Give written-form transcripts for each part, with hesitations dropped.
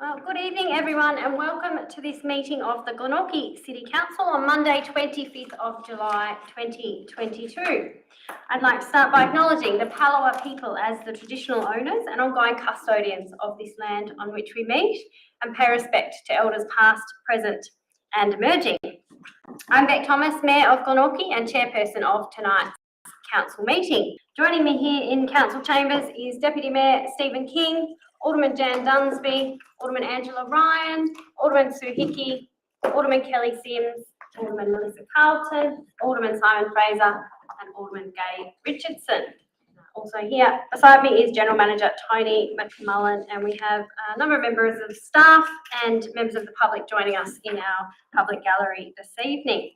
Well, good evening, everyone, and welcome to this meeting of the Glenorchy City Council on Monday, 25th of July 2022. I'd like to start by acknowledging the Palawa people as the traditional owners and ongoing custodians of this land on which we meet, and pay respect to elders past, present and emerging. I'm Beck Thomas, Mayor of Glenorchy and Chairperson of tonight's Council meeting. Joining me here in Council Chambers is Deputy Mayor Stephen King, Alderman Jan Dunsby, Alderman Angela Ryan, Alderman Sue Hickey, Alderman Kelly Sims, Alderman Melissa Carlton, Alderman Simon Fraser and Alderman Gay Richardson. Also here beside me is General Manager Tony McMullen, and we have a number of members of staff and members of the public joining us in our public gallery this evening.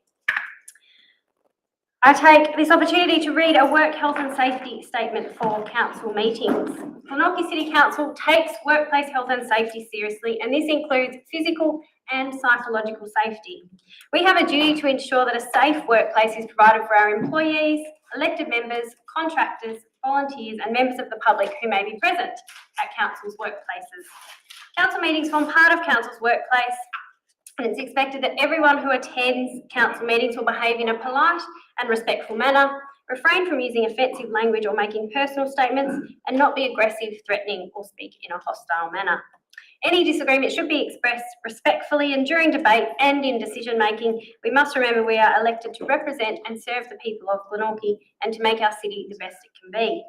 I take this opportunity to read a work health and safety statement for council meetings. Glenorchy City Council takes workplace health and safety seriously, and this includes physical and psychological safety. We have a duty to ensure that a safe workplace is provided for our employees, elected members, contractors, volunteers and members of the public who may be present at council's workplaces. Council meetings form part of council's workplace, and it's expected that everyone who attends council meetings will behave in a polite and respectful manner, refrain from using offensive language or making personal statements, and not be aggressive, threatening or speak in a hostile manner. Any disagreement should be expressed respectfully, and during debate and in decision making, we must remember we are elected to represent and serve the people of Glenorchy and to make our city the best it can be.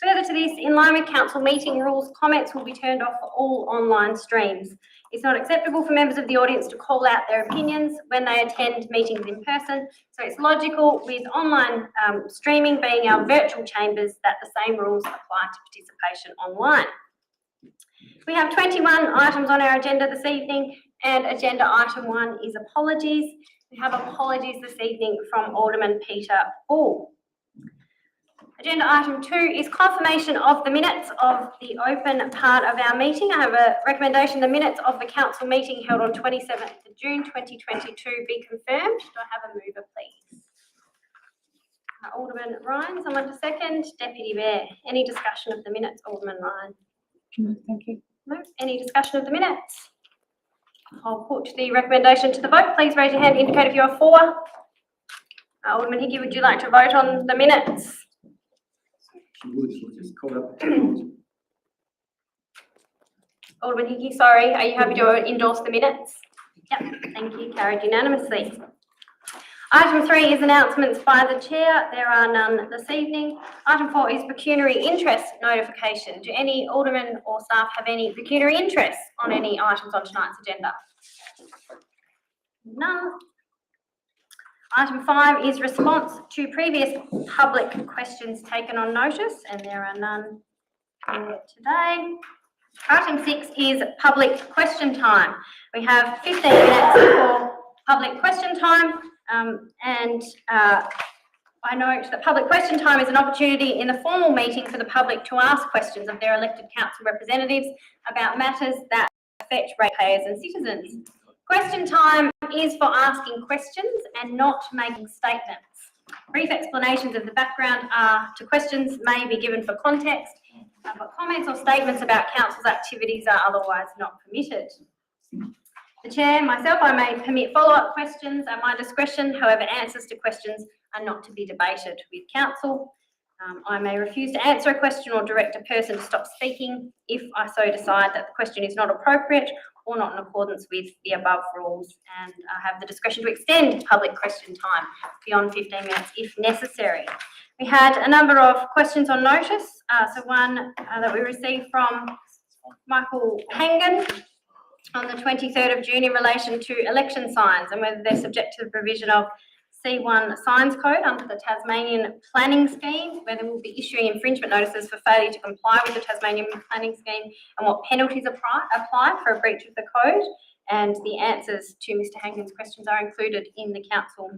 Further to this, in line with council meeting rules, comments will be turned off for all online streams. It's not acceptable for members of the audience to call out their opinions when they attend meetings in person, so it's logical with online streaming being our virtual chambers that the same rules apply to participation online. We have 21 items on our agenda this evening, and agenda item 1 is apologies. We have apologies this evening from Alderman Peter Ball. Agenda item 2 is confirmation of the minutes of the open part of our meeting. I have a recommendation the minutes of the council meeting held on 27th of June 2022 be confirmed. Do I have a mover, please? Alderman Ryan, someone to second. Deputy Mayor, any discussion of the minutes? Alderman Ryan. No, thank you. No. Any discussion of the minutes? I'll put the recommendation to the vote. Please raise your hand, indicate if you are for. Alderman Hickey, would you like to vote on the minutes? She would, she's just called up. Alderman Hickey, sorry, are you happy to endorse the minutes? Yep, thank you, carried unanimously. Item 3 is announcements by the Chair. There are none this evening. Item 4 is pecuniary interest notification. Do any aldermen or staff have any pecuniary interest on any items on tonight's agenda? None. Item 5 is response to previous public questions taken on notice, and there are none here today. Item 6 is public question time. We have 15 minutes for public question time, and I note that public question time is an opportunity in the formal meeting for the public to ask questions of their elected council representatives about matters that affect ratepayers and citizens. Question time is for asking questions and not making statements. Brief explanations of the background to questions may be given for context, but comments or statements about council's activities are otherwise not permitted. The Chair, myself, I may permit follow-up questions at my discretion. However, answers to questions are not to be debated with council. I may refuse to answer a question or direct a person to stop speaking if I so decide that the question is not appropriate or not in accordance with the above rules, and I have the discretion to extend public question time beyond 15 minutes if necessary. We had a number of questions on notice. So one that we received from Michael Hangan on the 23rd of June in relation to election signs and whether they're subject to the provision of C1 Signs Code under the Tasmanian Planning Scheme, whether we'll be issuing infringement notices for failure to comply with the Tasmanian Planning Scheme and what penalties apply for a breach of the code. And the answers to Mr. Hangan's questions are included in the council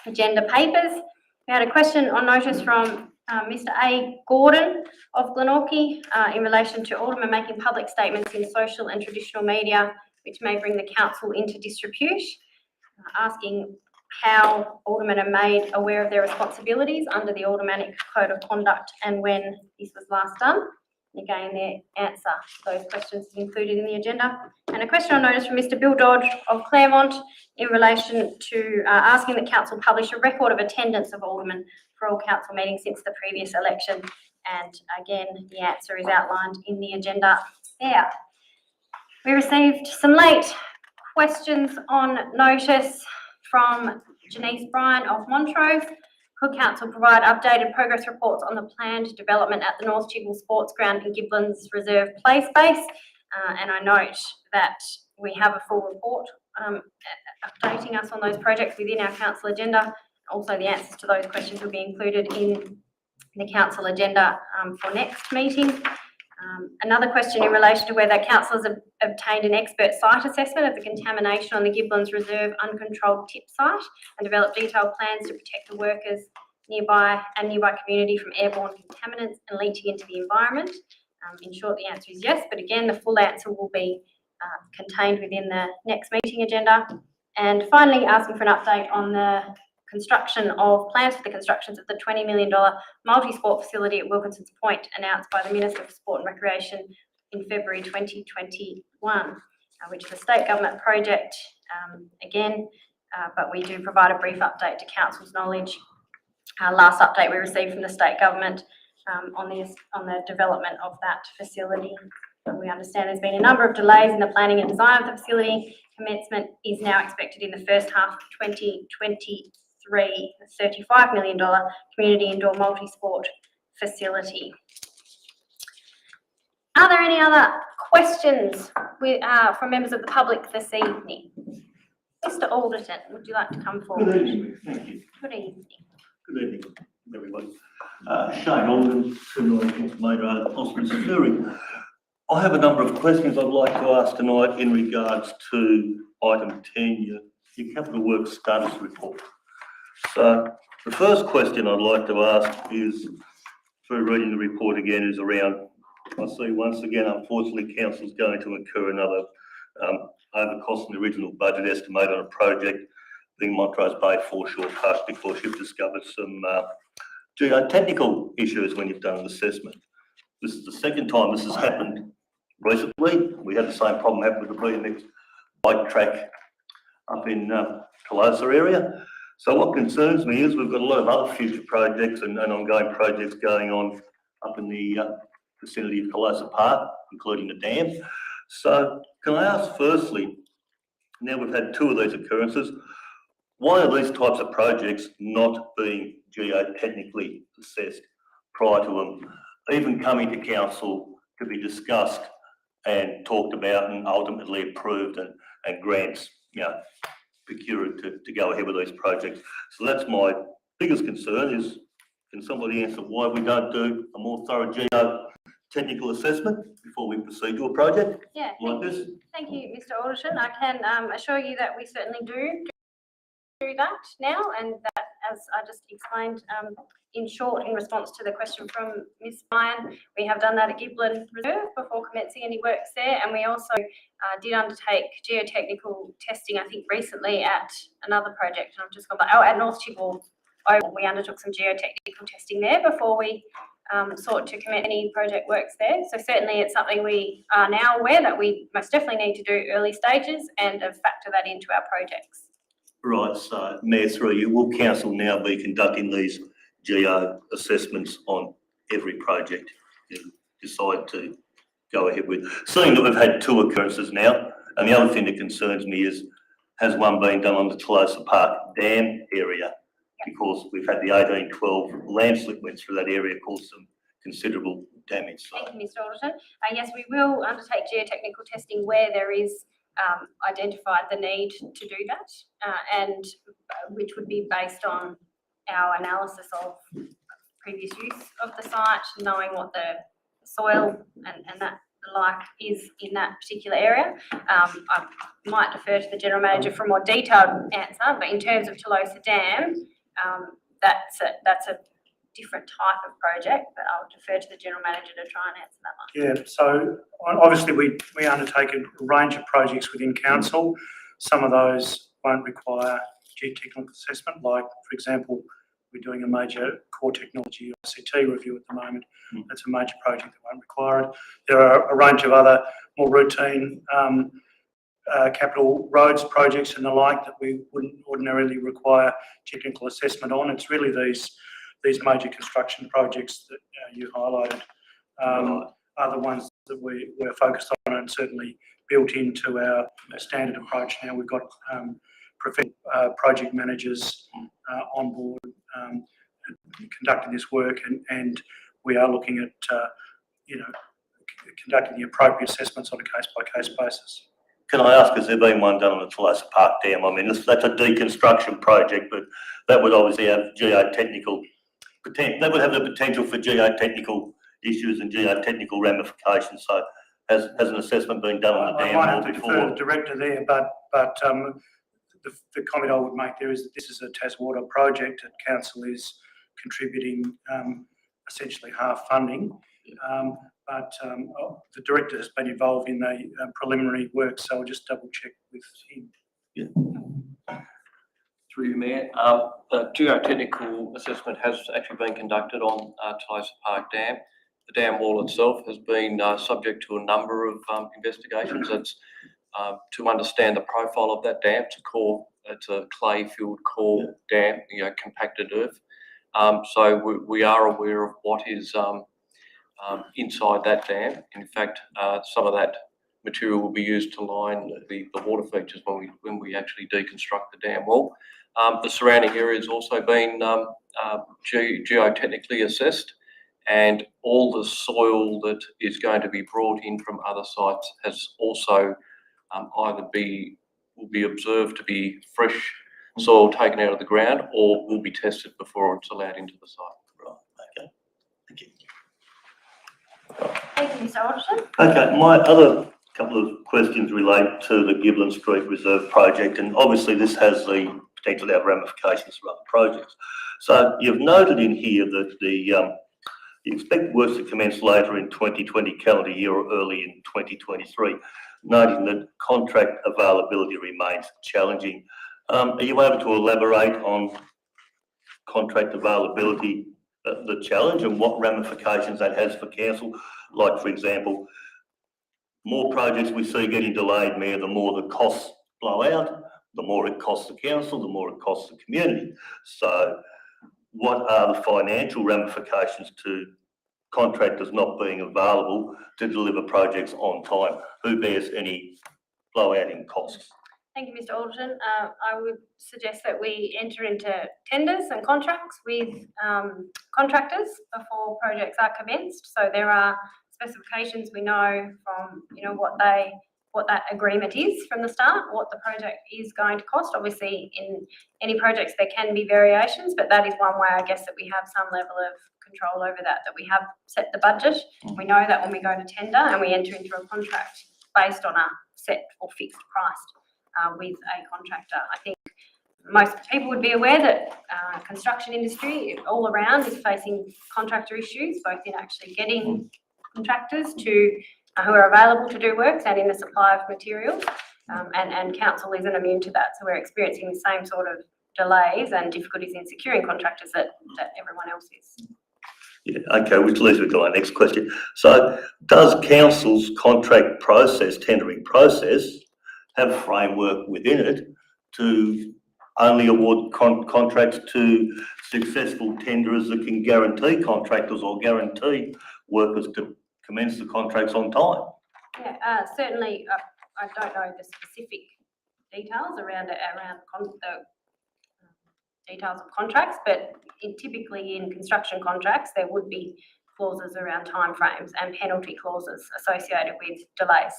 agenda papers. We had a question on notice from Mr. A. Gordon of Glenorchy in relation to aldermen making public statements in social and traditional media which may bring the council into disrepute, asking how aldermen are made aware of their responsibilities under the Aldermanic Code of Conduct and when this was last done. Again, the answer to those questions is included in the agenda. And a question on notice from Mr. Bill Dodd of Claremont in relation to asking that council publish a record of attendance of aldermen for all council meetings since the previous election. And again, the answer is outlined in the agenda there. We received some late questions on notice from Janice Bryan of Montrose. Could council provide updated progress reports on the planned development at the North Chigwell Sports Ground in Gibbons Reserve Play Space? And I note that we have a full report updating us on those projects within our council agenda. Also, the answers to those questions will be included in the council agenda for next meeting. Another question in relation to whether councillors have obtained an expert site assessment of the contamination on the Gibbons Reserve uncontrolled tip site and developed detailed plans to protect the workers nearby community from airborne contaminants and leaching into the environment. In short, the answer is yes, but again, the full answer will be contained within the next meeting agenda. And finally, asking for an update on the plans for the constructions of the $20 million multi-sport facility at Wilkinson's Point, announced by the Minister for Sport and Recreation in February 2021, which is a state government project but we do provide a brief update to council's knowledge. Last update we received from the state government on the development of that facility. We understand there's been a number of delays in the planning and design of the facility. Commencement is now expected in the first half of 2023. $35 million community indoor multi-sport facility. Are there any other questions from members of the public this evening? Mr. Alderton, would you like to come forward? Good evening, thank you. Good evening. Good evening, everybody. Shane Alden, 290 Main Osprey Security. I have a number of questions I'd like to ask tonight in regards to item 10, your capital works status report. So the first question I'd like to ask is, through reading the report again, is around, I see once again, unfortunately, council's going to incur another overcost in the original budget estimate on a project being Montrose Bay Foreshore Park, because you've discovered some geotechnical issues when you've done an assessment. This is the second time this has happened recently. We had the same problem happen with the BMX bike track up in Colosa area. So what concerns me is we've got a lot of other future projects and ongoing projects going on up in the vicinity of Colosa Park, including the dam. So can I ask firstly, now we've had two of these occurrences, why are these types of projects not being geotechnically assessed prior to them even coming to council to be discussed and talked about and ultimately approved and grants, procured to go ahead with these projects? So that's my biggest concern is, can somebody answer why we don't do a more thorough geotechnical assessment before we proceed to a project like this? Thank you, Mr. Alderton. I can assure you that we certainly do that now, and that, as I just explained in short in response to the question from Ms. Bryan, we have done that at Gibbons Reserve before commencing any works there, and we also did undertake geotechnical testing, I think recently at another project, and I've just gone back, at North Chigwell. We undertook some geotechnical testing there before we sought to commit any project works there. So certainly it's something we are now aware that we most definitely need to do early stages and factor that into our projects. Right, so Mayor, through you, will council now be conducting these geo assessments on every project you decide to go ahead with? Seeing that we've had two occurrences now, and the other thing that concerns me is, has one been done on the Colosa Park dam area? Because we've had the 1812 landslip went through that area, caused some considerable damage. So. Thank you, Mr. Alderton. Yes, we will undertake geotechnical testing where there is identified the need to do that, and which would be based on our analysis of previous use of the site, knowing what the soil and that the like is in that particular area. I might defer to the General Manager for a more detailed answer, but in terms of Colosa Dam, that's a different type of project, but I'll defer to the General Manager to try and answer that one. Yeah, so obviously we undertake a range of projects within council. Some of those won't require geotechnical assessment, like, for example, we're doing a major core technology ICT review at the moment. That's a major project that won't require it. There are a range of other more routine capital roads projects and the like that we wouldn't ordinarily require technical assessment on. It's really these major construction projects that you highlighted are the ones that we're focused on, and certainly built into our standard approach now. We've got professional project managers on board conducting this work, and we are looking at conducting the appropriate assessments on a case-by-case basis. Can I ask, has there been one done on the Tolosa Park Dam? I mean, that's a deconstruction project, but that would obviously have geotechnical potential. That would have the potential for geotechnical issues and geotechnical ramifications. So, has an assessment been done on the dam? I might have to defer to the director there, but the comment I would make there is that this is a Taswater project, and council is contributing essentially half funding. But the director has been involved in the preliminary work, so I'll just double check with him. Yeah. Through you, Mayor. The geotechnical assessment has actually been conducted on Tolosa Park Dam. The dam wall itself has been subject to a number of investigations. It's to understand the profile of that dam. It's a clay-filled core dam, compacted earth. So we are aware of what is inside that dam. In fact, some of that material will be used to line the water features when we actually deconstruct the dam wall. The surrounding area has also been geotechnically assessed, and all the soil that is going to be brought in from other sites has also will be observed to be fresh soil taken out of the ground, or will be tested before it's allowed into the site. Right. Okay. Thank you. Thank you, Mr. Alderson. Okay, my other couple of questions relate to the Giblin Street Reserve project, and obviously this has the potential to have ramifications for other projects. So you've noted in here that you expect works to commence later in 2020 calendar year or early in 2023, noting that contract availability remains challenging. Are you able to elaborate on contract availability, the challenge, and what ramifications that has for council? Like, for example, more projects we see getting delayed, Mayor, the more the costs blow out, the more it costs the council, the more it costs the community. So what are the financial ramifications to contractors not being available to deliver projects on time? Who bears any blowout in costs? Thank you, Mr. Alderson. I would suggest that we enter into tenders and contracts with contractors before projects are commenced. So there are specifications we know from what that agreement is from the start, what the project is going to cost. Obviously, in any projects there can be variations, but that is one way, I guess, that we have some level of control over that we have set the budget. We know that when we go to tender and we enter into a contract based on a set or fixed price with a contractor. I think most people would be aware that construction industry all around is facing contractor issues, both in actually getting contractors to who are available to do works and in the supply of materials, and council isn't immune to that. So we're experiencing the same sort of delays and difficulties in securing contractors that everyone else is. Yeah, okay, which leads me to my next question. So does council's contract process, tendering process, have a framework within it to only award contracts to successful tenderers that can guarantee contractors or guarantee workers to commence the contracts on time? Yeah, certainly. I don't know the specific details around the details of contracts, but typically in construction contracts there would be clauses around timeframes and penalty clauses associated with delays.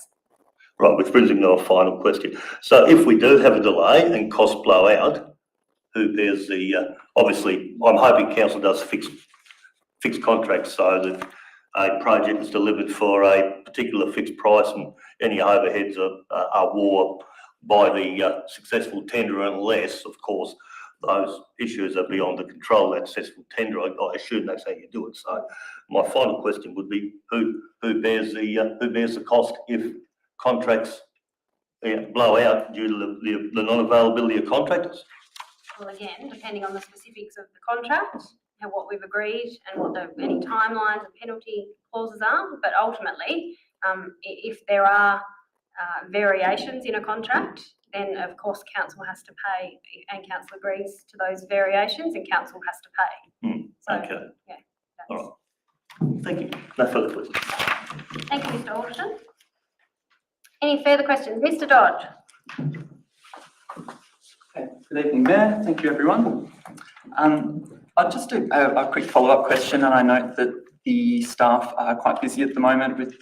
Right, which brings me to a final question. So if we do have a delay and costs blow out, who bears the, obviously, I'm hoping council does fixed contracts so that a project is delivered for a particular fixed price and any overheads are wore by the successful tenderer, unless, of course, those issues are beyond the control of that successful tenderer. I assume that's how you do it. So my final question would be who bears the cost if contracts blow out due to the non-availability of contractors? well, again, depending on the specifics of the contract and what we've agreed and what any timelines and penalty clauses are, but ultimately, if there are variations in a contract, then of course council has to pay, and council agrees to those variations, and council has to pay. So, Okay, yeah. all right. Thank you. No further questions. Thank you, Mr. Alderson. Any further questions? Mr. Dodge? Okay, good evening, Mayor. Thank you, everyone. I'll just do a quick follow-up question, and I note that the staff are quite busy at the moment with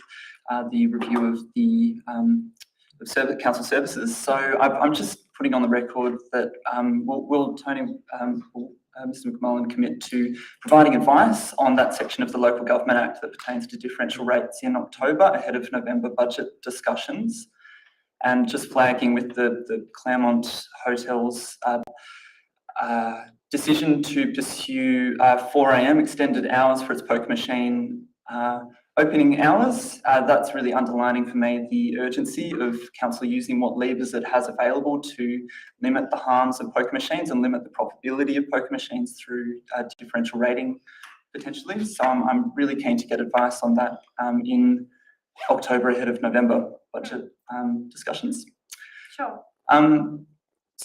the review of the council services. So I'm just putting on the record that will Mr. McMullen commit to providing advice on that section of the Local Government Act that pertains to differential rates in October ahead of November budget discussions? And just flagging with the Claremont Hotel's decision to pursue 4 a.m. extended hours for its poker machine opening hours, that's really underlining for me the urgency of council using what levers it has available to limit the harms of poker machines and limit the profitability of poker machines through differential rating potentially. So I'm really keen to get advice on that in October ahead of November budget discussions. Sure.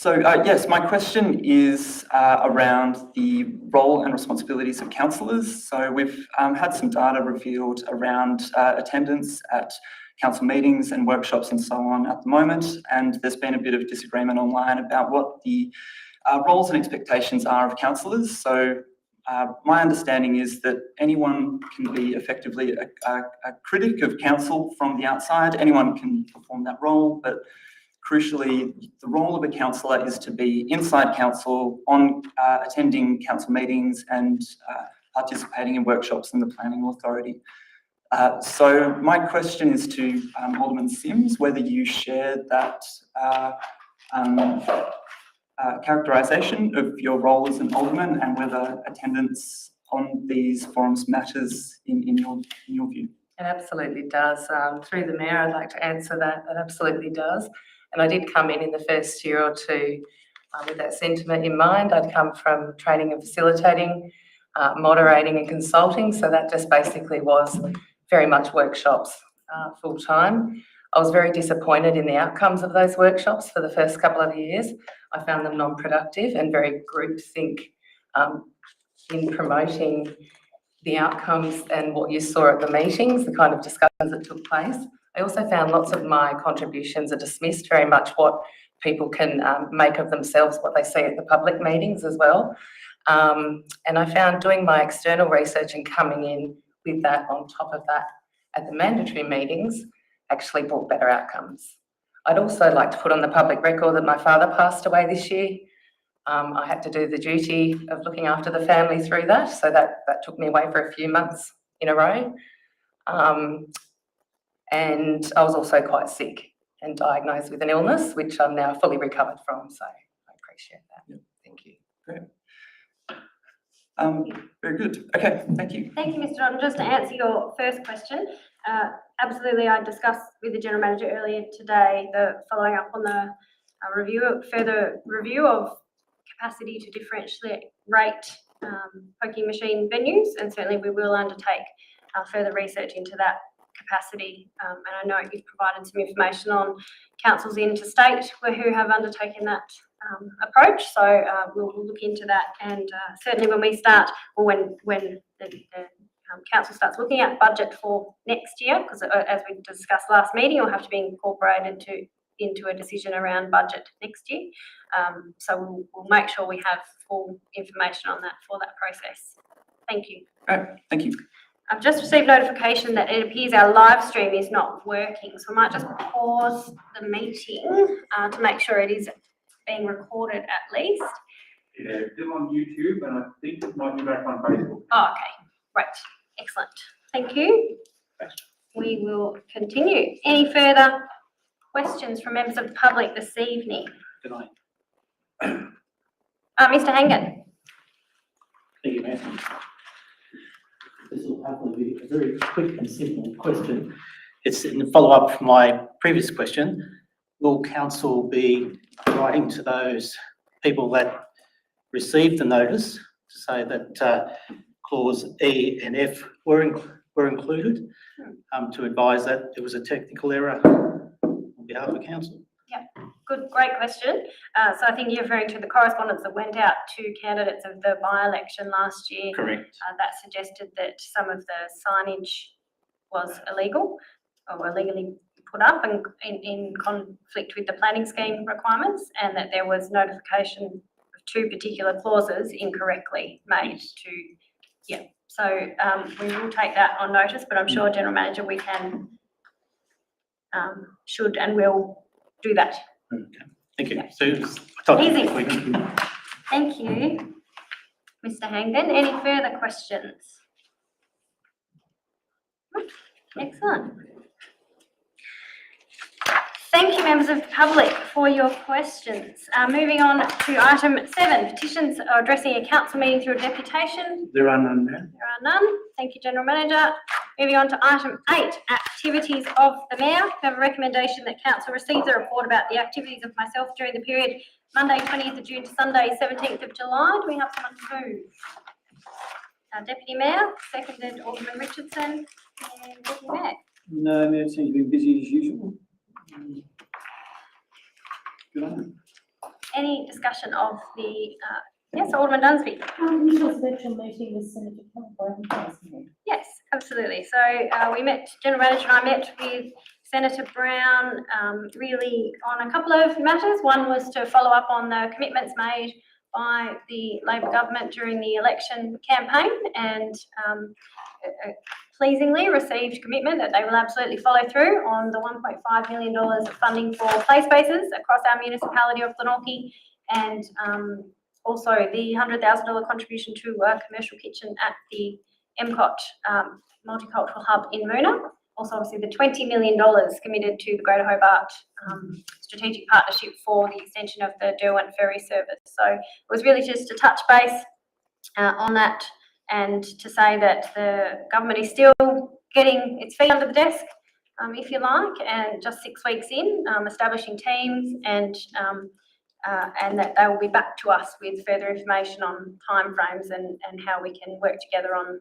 Yes, my question is around the role and responsibilities of councillors. So we've had some data revealed around attendance at council meetings and workshops and so on at the moment, and there's been a bit of disagreement online about what the roles and expectations are of councillors. So my understanding is that anyone can be effectively a critic of council from the outside. Anyone can perform that role, but crucially, the role of a councillor is to be inside council, on attending council meetings and participating in workshops in the planning authority. So my question is to Alderman Sims, whether you share that characterisation of your role as an alderman and whether attendance on these forums matters in your view. It absolutely does. Through the Mayor, I'd like to answer that. It absolutely does. And I did come in the first year or two with that sentiment in mind. I'd come from training and facilitating, moderating and consulting. So that just basically was very much workshops full time. I was very disappointed in the outcomes of those workshops for the first couple of years. I found them non-productive and very groupthink in promoting the outcomes and what you saw at the meetings, the kind of discussions that took place. I also found lots of my contributions are dismissed, very much what people can make of themselves, what they see at the public meetings as well. And I found doing my external research and coming in with that on top of that at the mandatory meetings actually brought better outcomes. I'd also like to put on the public record that my father passed away this year. I had to do the duty of looking after the family through that, so that took me away for a few months in a row. And I was also quite sick and diagnosed with an illness, which I'm now fully recovered from, so I appreciate that. Yeah. Thank you. Great. Very good. Okay, thank you. Thank you, Mr. Dodden. Just to answer your first question, absolutely, I discussed with the General Manager earlier today following up on the further review of capacity to differentially rate poking machine venues, and certainly we will undertake further research into that capacity. And I know you've provided some information on councils interstate who have undertaken that approach, so we'll look into that, and certainly when we start, or when the council starts looking at budget for next year, because as we discussed last meeting, it will have to be incorporated into a decision around budget next year. So we'll make sure we have full information on that for that process. Thank you. Great, thank you. I've just received notification that it appears our live stream is not working, so I might just pause the meeting to make sure it is being recorded at least. Yeah, it's still on YouTube, and I think it might be back on Facebook. Oh, okay, right, excellent. Thank you. We will continue. Any further questions from members of the public this evening? Good night. Mr. Hangan. Thank you, Mayor. This will hopefully be a very quick and simple question. It's in follow-up from my previous question. Will council be writing to those people that received the notice to say that clause E and F were included, to advise that it was a technical error on behalf of council. Good, great question. So I think you're referring to the correspondence that went out to candidates of the by-election last year. Correct. That suggested that some of the signage was illegal or illegally put up and in conflict with the planning scheme requirements, and that there was notification of two particular clauses incorrectly made to, yeah. So we will take that on notice, but I'm sure, General Manager, we can, should and will do that. Okay, thank you. So I thought Easy. we can- Thank you, Mr. Hangden. Any further questions? Excellent. Thank you, members of the public, for your questions. Moving on to item 7, petitions addressing a council meeting through a deputation. There are none now. There are none. Thank you, General Manager. Moving on to item 8, activities of the Mayor. We have a recommendation that council receives a report about the activities of myself during the period Monday 20th of June to Sunday 17th of July. Do we have someone to move? Deputy Mayor, seconded Alderman Richardson, and Deputy Mayor. No, Mayor, seems to be busy as usual. Good on. Any discussion of the, yes, Alderman Dunsby? This virtual meeting with Senator Brown. Yes, absolutely. So we met, General Manager and I met with Senator Brown really on a couple of matters. One was to follow up on the commitments made by the Labor government during the election campaign, and pleasingly received commitment that they will absolutely follow through on the $1.5 million of funding for play spaces across our municipality of Glenorchy, and also the $100,000 contribution to a commercial kitchen at the MCOT Multicultural Hub in Moona. Also, obviously, the $20 million committed to the Greater Hobart Strategic Partnership for the extension of the Derwent Ferry service. So it was really just to touch base on that, and to say that the government is still getting its feet under the desk, if you like, and just 6 weeks in, establishing teams, and that they will be back to us with further information on timeframes and how we can work together on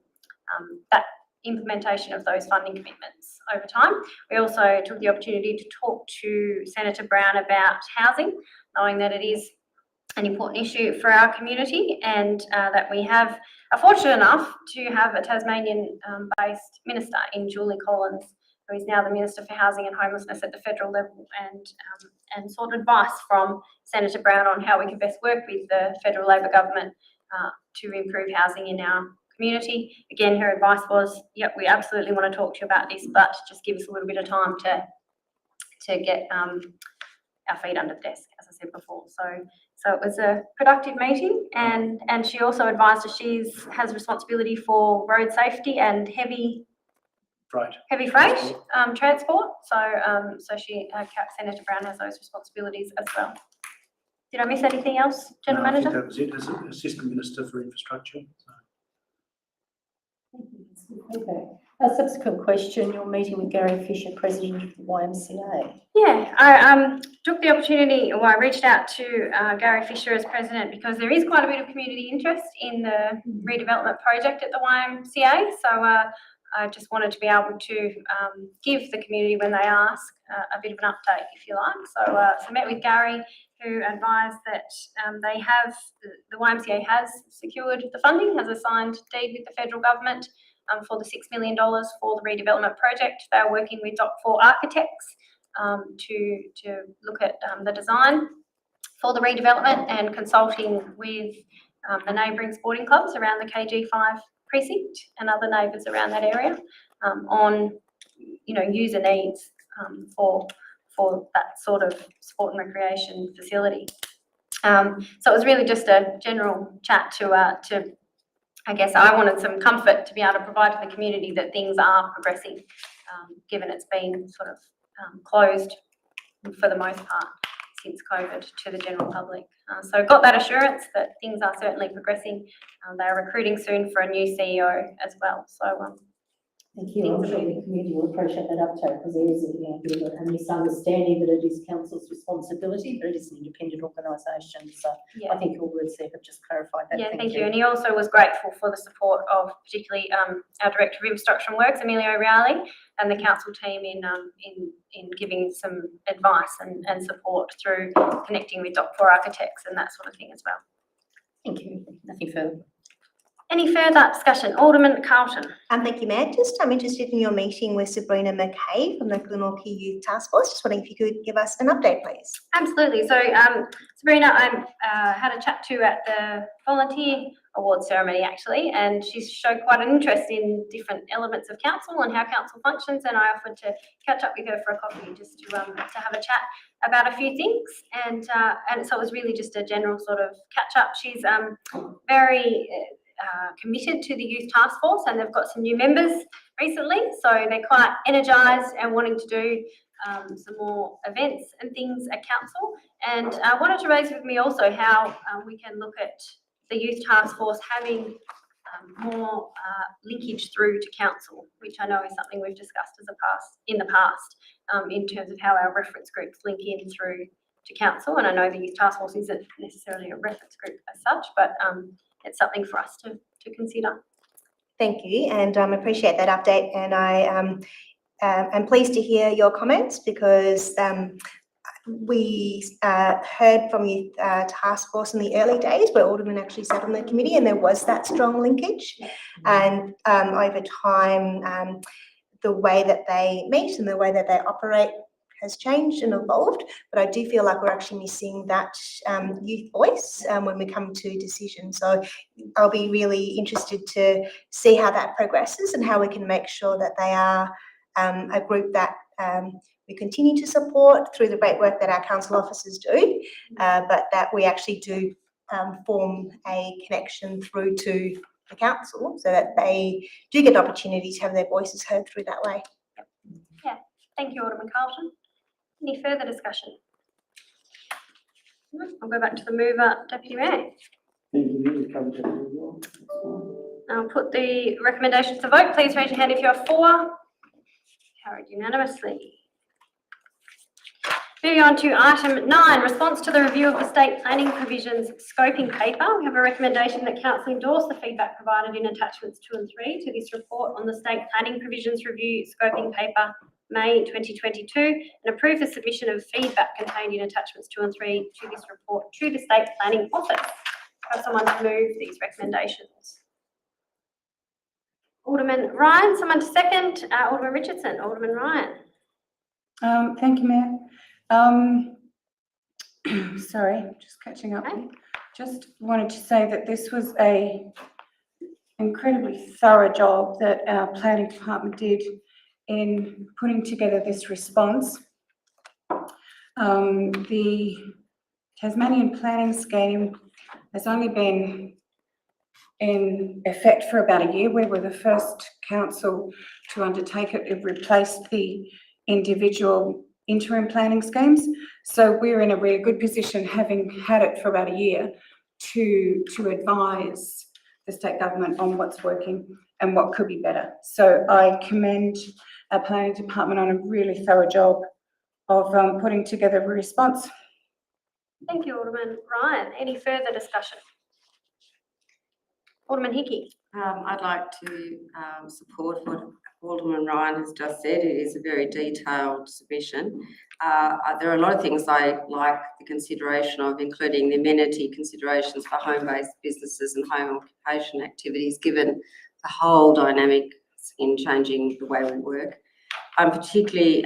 that implementation of those funding commitments over time. We also took the opportunity to talk to Senator Brown about housing, knowing that it is an important issue for our community, and that we are fortunate enough to have a Tasmanian-based minister in Julie Collins, who is now the Minister for Housing and Homelessness at the federal level, and sought advice from Senator Brown on how we can best work with the federal Labor government to improve housing in our community. Again, her advice was, yep, we absolutely want to talk to you about this, but just give us a little bit of time to get our feet under the desk, as I said before. So it was a productive meeting, and she also advised us she has responsibility for road safety and heavy freight transport. So she, Senator Brown, has those responsibilities as well. Did I miss anything else, General No, I think Manager? that was it, as Assistant Minister for Infrastructure. So. Okay. A subsequent question, your meeting with Gary Fisher, President of the YMCA. Yeah, I took the opportunity, or I reached out to Gary Fisher as President, because there is quite a bit of community interest in the redevelopment project at the YMCA. So I just wanted to be able to give the community, when they ask, a bit of an update, if you like. So I met with Gary, who advised that they have, the YMCA has secured the funding, has a signed deed with the federal government for the $6 million for the redevelopment project. They are working with Doc4 Architects to look at the design for the redevelopment, and consulting with the neighbouring sporting clubs around the KG5 precinct and other neighbours around that area on, user needs for that sort of sport and recreation facility. So it was really just a general chat to I guess I wanted some comfort to be able to provide to the community that things are progressing, given it's been sort of closed for the most part since COVID to the general public. So got that assurance that things are certainly progressing. They are recruiting soon for a new CEO as well. So Thank you. I'm sure the community will appreciate that uptake because there is a bit of a misunderstanding that it is council's responsibility, but it is an independent organisation. So Yeah. I think your words there have just clarified that. Yeah, thank you. And he also was grateful for the support of particularly our Director of Infrastructure and Works, Emilio Reale, and the council team in giving some advice and support through connecting with Doc4 architects and that sort of thing as well. Thank you. Nothing further. Any further discussion? Alderman Carlton. Thank you, Mayor. I'm interested in your meeting with Sabrina McKay from the Glenorchy Youth Task Force. Just wondering if you could give us an update, please. Absolutely. So, Sabrina, I had a chat to at the volunteer award ceremony actually, and she showed quite an interest in different elements of council and how council functions. And I offered to catch up with her for a coffee just to have a chat about a few things. And so it was really just a general sort of catch up. She's very committed to the youth task force, and they've got some new members recently, so they're quite energised and wanting to do some more events and things at council. And I wanted to raise with me also how we can look at the youth task force having more linkage through to council, which I know is something we've discussed in the past in terms of how our reference groups link in through to council. And I know the youth task force isn't necessarily a reference group as such, but it's something for us to consider. Thank you, and appreciate that update. And I am pleased to hear your comments because we heard from Youth Task Force in the early days where Alderman actually sat on the committee, and there was that strong linkage. And over time, the way that they meet and the way that they operate has changed and evolved, but I do feel like we're actually missing that youth voice when we come to decisions. So I'll be really interested to see how that progresses and how we can make sure that they are a group that we continue to support through the great work that our council officers do, but that we actually do form a connection through to the council so that they do get the opportunity to have their voices heard through that way. Yeah, thank you, Alderman Carlton. Any further discussion? No, I'll go back to the mover, Deputy Mayor. I'll put the recommendations to vote. Please raise your hand if you are for. Carried unanimously. Moving on to item 9, response to the review of the state planning provisions scoping paper. We have a recommendation that council endorse the feedback provided in attachments 2 and 3 to this report on the state planning provisions review scoping paper May 2022 and approve the submission of feedback contained in attachments 2 and 3 to this report to the State Planning Office. Have someone to move these recommendations. Alderman Ryan, someone to second. Alderman Richardson. Alderman Ryan. Thank you, Mayor. Sorry, just catching up. Okay. Just wanted to say that this was a incredibly thorough job that our planning department did in putting together this response. The Tasmanian planning scheme has only been in effect for about a year. We were the first council to undertake it. It replaced the individual interim planning schemes. So we're in a really good position, having had it for about a year, to advise the state government on what's working and what could be better. So I commend our planning department on a really thorough job of putting together a response. Thank you, Alderman Ryan. Any further discussion? Alderman Hickey. I'd like to support what Alderman Ryan has just said. It is a very detailed submission. There are a lot of things I like the consideration of, including the amenity considerations for home-based businesses and home occupation activities, given the whole dynamic in changing the way we work. I'm particularly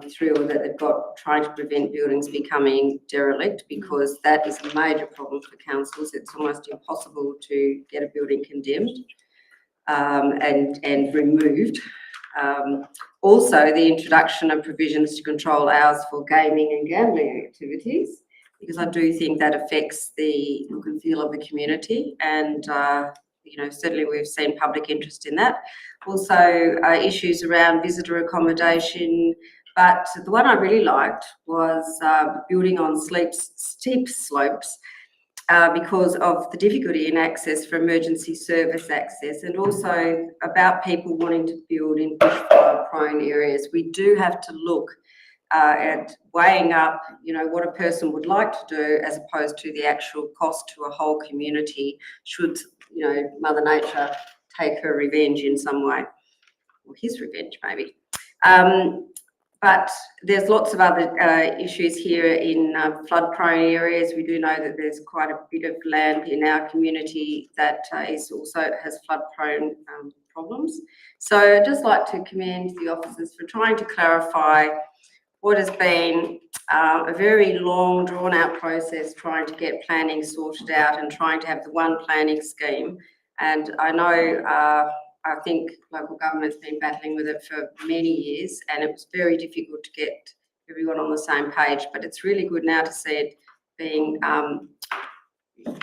thrilled that they've got trying to prevent buildings becoming derelict, because that is a major problem for councils. It's almost impossible to get a building condemned and removed. Also, the introduction of provisions to control hours for gaming and gambling activities, because I do think that affects the look and feel of the community, and certainly we've seen public interest in that. Also, issues around visitor accommodation, but the one I really liked was building on steep slopes because of the difficulty in access for emergency service access, and also about people wanting to build in bushfire prone areas. We do have to look at weighing up, what a person would like to do as opposed to the actual cost to a whole community should, Mother Nature take her revenge in some way, or his revenge maybe. But there's lots of other issues here in flood-prone areas. We do know that there's quite a bit of land in our community that has flood-prone problems. So I'd just like to commend the officers for trying to clarify what has been a very long, drawn-out process trying to get planning sorted out and trying to have the one planning scheme. And I know I think local government's been battling with it for many years, and it was very difficult to get everyone on the same page. But it's really good now to see it being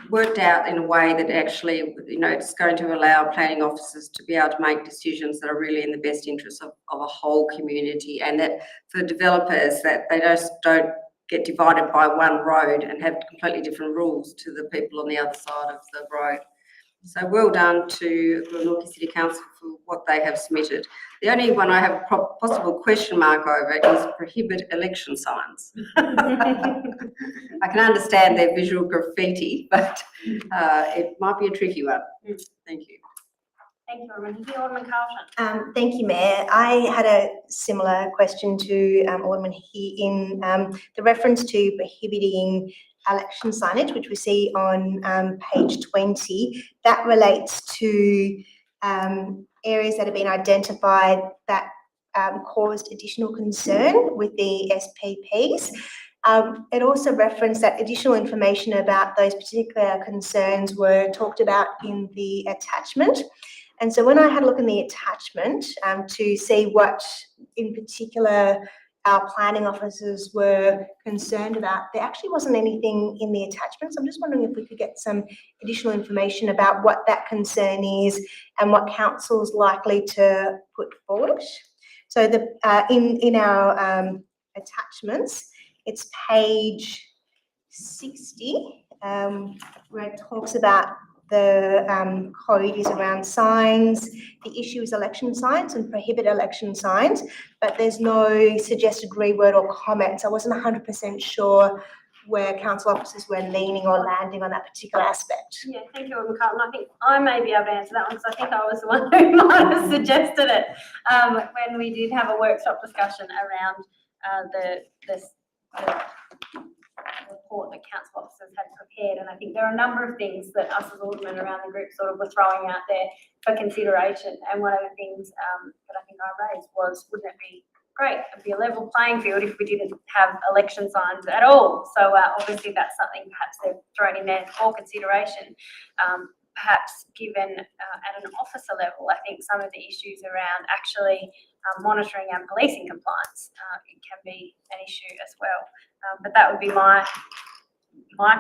worked out in a way that actually, it's going to allow planning officers to be able to make decisions that are really in the best interest of a whole community, and that for developers that they just don't get divided by one road and have completely different rules to the people on the other side of the road. So well done to Glenorchy City Council for what they have submitted. The only one I have a possible question mark over is prohibit election signs. I can understand their visual graffiti, but it might be a tricky one. Thank you. Thank you, Alderman Hickey. Alderman Carlton. Thank you, Mayor. I had a similar question to Alderman Hickey in the reference to prohibiting election signage, which we see on page 20. That relates to areas that have been identified that caused additional concern with the SPPs. It also referenced that additional information about those particular concerns were talked about in the attachment. And so when I had a look in the attachment to see what in particular our planning officers were concerned about, there actually wasn't anything in the attachment. So I'm just wondering if we could get some additional information about what that concern is and what council's likely to put forward. So in our attachments, it's page 60, where it talks about the code is around signs. The issue is election signs and prohibit election signs, but there's no suggested reword or comments. I wasn't 100% sure where council officers were leaning or landing on that particular aspect. Yeah, thank you, Alderman Carlton. I think I may be able to answer that one because I think I was the one who might have suggested it when we did have a workshop discussion around the report that council officers had prepared, and I think there are a number of things that us as aldermen around the group sort of were throwing out there for consideration. And one of the things that I think I raised was, wouldn't it be great, it'd be a level playing field if we didn't have election signs at all? So obviously that's something perhaps they've thrown in there for consideration. Perhaps given at an officer level, I think some of the issues around actually monitoring and policing compliance, it can be an issue as well. But that would be my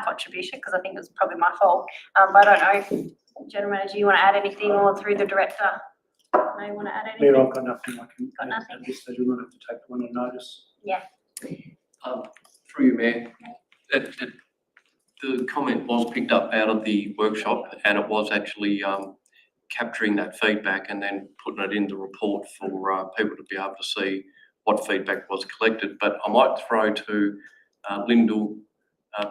contribution, because I think it was probably my fault. But I don't know if, gentlemen, do you want to add anything, or through the director, may want to add anything? Mayor, I've got nothing I can Got add nothing? at this stage. We might have to take one on notice. Yeah. Through you, Mayor, the comment was picked up out of the workshop, and it was actually capturing that feedback and then putting it in the report for people to be able to see what feedback was collected. But I might throw to Lyndall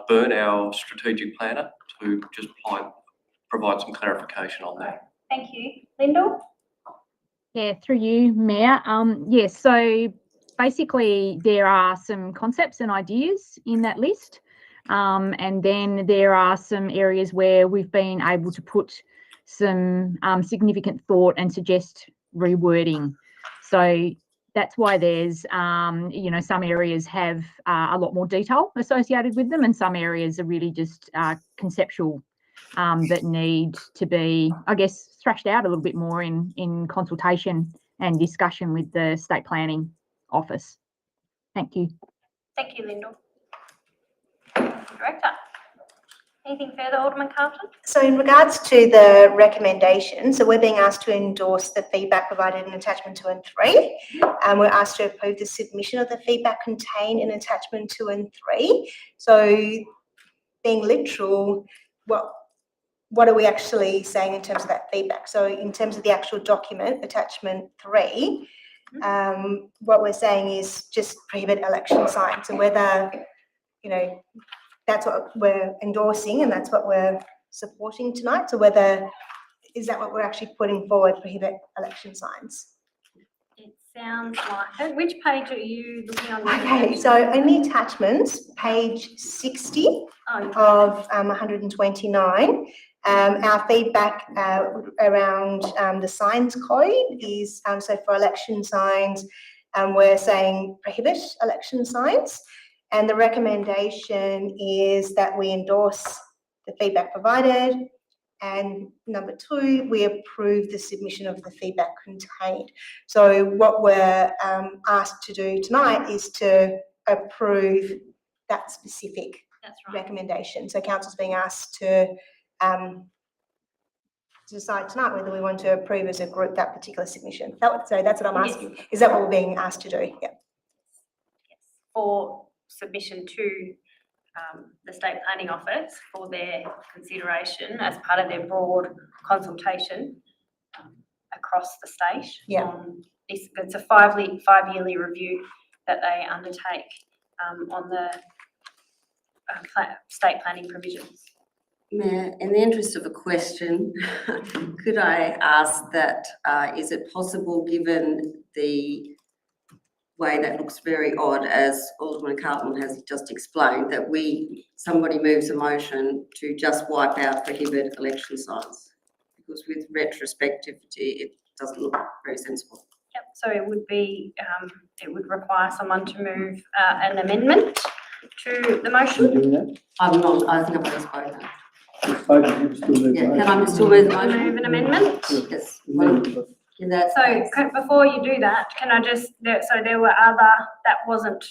Byrne, our strategic planner, to just provide some clarification on that. Thank you. Lyndall? Yeah, through you, Mayor. Yes, so basically there are some concepts and ideas in that list. And then there are some areas where we've been able to put some significant thought and suggest rewording. So that's why there's, some areas have a lot more detail associated with them, and some areas are really just conceptual that need to be, I guess, thrashed out a little bit more in consultation and discussion with the State Planning Office. Thank you. Thank you, Lyndall. Director, anything further, Alderman Carlton? So in regards to the recommendation, so we're being asked to endorse the feedback provided in attachment 2 and 3. And we're asked to approve the submission of the feedback contained in attachment 2 and 3. So being literal, what are we actually saying in terms of that feedback? So in terms of the actual document, attachment 3, what we're saying is just prohibit election signs, and whether, you know, that's what we're endorsing and that's what we're supporting tonight. So whether, is that what we're actually putting forward, prohibit election signs? It sounds like it. Which page are you looking on? Okay, so in the attachments, page 60 of 129, our feedback around the signs code is, so for election signs, we're saying prohibit election signs. And the recommendation is that we endorse the feedback provided. And number 2, we approve the submission of the feedback contained. So what we're asked to do tonight is to approve that specific recommendation. So council's being asked to decide tonight whether we want to approve as a group that particular submission. So that's what I'm asking. Is that what we're being asked to do? Yeah. Yes. For submission to the State Planning Office for their consideration as part of their broad consultation across the state. Yeah. It's a five-yearly review that they undertake on the state planning provisions. Mayor, in the interest of a question, could I ask that, is it possible, given the way that looks very odd, as Alderman Carlton has just explained, that somebody moves a motion to just wipe out prohibit election signs? Because with retrospectivity, it doesn't look very sensible. Yep, so it would be, it would require someone to move an amendment to the motion. doing that? I'm not, I think I've already spoken. It's spoken, you still move. Yeah, can I still move the motion? Move an amendment. Yes. In that So case. before you do that, can I just, so there were other, that wasn't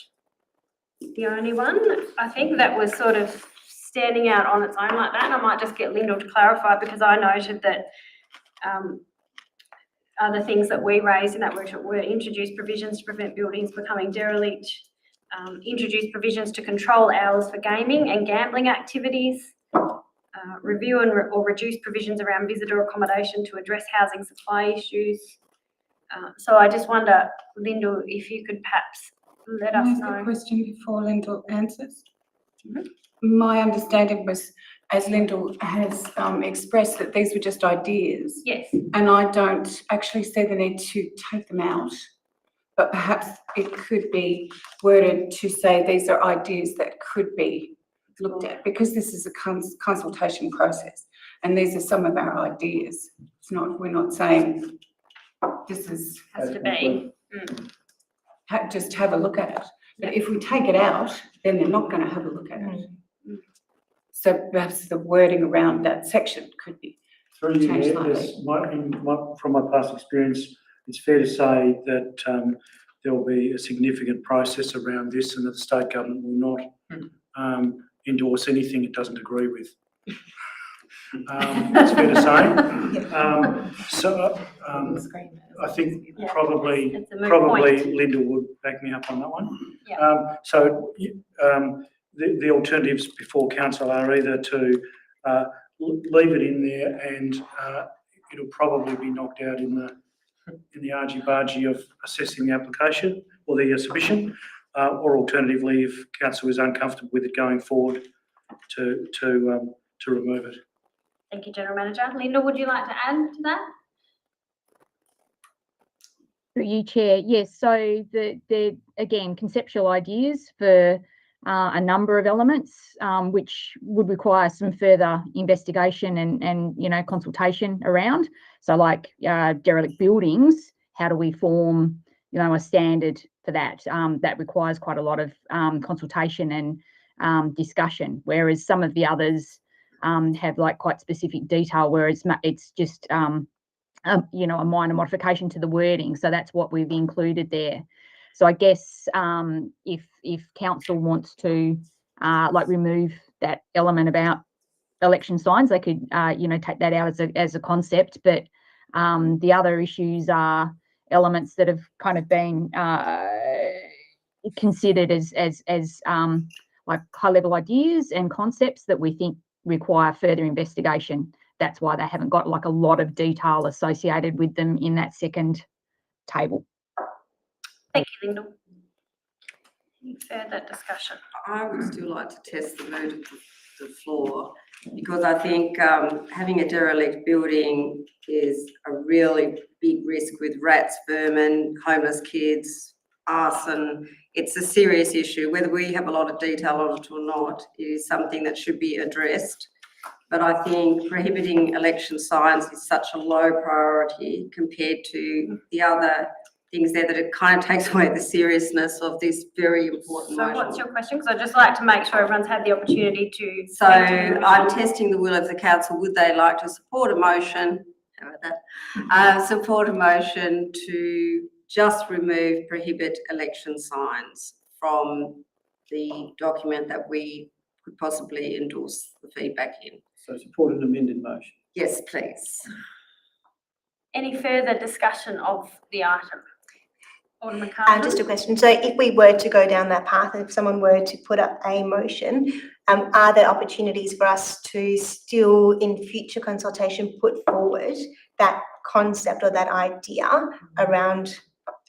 the only one, I think, that was sort of standing out on its own like that. And I might just get Lyndall to clarify, because I noted that other things that we raised in that workshop were introduce provisions to prevent buildings becoming derelict, introduce provisions to control hours for gaming and gambling activities, review or reduce provisions around visitor accommodation to address housing supply issues. So I just wonder, Lyndall, if you could perhaps let us Can I ask know. a question before Lyndall answers? My understanding was, as Lyndall has expressed, that these were just ideas. Yes. And I don't actually see the need to take them out. But perhaps it could be worded to say these are ideas that could be looked at, because this is a consultation process, and these are some of our ideas. It's not, we're not saying this is, Has to be. just have a look at it. But if we take it out, then they're not going to have a look at it. So perhaps the wording around that section could be Through you, changed Mayor, slightly. from my past experience, it's fair to say that there will be a significant process around this, and that the state government will not endorse anything it doesn't agree with. It's fair to say. I think Yeah. probably It's a moot point. Linda would back me up on that one. Yeah. The alternatives before council are either to leave it in there, and it'll probably be knocked out in the argy-bargy of assessing the application or the submission, or alternatively, if council is uncomfortable with it going forward, to remove it. Thank you, General Manager. Linda, would you like to add to that? Through you, Chair. Yes, so the again, conceptual ideas for a number of elements, which would require some further investigation and consultation around. So like derelict buildings, how do we form, a standard for that? That requires quite a lot of consultation and discussion, whereas some of the others have like quite specific detail where it's just a minor modification to the wording. So that's what we've included there. So I guess if council wants to remove that element about election signs, they could take that out as a concept. But the other issues are elements that have kind of been considered as like high level ideas and concepts that we think require further investigation. That's why they haven't got like a lot of detail associated with them in that second table. Thank you, Lyndall. Any further discussion? I would still like to test the mood of the floor, because I think having a derelict building is a really big risk with rats, vermin, homeless kids, arson. It's a serious issue. Whether we have a lot of detail on it or not is something that should be addressed. But I think prohibiting election signs is such a low priority compared to the other things there that it kind of takes away the seriousness of this very important So motion. what's your question? Because I'd just like to make sure everyone's had the opportunity to. So I'm testing the will of the council. Would they like to support a motion? How about that? Support a motion to just remove prohibit election signs from the document that we could possibly endorse the feedback in. So support an amended motion. Yes, please. Any further discussion of the item? Alderman Carlton? Just a question. So if we were to go down that path, and if someone were to put up a motion, are there opportunities for us to still in future consultation put forward that concept or that idea around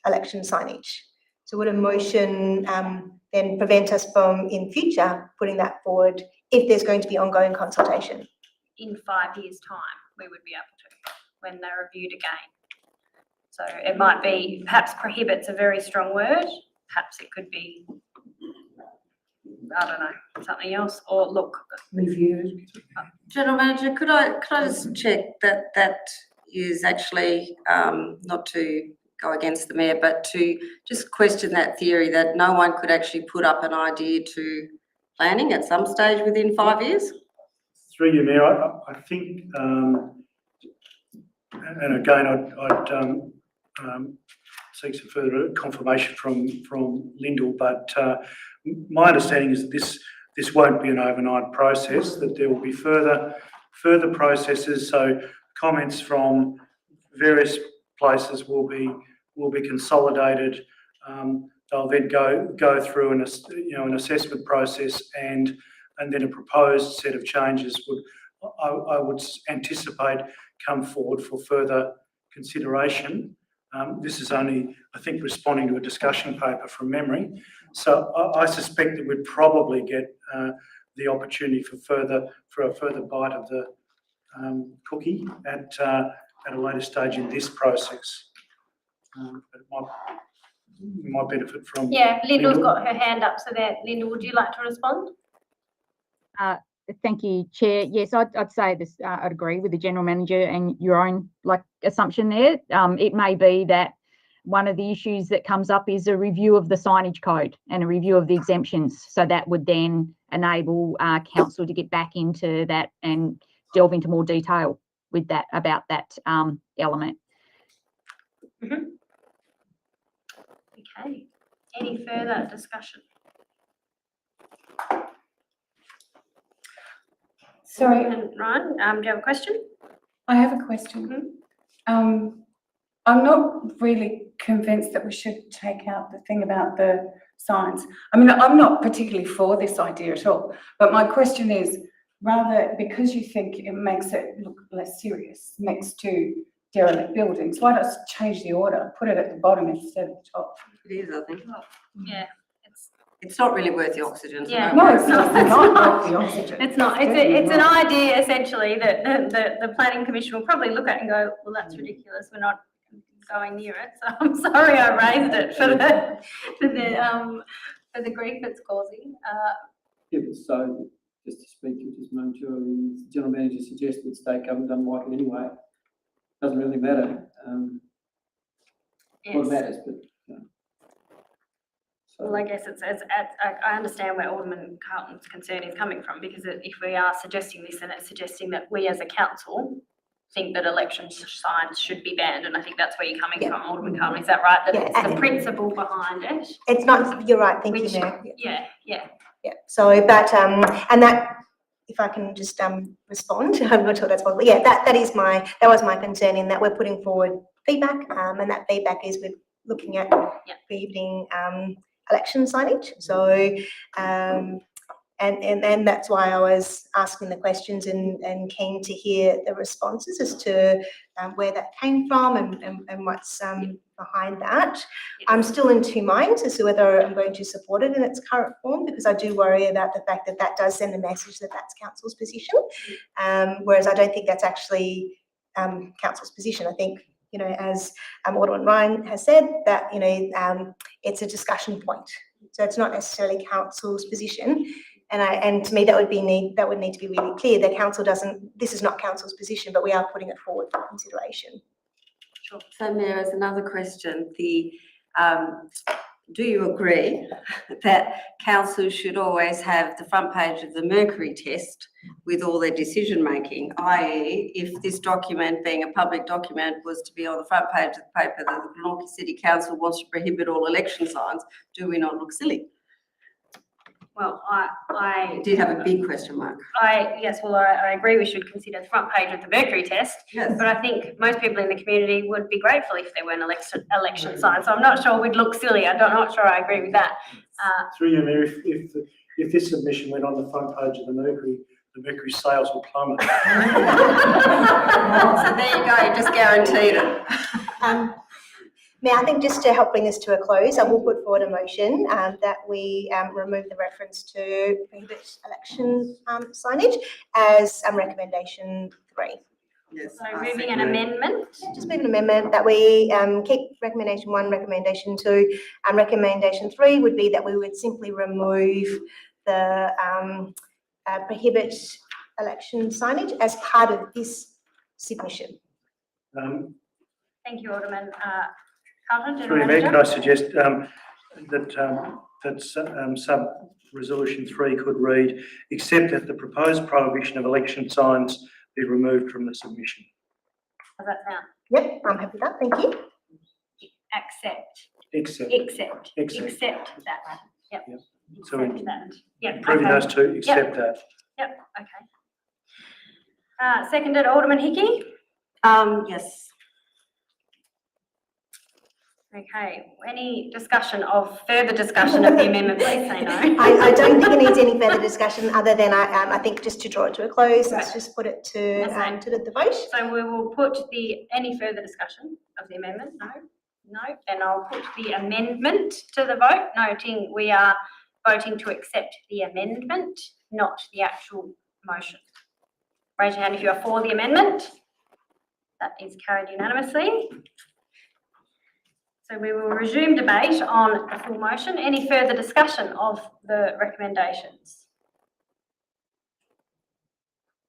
election signage? So would a motion then prevent us from in future putting that forward if there's going to be ongoing consultation? In 5 years' time, we would be able to, when they're reviewed again. So it might be, perhaps prohibit's a very strong word, perhaps it could be, I don't know, something else, or look. Review. General Manager, could I just check that that is actually not to go against the mayor, but to just question that theory that no one could actually put up an idea to planning at some stage within 5 years? Through you, Mayor, I think, and again, I'd seek some further confirmation from Lyndall, but my understanding is that this won't be an overnight process, that there will be further processes. So comments from various places will be consolidated. They'll then go through an assessment process, and then a proposed set of changes I would anticipate come forward for further consideration. This is only, I think, responding to a discussion paper from memory. So I suspect that we'd probably get the opportunity for a further bite of the cookie at a later stage in this process. But it might benefit from. Yeah, Lyndall's got her hand up, so there, Lyndall, would you like to respond? Thank you, Chair. Yes, I'd say this. I'd agree with the General Manager and your own assumption there. It may be that one of the issues that comes up is a review of the signage code and a review of the exemptions. So that would then enable council to get back into that and delve into more detail with that about that element. Mm-hmm. Okay. Any further discussion? Sorry, Ryan, do you have a question? I have a question. I'm not really convinced that we should take out the thing about the signs. I mean, I'm not particularly for this idea at all, but my question is, rather, because you think it makes it look less serious next to derelict buildings, why not change the order, put it at the bottom instead of the top? It is, I think. Yeah. It's not really worth the oxygen. So Yeah. No, it's not worth the oxygen. It's not. It's an idea essentially that the planning commission will probably look at and go, well, that's ridiculous. We're not going near it. So I'm sorry I raised it for the grief it's causing. Yeah, but so, just to speak to this moment, the General Manager suggested state government doesn't like it anyway. Doesn't really matter. What matters, but. Well, I guess I understand where Alderman Carlton's concern is coming from, because if we are suggesting this, then it's suggesting that we as a council think that election signs should be banned, and I think that's where you're coming from, Alderman Carlton. Is that right? That it's the principle behind it. It's not, you're right, thank you, Mayor. Yeah. Yeah, so, but, and that, if I can just respond, I'm not sure that's possible. Yeah, that was my concern, in that we're putting forward feedback, and that feedback is with looking at prohibiting election signage. So, And that's why I was asking the questions and keen to hear the responses as to where that came from and what's behind that. I'm still in two minds as to whether I'm going to support it in its current form, because I do worry about the fact that that does send a message that that's council's position, whereas I don't think that's actually council's position. I think, you know, as Alderman Ryan has said, that, you know, it's a discussion point. So it's not necessarily council's position. And to me, that would need to be really clear that council this is not council's position, but we are putting it forward for consideration. Sure. So Mayor, as another question, do you agree that council should always have the front page of the Mercury test with all their decision making, i.e. if this document, being a public document, was to be on the front page of the paper that the Glenorchy City Council wants to prohibit all election signs, do we not look silly? Well, I Did have a big question mark. yes, well, I agree we should consider the front page of the Mercury test, Yes. but I think most people in the community would be grateful if there weren't election signs. So I'm not sure we'd look silly. I'm not sure I agree with that. Through you, Mayor, if this submission went on the front page of the Mercury sales will plummet. So there you go, just guaranteed it. Mayor, I think just to help bring this to a close, I will put forward a motion that we remove the reference to prohibit election signage as recommendation 3. Yes. So moving an amendment. Just move an amendment that we keep recommendation 1, recommendation 2, and recommendation 3 would be that we would simply remove the prohibit election signage as part of this submission. Thank you, Alderman. Carlton, Through you, General Mayor, could Manager. I suggest that sub-resolution 3 could read, except that the proposed prohibition of election signs be removed from the submission. How's that sound? Yep, I'm happy with that, thank you. Accept Except, that. Yep. so Accept that. Yep. improving okay. those two, except that. Yep, okay. Seconded, Alderman Hickey. Yes. Okay, any further discussion of the amendment, please say no. I don't think it needs any further discussion other than I think just to draw it to a close, let's just put it to the vote. So we will put any further discussion of the amendment? No, then I'll put the amendment to the vote, noting we are voting to accept the amendment, not the actual motion. Raise your hand if you are for the amendment. That is carried unanimously. So we will resume debate on the full motion. Any further discussion of the recommendations?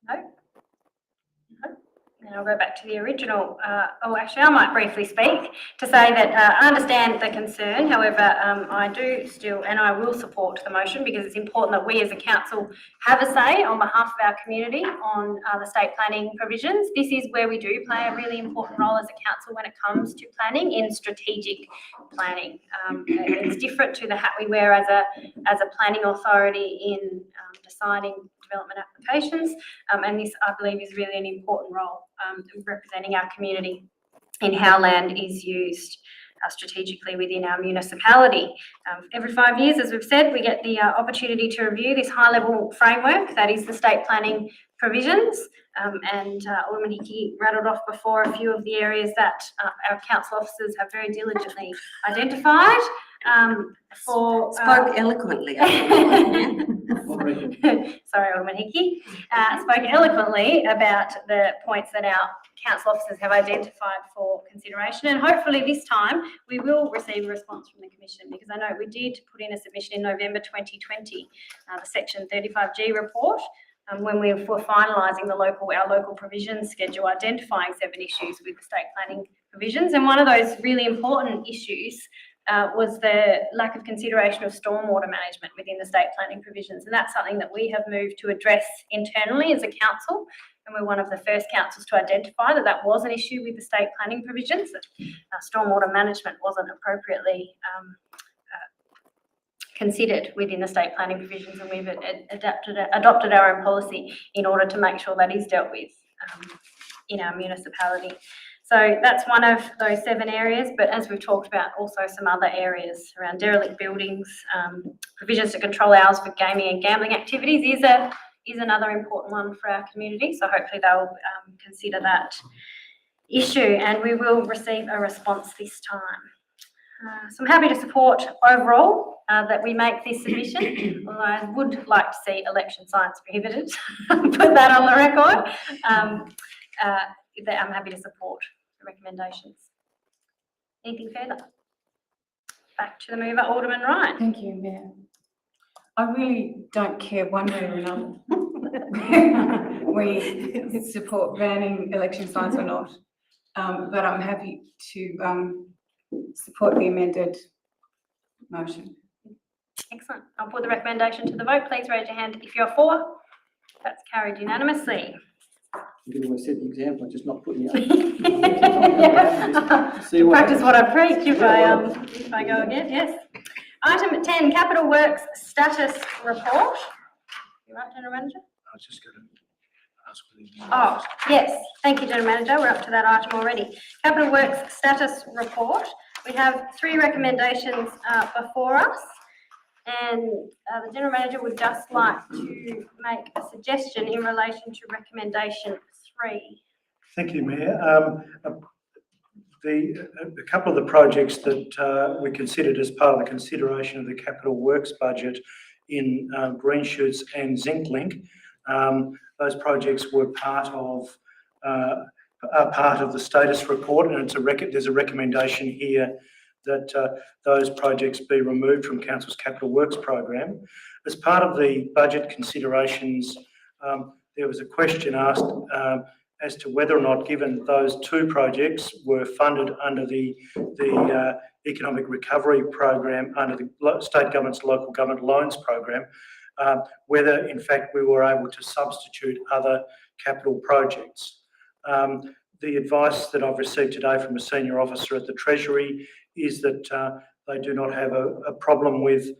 No? No? Then I'll go back to the original. Actually, I might briefly speak to say that I understand the concern. However, I do still, and I will support the motion because it's important that we as a council have a say on behalf of our community on the state planning provisions. This is where we do play a really important role as a council when it comes to planning in strategic planning. It's different to the hat we wear as a planning authority in deciding development applications, and this, I believe, is really an important role representing our community in how land is used strategically within our municipality. Every 5 years, as we've said, we get the opportunity to review this high-level framework that is the state planning provisions, and Alderman Hickey rattled off before a few of the areas that our council officers have very diligently identified. Spoke eloquently. Sorry, Alderman Hickey. Spoke eloquently about the points that our council officers have identified for consideration, and hopefully this time we will receive a response from the Commission, because I know we did put in a submission in November 2020, the Section 35G report, when we were finalising our local provisions schedule, identifying 7 issues with the state planning provisions, and one of those really important issues was the lack of consideration of stormwater management within the state planning provisions. And that's something that we have moved to address internally as a council. And we're one of the first councils to identify that was an issue with the state planning provisions, that stormwater management wasn't appropriately considered within the state planning provisions. And we've adopted our own policy in order to make sure that is dealt with in our municipality. So that's one of those 7 areas, but as we've talked about, also some other areas around derelict buildings, provisions to control hours for gaming and gambling activities is another important one for our community. So hopefully they'll consider that issue, and we will receive a response this time. So I'm happy to support overall that we make this submission, although I would like to see election signs prohibited. Put that on the record. I'm happy to support the recommendations. Anything further? Back to the mover, Alderman Ryan. Thank you, Mayor. I really don't care one way or another. We support banning election signs or not, but I'm happy to support the amended motion. Excellent. I'll put the recommendation to the vote. Please raise your hand if you're for. That's carried unanimously. You always set the example, just not putting it Yeah. See what Practice what I preach if I go again, yes. Item 10, Capital Works Status Report. You right, General Manager? I was just going to ask whether you. Oh, yes. Thank you, General Manager. We're up to that item already. Capital Works Status Report. We have 3 recommendations before us. And the General Manager would just like to make a suggestion in relation to recommendation 3. Thank you, Mayor. A couple of the projects that we considered as part of the consideration of the capital works budget in Green Shoots and Zinklink, those projects were part of the status report, and there's a recommendation here that those projects be removed from Council's capital works program. As part of the budget considerations, there was a question asked as to whether or not, given those 2 projects were funded under the economic recovery program under the state government's local government loans program, whether in fact we were able to substitute other capital projects. The advice that I've received today from a senior officer at the Treasury is that they do not have a problem with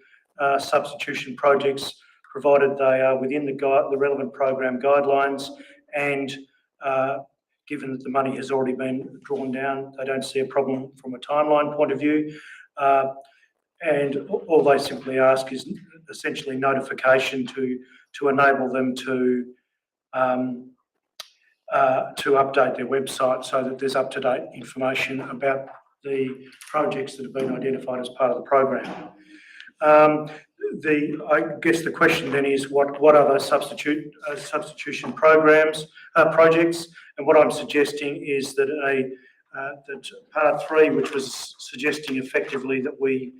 substitution projects, provided they are within the relevant program guidelines, and given that the money has already been drawn down, they don't see a problem from a timeline point of view. And all they simply ask is essentially notification to enable them to update their website so that there's up-to-date information about the projects that have been identified as part of the program. I guess the question then is what are those substitution programs, projects? And what I'm suggesting is that that part 3, which was suggesting effectively that we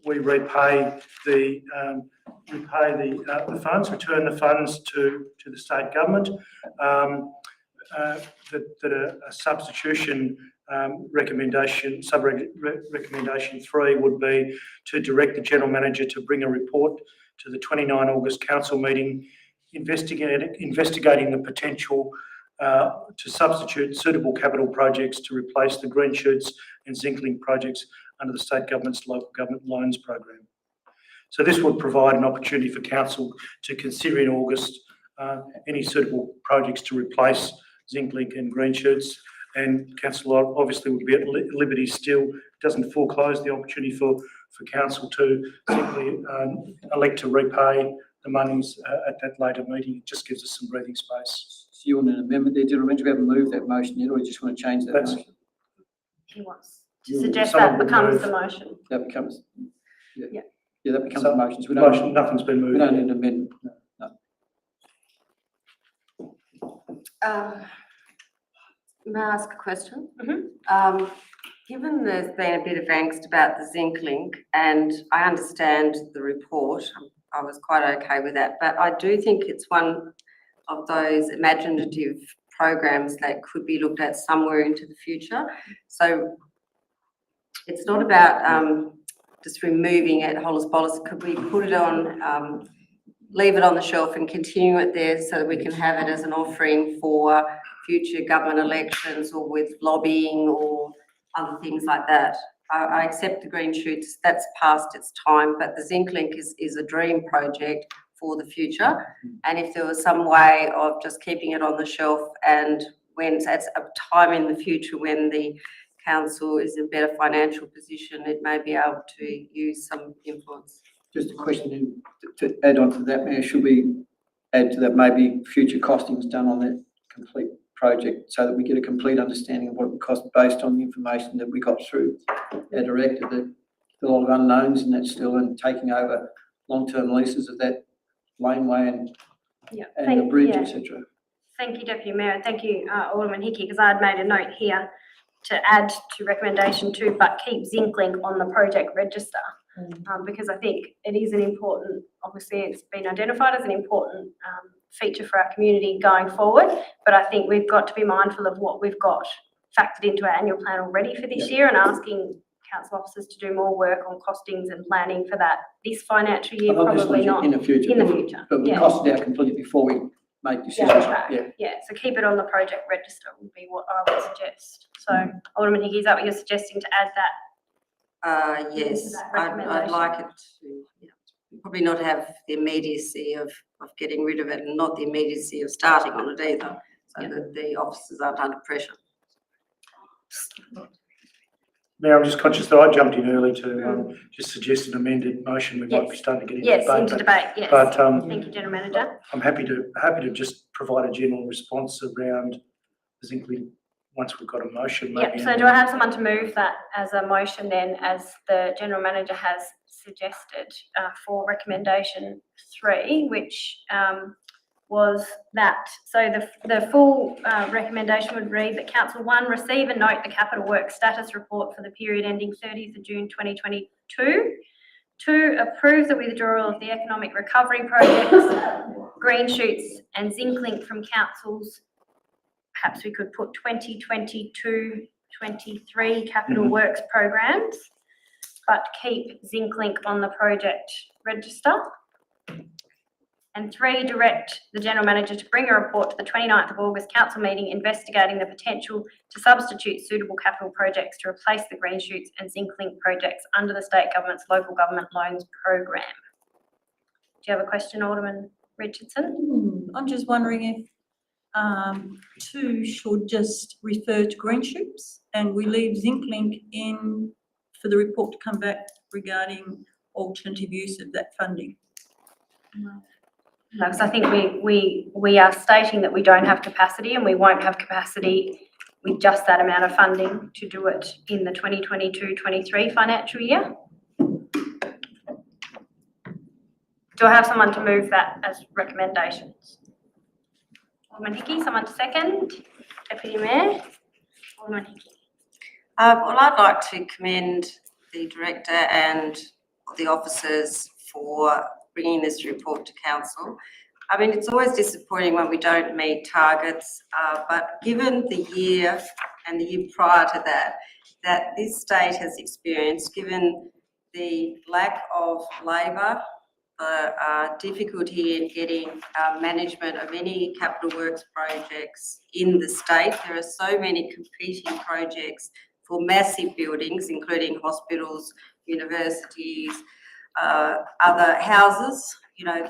repay the funds, return the funds to the state government. That a substitution recommendation 3 would be to direct the General Manager to bring a report to the 29 August Council meeting investigating the potential to substitute suitable capital projects to replace the Green Shoots and Zinklink projects under the state government's local government loans program. So this would provide an opportunity for Council to consider in August any suitable projects to replace Zinklink and Green Shoots. And Council obviously would be at liberty still, doesn't foreclose the opportunity for Council to simply elect to repay the monies at that later meeting. It just gives us some breathing space. So you want an amendment there, General Manager? We haven't moved that motion yet, or you just want to change that motion? He wants to suggest that becomes the motion. That becomes, Yeah. yeah, that becomes the motion. So we don't, Motion, nothing's been moved. we don't need an amendment. May I ask a question? Mhm. Given there's been a bit of angst about the Zinklink, and I understand the report, I was quite okay with that, but I do think it's one of those imaginative programs that could be looked at somewhere into the future. So it's not about just removing it holus bolus. Could we put it on, leave it on the shelf and continue it there so that we can have it as an offering for future government elections or with lobbying or other things like that? I accept the Green Shoots, that's past its time, but the Zinklink is a dream project for the future. And if there was some way of just keeping it on the shelf and when, at a time in the future when the council is in a better financial position, it may be able to use some influence. Just a question to add on to that, Mayor, should we add to that maybe future costings done on that complete project so that we get a complete understanding of what it would cost based on the information that we got through our director, that a lot of unknowns in that still, and taking over long-term leases of that laneway and the bridge, etc. Thank you, Deputy Mayor, and thank you, Alderman Hickey, because I had made a note here to add to recommendation 2, but keep ZincLink on the project register. Because I think it is an important, obviously it's been identified as an important feature for our community going forward, but I think we've got to be mindful of what we've got factored into our annual plan already for this year, and asking council officers to do more work on costings and planning for that this financial year, probably not in the future. in the future. But we cost it out completely before we make decisions. Yeah. So keep it on the project register would be what I would suggest. So Alderman Hickey, is that what you're suggesting, to add that? Yes, that I'd recommendation? like it to probably not have the immediacy of getting rid of it, and not the immediacy of starting on it either, so that the officers aren't under pressure. Mayor, I'm just conscious that I jumped in early to just suggest an amended motion. We might be starting to get into debate. Into debate, yes. But Thank you, General Manager. I'm happy to just provide a general response around ZincLink once we've got a motion. Yep, so do I have someone to move that as a motion then, as the General Manager has suggested for recommendation 3, which was that. So the full recommendation would read that Council 1, receive and note the capital works status report for the period ending 30th of June 2022. 2, approve the withdrawal of the economic recovery projects, green shoots and ZincLink from councils. Perhaps we could put 2022-23 capital works programs, but keep ZincLink on the project register. And 3, direct the General Manager to bring a report to the 29th of August Council meeting investigating the potential to substitute suitable capital projects to replace the green shoots and ZincLink projects under the State Government's Local Government Loans Program. Do you have a question, Alderman Richardson? I'm just wondering if 2 should just refer to green shoots and we leave ZincLink in for the report to come back regarding alternative use of that funding. No, because I think we are stating that we don't have capacity, and we won't have capacity with just that amount of funding to do it in the 2022-23 financial year. Do I have someone to move that as recommendations? Alderman Hickey, someone to second? Deputy Mayor? Alderman Hickey. Well, I'd like to commend the Director and the officers for bringing this report to Council. I mean, it's always disappointing when we don't meet targets, but given the year and the year prior to that this state has experienced, given the lack of labour, the difficulty in getting management of any capital works projects in the state, there are so many competing projects for massive buildings, including hospitals, universities, other houses. You know,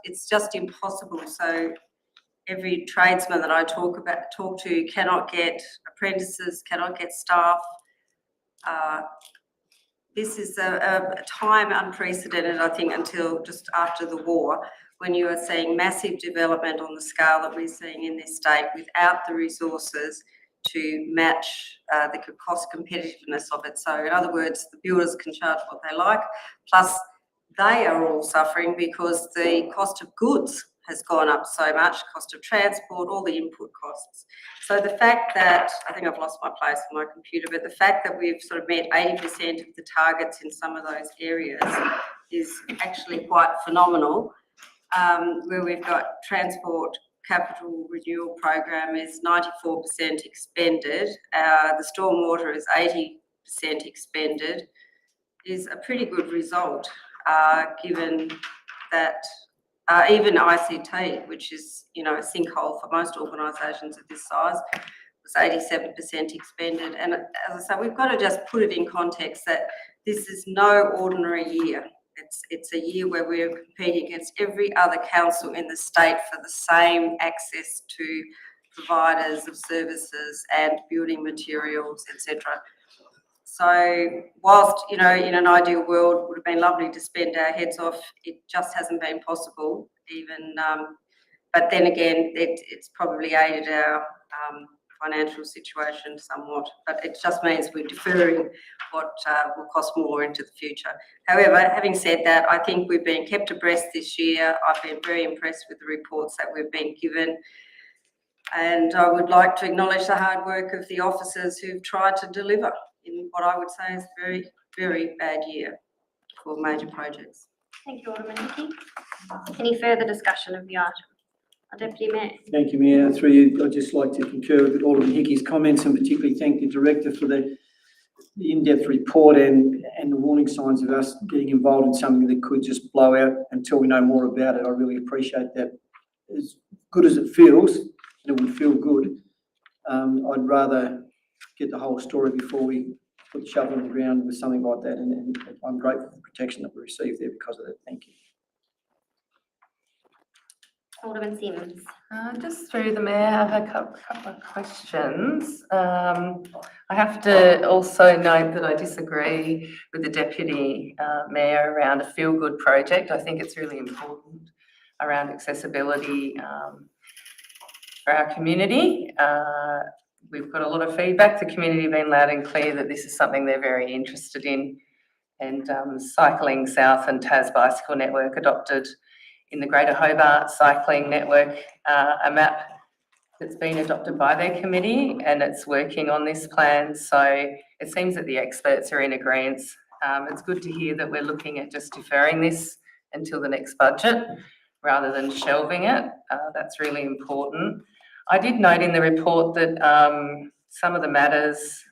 it's just impossible. So every tradesman that I talk to cannot get apprentices, cannot get staff. This is a time unprecedented, I think, until just after the war, when you are seeing massive development on the scale that we're seeing in this state without the resources to match the cost competitiveness of it. So in other words, the builders can charge what they like, plus they are all suffering because the cost of goods has gone up so much, cost of transport, all the input costs. So the fact that, I think I've lost my place on my computer, but the fact that we've sort of met 80% of the targets in some of those areas is actually quite phenomenal. Where we've got transport capital renewal program is 94% expended, the stormwater is 80% expended, is a pretty good result, given that even ICT, which is, you know, a sinkhole for most organisations of this size, was 87% expended. And as I say, we've got to just put it in context that this is no ordinary year. It's a year where we're competing against every other council in the state for the same access to providers of services and building materials, etc. So whilst, you know, in an ideal world, would have been lovely to spend our heads off, it just hasn't been possible even, but then again, it's probably aided our financial situation somewhat, but it just means we're deferring what will cost more into the future. However, having said that, I think we've been kept abreast this year. I've been very impressed with the reports that we've been given. And I would like to acknowledge the hard work of the officers who've tried to deliver in what I would say is a very, very bad year for major projects. Thank you, Alderman Hickey. Any further discussion of the item? Deputy Mayor. Thank you, Mayor. Through you, I'd just like to concur with Alderman Hickey's comments and particularly thank the Director for the in-depth report and the warning signs of us getting involved in something that could just blow out until we know more about it. I really appreciate that. As good as it feels, and it would feel good, I'd rather get the whole story before we put the shovel in the ground with something like that, and I'm grateful for the protection that we received there because of that. Thank you. Alderman Sims. Just through the Mayor, I have a couple of questions. I have to also note that I disagree with the Deputy Mayor around a feel-good project. I think it's really important around accessibility for our community. We've got a lot of feedback. The community have been loud and clear that this is something they're very interested in. And Cycling South and Tas Bicycle Network adopted in the Greater Hobart Cycling Network a map that's been adopted by their committee and it's working on this plan. So it seems that the experts are in agreement. It's good to hear that we're looking at just deferring this until the next budget rather than shelving it. That's really important. I did note in the report that some of the matters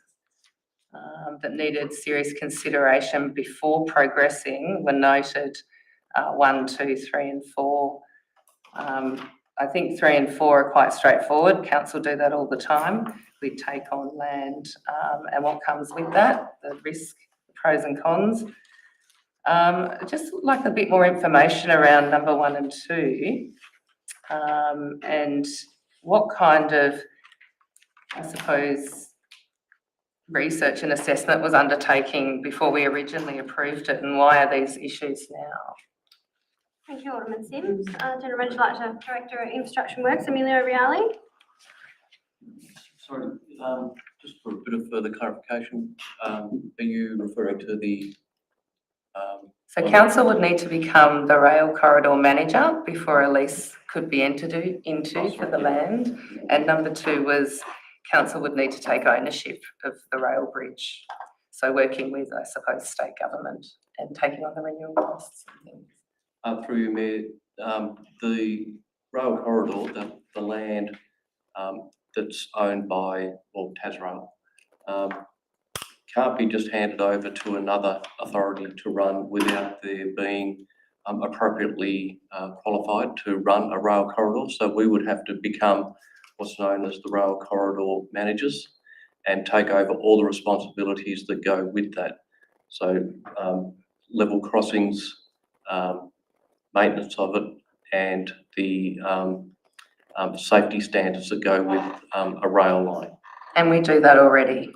that needed serious consideration before progressing were noted 1, 2, 3 and 4. I think 3 and 4 are quite straightforward. Council do that all the time. We take on land and what comes with that, the risk, the pros and cons. Just like a bit more information around number 1 and 2 and what kind of, I suppose, research and assessment was undertaking before we originally approved it and why are these issues now? Thank you, Alderman Sims. General Manager, Director of Infrastructure Works, Emilio Reali. Sorry, just for a bit of further clarification, are you referring to the? So council would need to become the rail corridor manager before a lease could be entered into for the land. And number 2 was council would need to take ownership of the rail bridge. So working with, I suppose, state government and taking on the renewal costs and things. Through you, Mayor, the rail corridor, the land that's owned by, well, Tasrail, can't be just handed over to another authority to run without there being appropriately qualified to run a rail corridor. So we would have to become what's known as the rail corridor managers and take over all the responsibilities that go with that. So level crossings, maintenance of it, and the safety standards that go with a rail line. And we do that already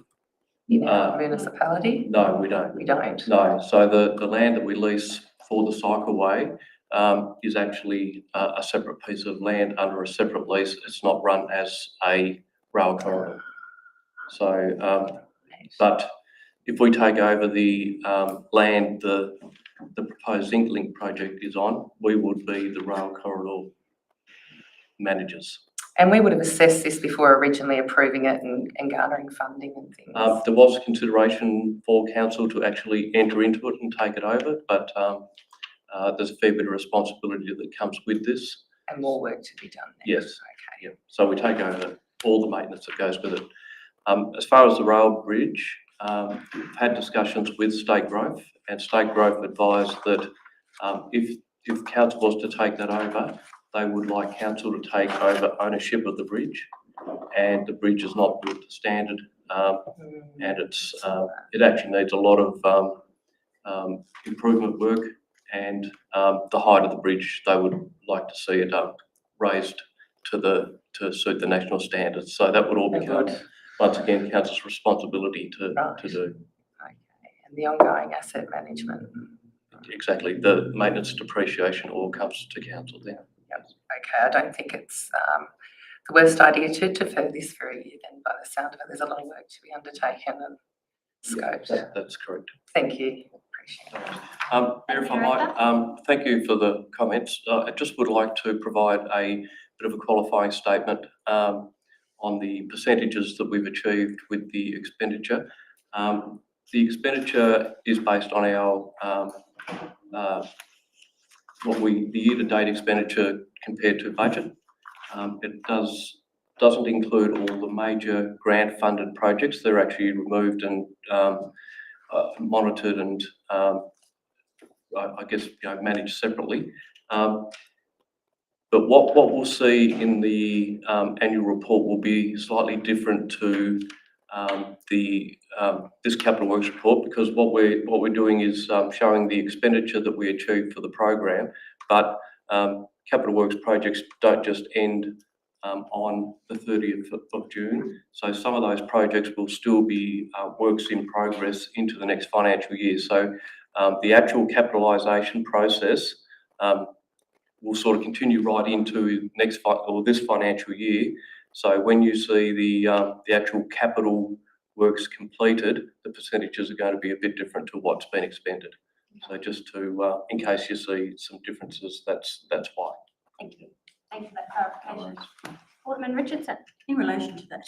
in our municipality? No, we don't. We don't? No, so the land that we lease for the cycleway is actually a separate piece of land under a separate lease. It's not run as a rail corridor. So, but if we take over the land the proposed Zinklink project is on, we would be the rail corridor managers. And we would have assessed this before originally approving it and garnering funding and things. There was consideration for council to actually enter into it and take it over, but there's a fair bit of responsibility that comes with this. And more work to be done there. Yes. Okay. Yeah. So we take over all the maintenance that goes with it. As far as the rail bridge, we've had discussions with State Growth, and State Growth advised that if council was to take that over, they would like council to take over ownership of the bridge, and the bridge is not built to standard, and it actually needs a lot of improvement work, and the height of the bridge they would like to see it raised to suit the national standards. So that would all become, once again, council's responsibility to do. Okay, and the ongoing asset management. Exactly, the maintenance depreciation all comes to council then. Yep. Okay, I don't think it's the worst idea to defer this for a year then, by the sound of it. There's a lot of work to be undertaken and scoped. That's correct. Thank you. Appreciate it. Mayor, if I might, thank you for the comments. I just would like to provide a bit of a qualifying statement on the percentages that we've achieved with the expenditure. The expenditure is based on our the year-to-date expenditure compared to budget. It doesn't include all the major grant-funded projects. They're actually removed and monitored and I guess managed separately. But what we'll see in the annual report will be slightly different to this capital works report, because what we're doing is showing the expenditure that we achieved for the program, but capital works projects don't just end on the 30th of June. So some of those projects will still be works in progress into the next financial year. So the actual capitalisation process will sort of continue right into this financial year. So when you see the actual capital works completed, the percentages are going to be a bit different to what's been expended. So just to, in case you see some differences, that's why. Thank you. Thank you for that clarification. Alderman Richardson. In relation to that.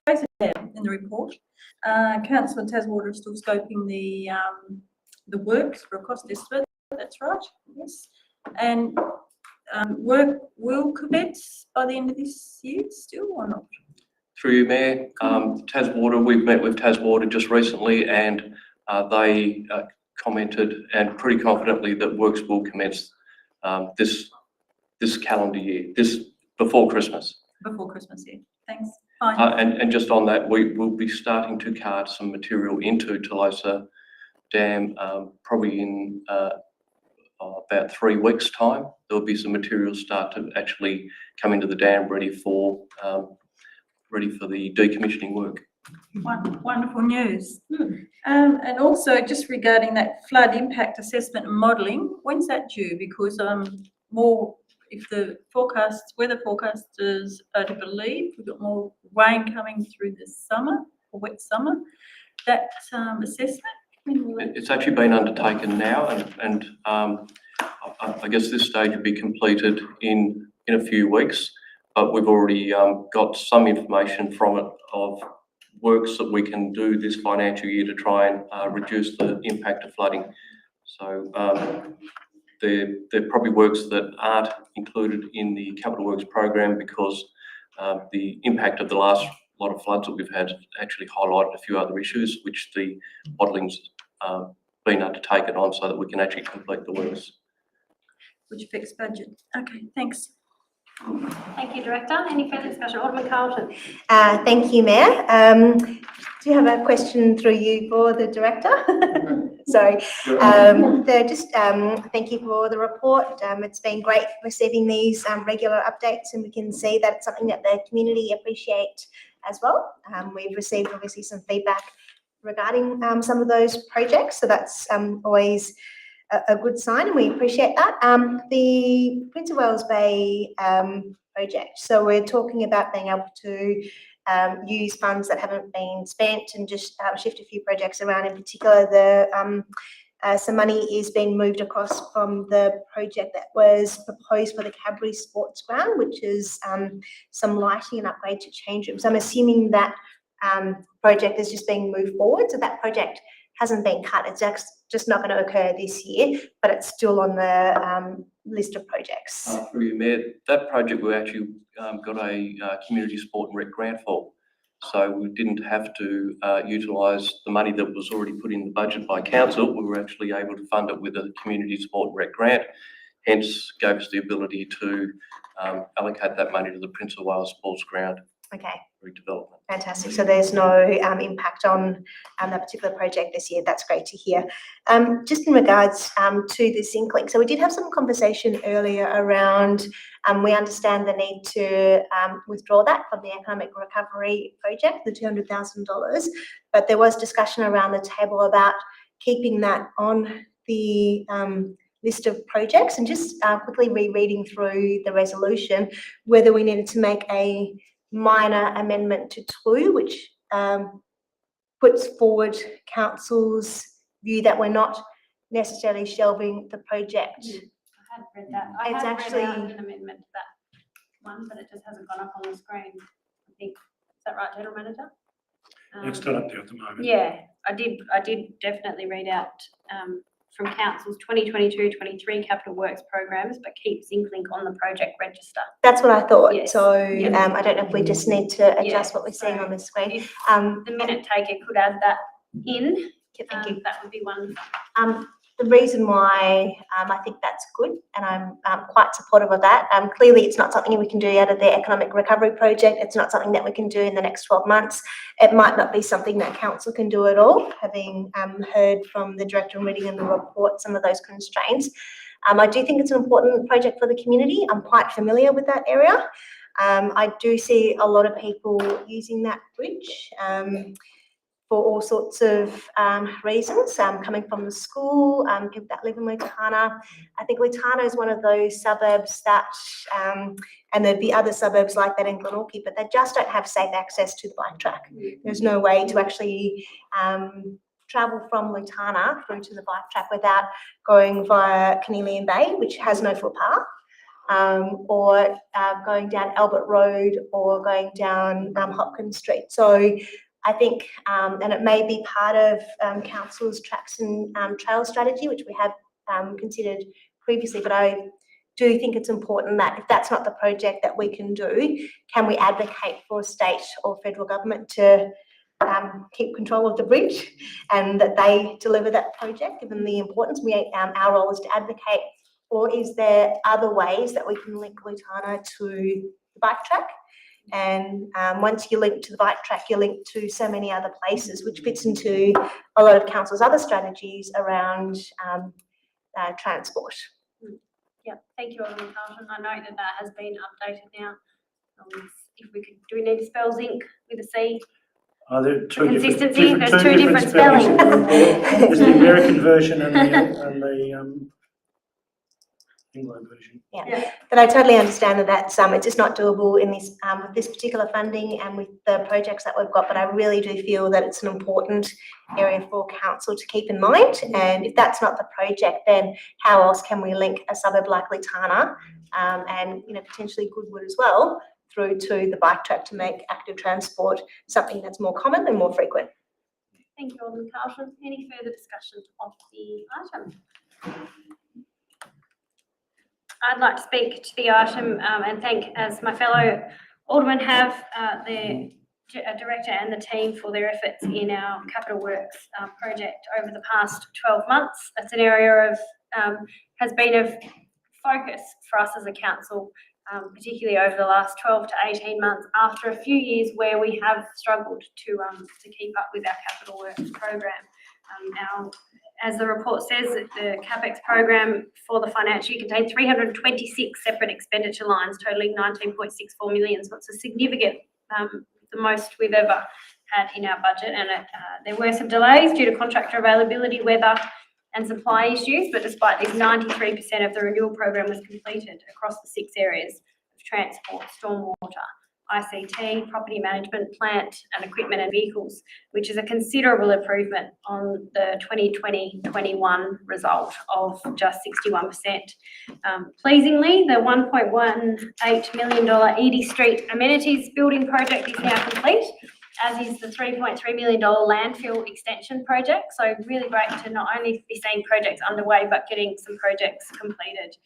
Basically, in the report, Council and Taswater are still scoping the works for a cost estimate. That's right, yes. And work will commence by the end of this year still or not? Through you, Mayor, Taswater, we've met with Taswater just recently, and they commented and pretty confidently that works will commence this calendar year, before Christmas. Before Christmas, yeah. Thanks. Fine. And just on that, we will be starting to cart some material into Tolosa Dam probably in about 3 weeks' time. There'll be some materials start to actually come into the dam ready for the decommissioning work. Wonderful news. And also just regarding that flood impact assessment and modelling, when's that due? Because if the weather forecasters are to believe, we've got more rain coming through this summer, a wet summer, that assessment? It's actually been undertaken now, and I guess this stage will be completed in a few weeks, but we've already got some information from it of works that we can do this financial year to try and reduce the impact of flooding. So they're probably works that aren't included in the capital works program because the impact of the last lot of floods that we've had actually highlighted a few other issues which the modelling's been undertaken on so that we can actually complete the works. Which affects budget. Okay, thanks. Thank you, Director. Any further discussion? Alderman Carlton. Thank you, Mayor. Do you have a question through you for the Director? Sorry. Thank you for the report. It's been great receiving these regular updates, and we can see that it's something that the community appreciate as well. We've received obviously some feedback regarding some of those projects, so that's always a good sign, and we appreciate that. The Prince of Wales Bay project, so we're talking about being able to use funds that haven't been spent and just shift a few projects around. In particular, some money is being moved across from the project that was proposed for the Cadbury Sports Ground, which is some lighting and upgrade to change rooms. I'm assuming that project is just being moved forward, so that project hasn't been cut. It's just not going to occur this year, but it's still on the list of projects. Through you, Mayor, that project we actually got a community sport and rec grant for. So we didn't have to utilise the money that was already put in the budget by council. We were actually able to fund it with a community sport and rec grant, hence gave us the ability to allocate that money to the Prince of Wales Sports Ground Okay, redevelopment. fantastic. So there's no impact on that particular project this year. That's great to hear. Just in regards to the Zinc Link, so we did have some conversation earlier around, we understand the need to withdraw that from the Economic Recovery Project, the $200,000, but there was discussion around the table about keeping that on the list of projects, and just quickly rereading through the resolution, whether we needed to make a minor amendment to 2, which puts forward council's view that we're not necessarily shelving the project. I had read that. I It's had read out actually- an amendment to that one, but it just hasn't gone up on the screen. I think, is that right, General Manager? It's not up there at the moment. Yeah, I did definitely read out from council's 2022-23 capital works programs, but keep Zinc Link on the project register. That's what I thought. Yes. So Yeah. I don't know if we just need to adjust Yeah, what we're seeing so on the screen. If the minute taker could add that in, Thank you. that would be wonderful. The reason why I think that's good, and I'm quite supportive of that, clearly it's not something we can do out of the Economic Recovery Project. It's not something that we can do in the next 12 months. It might not be something that council can do at all, having heard from the director and reading in the report some of those constraints. I do think it's an important project for the community. I'm quite familiar with that area. I do see a lot of people using that bridge for all sorts of reasons, coming from the school, people that live in Witana. I think Witana is one of those suburbs that, and there'd be other suburbs like that in Glenorchy, but they just don't have safe access to the bike track. There's no way to actually travel from Witana through to the bike track without going via Cornelian Bay, which has no footpath. Or going down Albert Road or going down Hopkins Street. So I think, and it may be part of council's tracks and trail strategy, which we have considered previously, but I do think it's important that if that's not the project that we can do, can we advocate for state or federal government to keep control of the bridge and that they deliver that project, given the importance. Our role is to advocate, or is there other ways that we can link Witana to the bike track? And once you link to the bike track, you're linked to so many other places, which fits into a lot of council's other strategies around transport. Yeah, thank you, Alderman Carlton. I know that has been updated now. If we could, do we need to spell zinc with a C? There are two Consistency, there's two different spellings. There's the American version and the England version. Yeah, but I totally understand that that's it's just not doable in this with this particular funding and with the projects that we've got. But I really do feel that it's an important area for council to keep in mind. And if that's not the project, then how else can we link a suburb like Witana and potentially Goodwood as well through to the bike track to make active transport something that's more common and more frequent? Thank you, Alderman Carlton. Any further discussion of the item? I'd like to speak to the item and thank, as my fellow aldermen have, the director and the team for their efforts in our capital works project over the past 12 months. That's an area of has been of focus for us as a council, particularly over the last 12 to 18 months, after a few years where we have struggled to keep up with our capital works program. As the report says, the CapEx program for the financial year contained 326 separate expenditure lines totaling 19.64 million. So it's a significant, the most we've ever had in our budget. And there were some delays due to contractor availability, weather and supply issues. But despite this, 93% of the renewal program was completed across the 6 areas of transport, stormwater, ICT, property management, plant and equipment and vehicles, which is a considerable improvement on the 2020-21 result of just 61%. Pleasingly, the $1.18 million Edie Street amenities building project is now complete, as is the $3.3 million landfill extension project. So really great to not only be seeing projects underway, but getting some projects completed.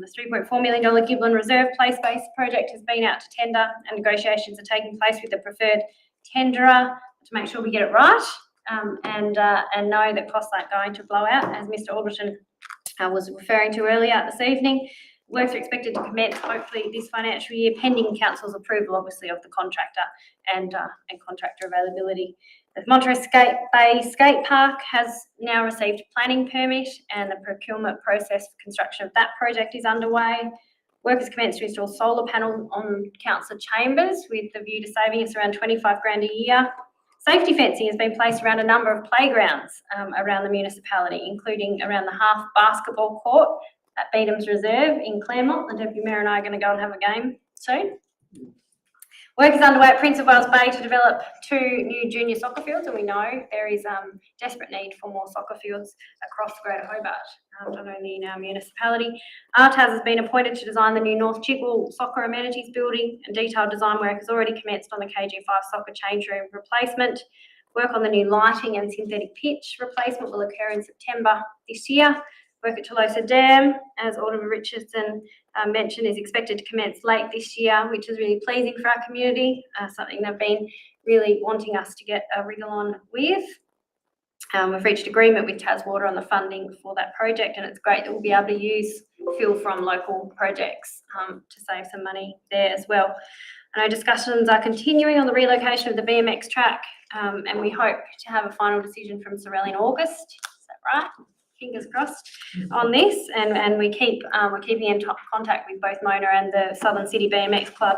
The $3.4 million Giblin Reserve Place-Based project has been out to tender and negotiations are taking place with the preferred tenderer to make sure we get it right and know that costs aren't going to blow out, as Mr. Alderton was referring to earlier this evening. Works are expected to commence hopefully this financial year, pending council's approval, obviously, of the contractor and contractor availability. The Montrose Bay Skate Park has now received a planning permit, and the procurement process for construction of that project is underway. Work has commenced to install solar panels on council chambers with the view to saving us around 25 grand a year. Safety fencing has been placed around a number of playgrounds around the municipality, including around the half basketball court at Beadham's Reserve in Claremont. The Deputy Mayor and I are going to go and have a game soon. Work is underway at Prince of Wales Bay to develop 2 new junior soccer fields, and we know there is desperate need for more soccer fields across Greater Hobart, not only in our municipality. ARTAS has been appointed to design the new North Chigwell Soccer Amenities Building, and detailed design work has already commenced on the KG5 soccer change room replacement. Work on the new lighting and synthetic pitch replacement will occur in September this year. Work at Tolosa Dam, as Alderman Richardson mentioned, is expected to commence late this year, which is really pleasing for our community, something they've been really wanting us to get a wriggle on with. We've reached agreement with Taswater on the funding for that project, and it's great that we'll be able to use fuel from local projects to save some money there as well. I know discussions are continuing on the relocation of the BMX track, and we hope to have a final decision from Sorell in August. Is that right? Fingers crossed on this, and we're keeping in contact with both Mona and the Southern City BMX Club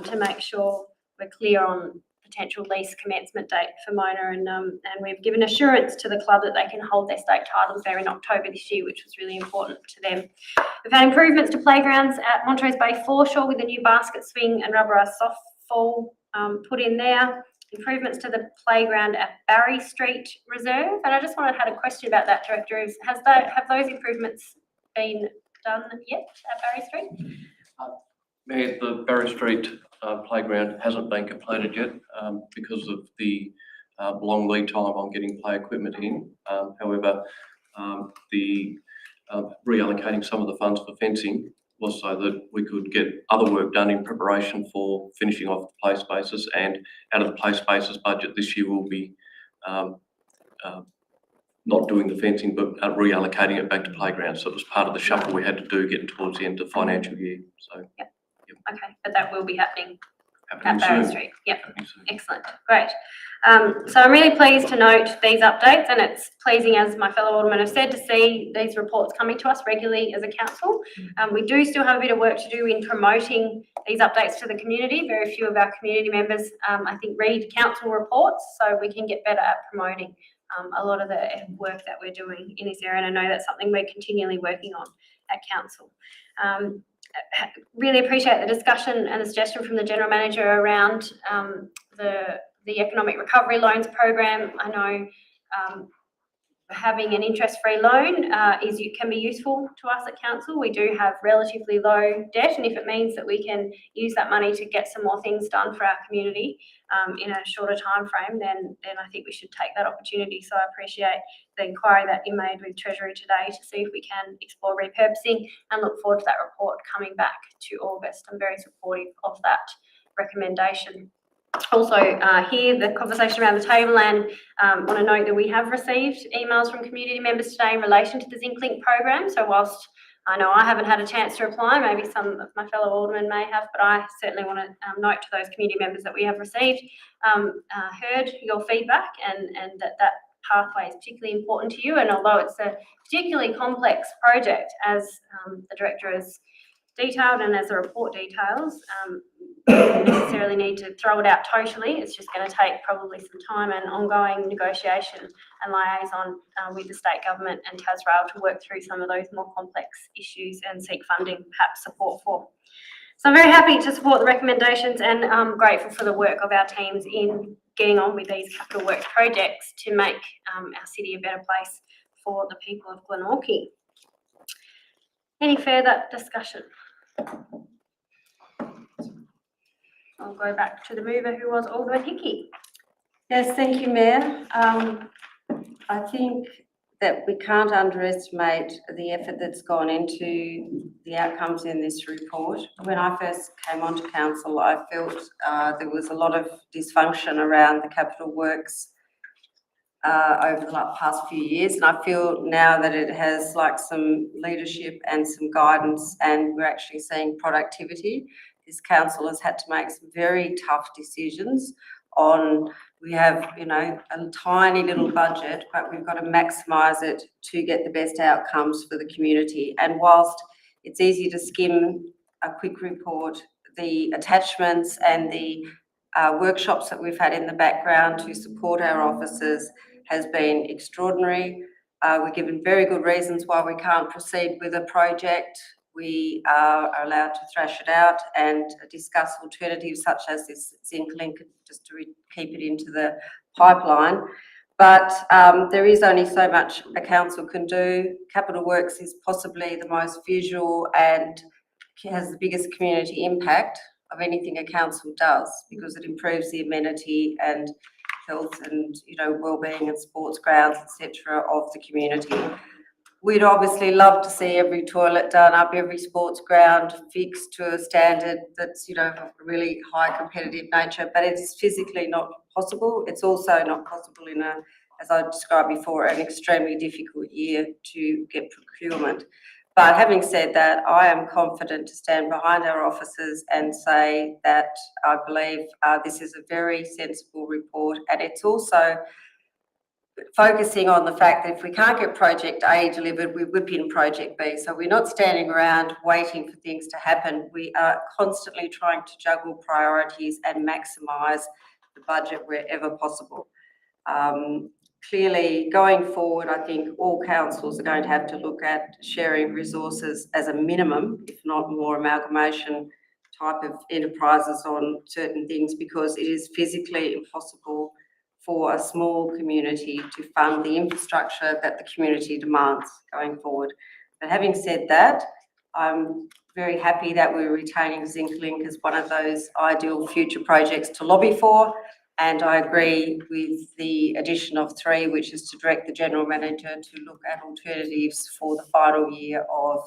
to make sure we're clear on potential lease commencement date for Mona, and we've given assurance to the club that they can hold their state titles there in October this year, which was really important to them. We've had improvements to playgrounds at Montrose Bay Foreshore with a new basket swing and rubberised softball put in there. Improvements to the playground at Barry Street Reserve, and I just had a question about that, Director. Have those improvements been done yet at Barry Street? Mayor, the Barry Street playground hasn't been completed yet because of the long lead time on getting play equipment in. However, the reallocating some of the funds for fencing was so that we could get other work done in preparation for finishing off the play spaces, and out of the play spaces budget this year we'll be not doing the fencing but reallocating it back to playgrounds. So it was part of the shuffle we had to do getting towards the end of the financial year. So yep. Okay, but that will be happening at happening Barry soon. Street. Yep. Happening soon. Excellent, great. So I'm really pleased to note these updates, and it's pleasing, as my fellow aldermen have said, to see these reports coming to us regularly as a council. We do still have a bit of work to do in promoting these updates to the community. Very few of our community members, I think, read council reports, so we can get better at promoting a lot of the work that we're doing in this area, and I know that's something we're continually working on at council. Really appreciate the discussion and the suggestion from the General Manager around the Economic Recovery Loans Program. I know having an interest-free loan can be useful to us at council. We do have relatively low debt, and if it means that we can use that money to get some more things done for our community in a shorter time frame, then I think we should take that opportunity. So I appreciate the inquiry that you made with Treasury today to see if we can explore repurposing, and look forward to that report coming back to August. I'm very supportive of that recommendation. Also, here, the conversation around the table, and want to note that we have received emails from community members today in relation to the ZincLink program. So whilst I know I haven't had a chance to reply, maybe some of my fellow aldermen may have, but I certainly want to note to those community members that we have received, heard your feedback, and that pathway is particularly important to you. And although it's a particularly complex project, as the Director has detailed and as the report details, you don't necessarily need to throw it out totally. It's just going to take probably some time and ongoing negotiation and liaison with the state government and Tasrail to work through some of those more complex issues and seek funding, perhaps support for. So I'm very happy to support the recommendations, and I'm grateful for the work of our teams in getting on with these capital works projects to make our city a better place for the people of Glenorchy. Any further discussion? I'll go back to the mover, who was Alderman Hickey. Yes, thank you, Mayor. I think that we can't underestimate the effort that's gone into the outcomes in this report. When I first came onto council, I felt there was a lot of dysfunction around the capital works over the past few years, and I feel now that it has like some leadership and some guidance, and we're actually seeing productivity. This council has had to make some very tough decisions on, we have, you know, a tiny little budget, but we've got to maximise it to get the best outcomes for the community. And whilst it's easy to skim a quick report, the attachments and the workshops that we've had in the background to support our officers has been extraordinary. We're given very good reasons why we can't proceed with a project. We are allowed to thrash it out and discuss alternatives such as this zinc link, just to keep it into the pipeline. But there is only so much a council can do. Capital Works is possibly the most visual and has the biggest community impact of anything a council does, because it improves the amenity and health and, you know, wellbeing and sports grounds, etc., of the community. We'd obviously love to see every toilet done up, every sports ground fixed to a standard that's, you know, of a really high competitive nature, but it's physically not possible. It's also not possible in a, as I described before, an extremely difficult year to get procurement. But having said that, I am confident to stand behind our officers and say that I believe this is a very sensible report, and it's also focusing on the fact that if we can't get project A delivered, we whip in project B. So we're not standing around waiting for things to happen. We are constantly trying to juggle priorities and maximise the budget wherever possible. Clearly, going forward, I think all councils are going to have to look at sharing resources as a minimum, if not more amalgamation type of enterprises on certain things, because it is physically impossible for a small community to fund the infrastructure that the community demands going forward. But having said that, I'm very happy that we're retaining ZincLink as one of those ideal future projects to lobby for. And I agree with the addition of 3, which is to direct the General Manager to look at alternatives for the final year of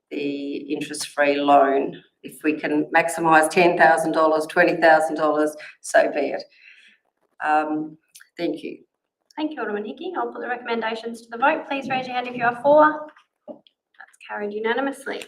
the interest-free loan. If we can maximise $10,000, $20,000, so be it. Thank you. Thank you, Alderman Hickey. I'll put the recommendations to the vote. Please raise your hand if you are for. That's carried unanimously.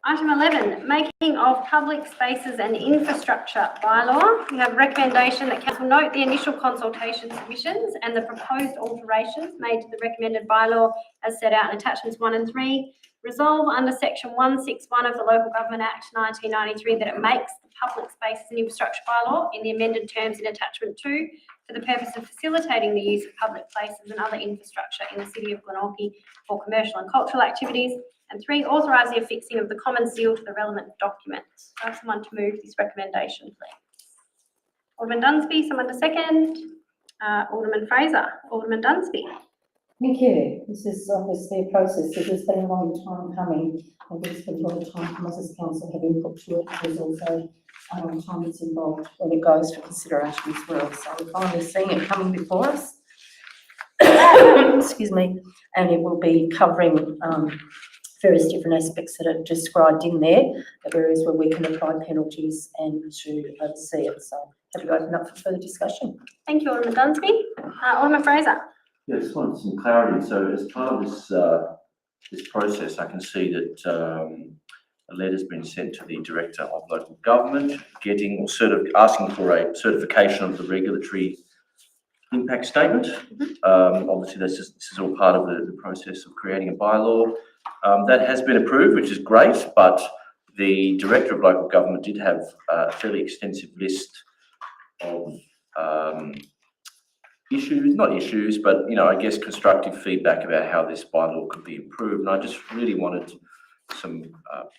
Item 11, making of public spaces and infrastructure bylaw. We have a recommendation that council note the initial consultation submissions and the proposed alterations made to the recommended bylaw as set out in attachments 1 and 3. Resolve under section 161 of the Local Government Act 1993 that it makes the public spaces and infrastructure bylaw in the amended terms in attachment 2 for the purpose of facilitating the use of public places and other infrastructure in the City of Glenorchy for commercial and cultural activities. And 3, authorise the affixing of the common seal to the relevant documents. I have someone to move this recommendation, please. Alderman Dunsby, someone to second. Alderman Fraser. Alderman Dunsby. Thank you. This is obviously a process that has been a long time coming, and there's been a lot of time from us as council have input to it. There's also time that's involved when it goes for consideration as well. So we're finally seeing it coming before us. Excuse me. And it will be covering various different aspects that are described in there, the areas where we can apply penalties and to oversee it. So have you opened up for further discussion? Thank you, Alderman Dunsby. Alderman Fraser. Yeah, just wanted some clarity. So as part of this this process, I can see that a letter's been sent to the Director of Local Government, asking for a certification of the regulatory impact statement. Obviously, this is all part of the process of creating a bylaw. That has been approved, which is great, but the Director of Local Government did have a fairly extensive list of issues, but, you know, I guess constructive feedback about how this bylaw could be improved. And I just really wanted some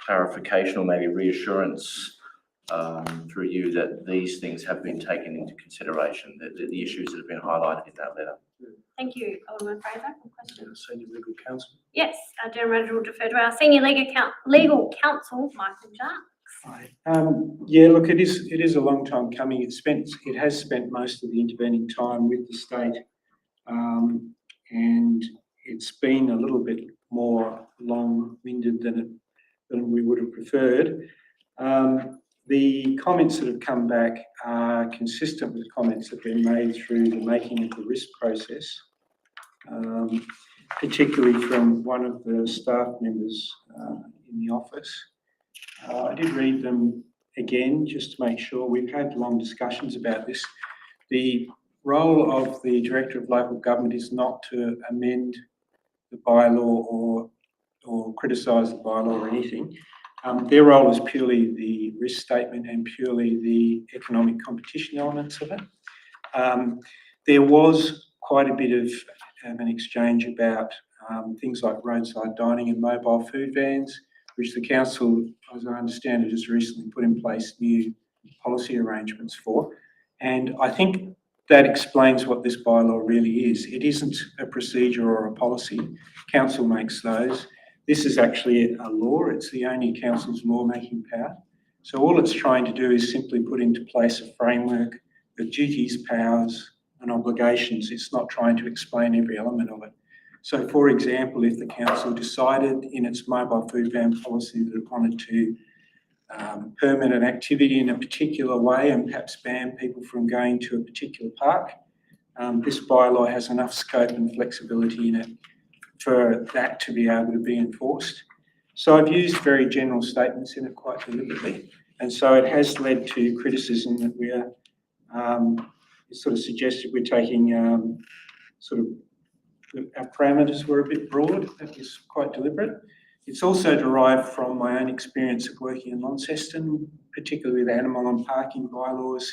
clarification or maybe reassurance through you that these things have been taken into consideration, the issues that have been highlighted in that letter. Thank you, Alderman Fraser. Question? Senior Legal Counsel. Yes, our General Manager will defer to our Senior Legal Counsel, Michael Jarks. Yeah, look, it is a long time coming. It has spent most of the intervening time with the state, and it's been a little bit more long-winded than we would have preferred. The comments that have come back are consistent with comments that have been made through the making of the risk process, particularly from one of the staff members in the office. I did read them again just to make sure. We've had long discussions about this. The role of the Director of Local Government is not to amend the bylaw or criticise the bylaw or anything. Their role is purely the risk statement and purely the economic competition elements of it. There was quite a bit of an exchange about things like roadside dining and mobile food vans, which the council, as I understand it, has recently put in place new policy arrangements for. And I think that explains what this bylaw really is. It isn't a procedure or a policy. Council makes those. This is actually a law. It's the only council's lawmaking power. So all it's trying to do is simply put into place a framework of duties, powers and obligations. It's not trying to explain every element of it. So for example, if the council decided in its mobile food van policy that it wanted to permit an activity in a particular way and perhaps ban people from going to a particular park, this bylaw has enough scope and flexibility in it for that to be able to be enforced. So I've used very general statements in it quite deliberately. And so it has led to criticism that we're sort of suggested we're taking our parameters were a bit broad. That was quite deliberate. It's also derived from my own experience of working in Launceston, particularly with animal and parking bylaws.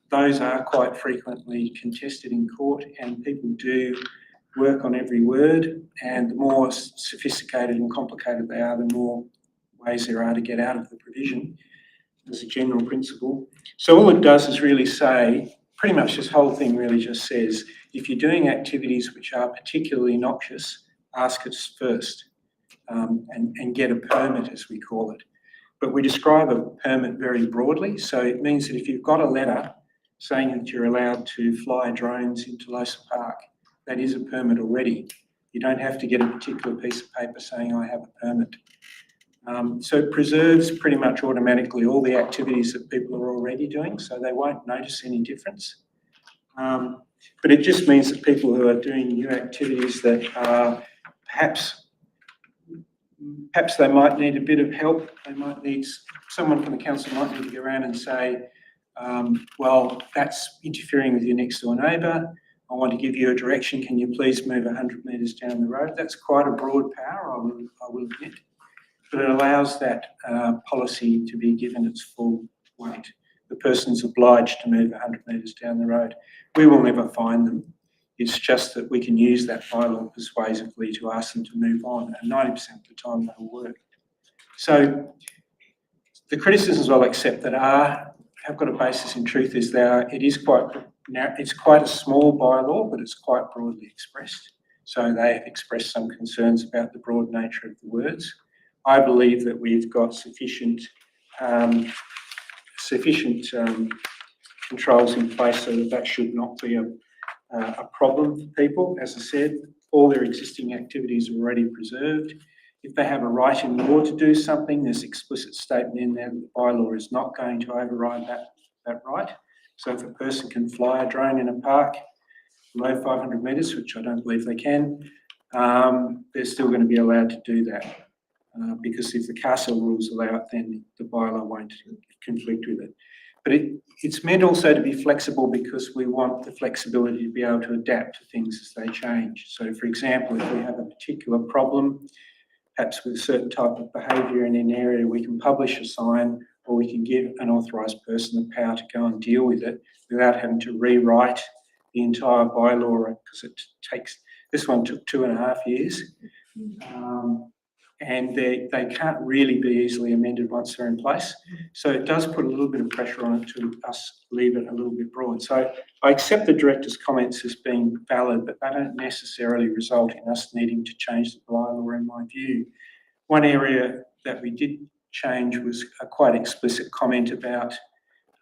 Those are quite frequently contested in court and people do work on every word, and the more sophisticated and complicated they are, the more ways there are to get out of the provision as a general principle. So all it does is really say, pretty much this whole thing really just says, if you're doing activities which are particularly noxious, ask us first and get a permit, as we call it. But we describe a permit very broadly. So it means that if you've got a letter saying that you're allowed to fly drones into Losa Park, that is a permit already. You don't have to get a particular piece of paper saying I have a permit. So it preserves pretty much automatically all the activities that people are already doing, so they won't notice any difference. But it just means that people who are doing new activities that are perhaps they might need a bit of help, they might need, someone from the council might need to go around and say, well, that's interfering with your next door neighbour. I want to give you a direction. Can you please move 100 metres down the road? That's quite a broad power, I will admit. But it allows that policy to be given its full weight. The person's obliged to move 100 metres down the road. We will never fine them. It's just that we can use that bylaw persuasively to ask them to move on, and 90% of the time they'll work. So the criticisms I'll accept that have got a basis in truth is that it's quite a small bylaw, but it's quite broadly expressed. So they have expressed some concerns about the broad nature of the words. I believe that we've got sufficient controls in place so that should not be a problem for people. As I said, all their existing activities are already preserved. If they have a right in law to do something, there's explicit statement in there that the bylaw is not going to override that right. So if a person can fly a drone in a park below 500 metres, which I don't believe they can, they're still going to be allowed to do that. Because if the castle rules allow it, then the bylaw won't conflict with it. But it's meant also to be flexible because we want the flexibility to be able to adapt to things as they change. So for example, if we have a particular problem, perhaps with a certain type of behaviour in an area, we can publish a sign or we can give an authorised person the power to go and deal with it without having to rewrite the entire bylaw, because this one took 2.5 years. And they can't really be easily amended once they're in place. So it does put a little bit of pressure on it to us leave it a little bit broad. So I accept the director's comments as being valid, but they don't necessarily result in us needing to change the bylaw in my view. One area that we did change was a quite explicit comment about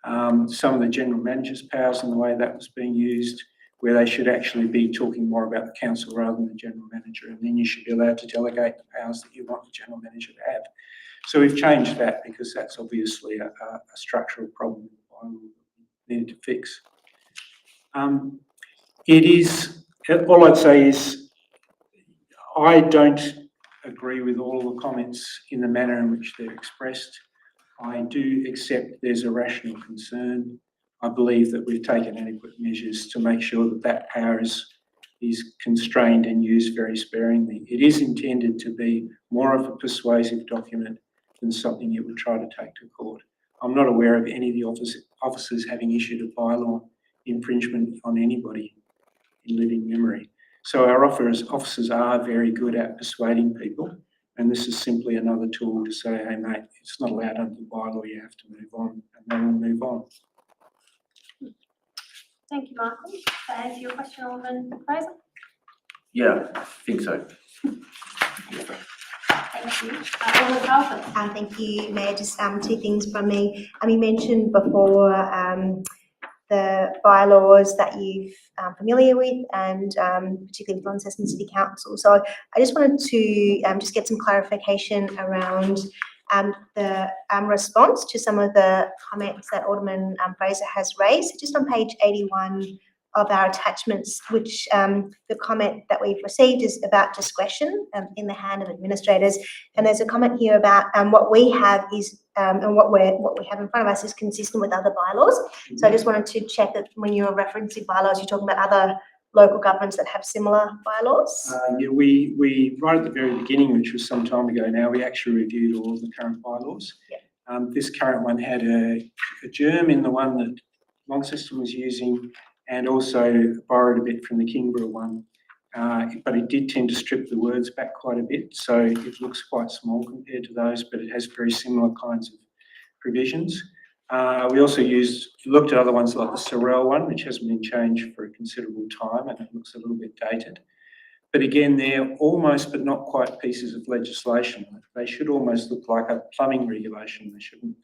some of the general manager's powers and the way that was being used, where they should actually be talking more about the council rather than the general manager, and then you should be allowed to delegate the powers that you want the general manager to have. So we've changed that because that's obviously a structural problem we need to fix. It is, all I'd say is, I don't agree with all the comments in the manner in which they're expressed. I do accept there's a rational concern. I believe that we've taken adequate measures to make sure that that power is constrained and used very sparingly. It is intended to be more of a persuasive document than something you would try to take to court. I'm not aware of any of the officers having issued a bylaw infringement on anybody in living memory. So our officers are very good at persuading people, and this is simply another tool to say, hey mate, it's not allowed under the bylaw, you have to move on, and they will move on. Thank you, Michael. To answer your question, Alderman Fraser? Yeah, I think so. Thank you. Alderman Carlton? Thank you, Mayor. Just two things from me. You mentioned before the bylaws that you're familiar with, and particularly with Launceston City Council. So I just wanted to just get some clarification around the response to some of the comments that Alderman Fraser has raised. Just on page 81 of our attachments, which the comment that we've received is about discretion in the hand of administrators. And there's a comment here about what we have is and what we have in front of us is consistent with other bylaws. So I just wanted to check that when you're referencing bylaws, you're talking about other local governments that have similar bylaws. Yeah, we right at the very beginning, which was some time ago now, we actually reviewed all of the current bylaws. Yeah. This current one had a germ in the one that Launceston was using, and also borrowed a bit from the Kingborough one. But it did tend to strip the words back quite a bit, so it looks quite small compared to those, but it has very similar kinds of provisions. We also looked at other ones like the Sorrel one, which hasn't been changed for a considerable time, and it looks a little bit dated. But again, they're almost but not quite pieces of legislation. They should almost look like a plumbing regulation. They shouldn't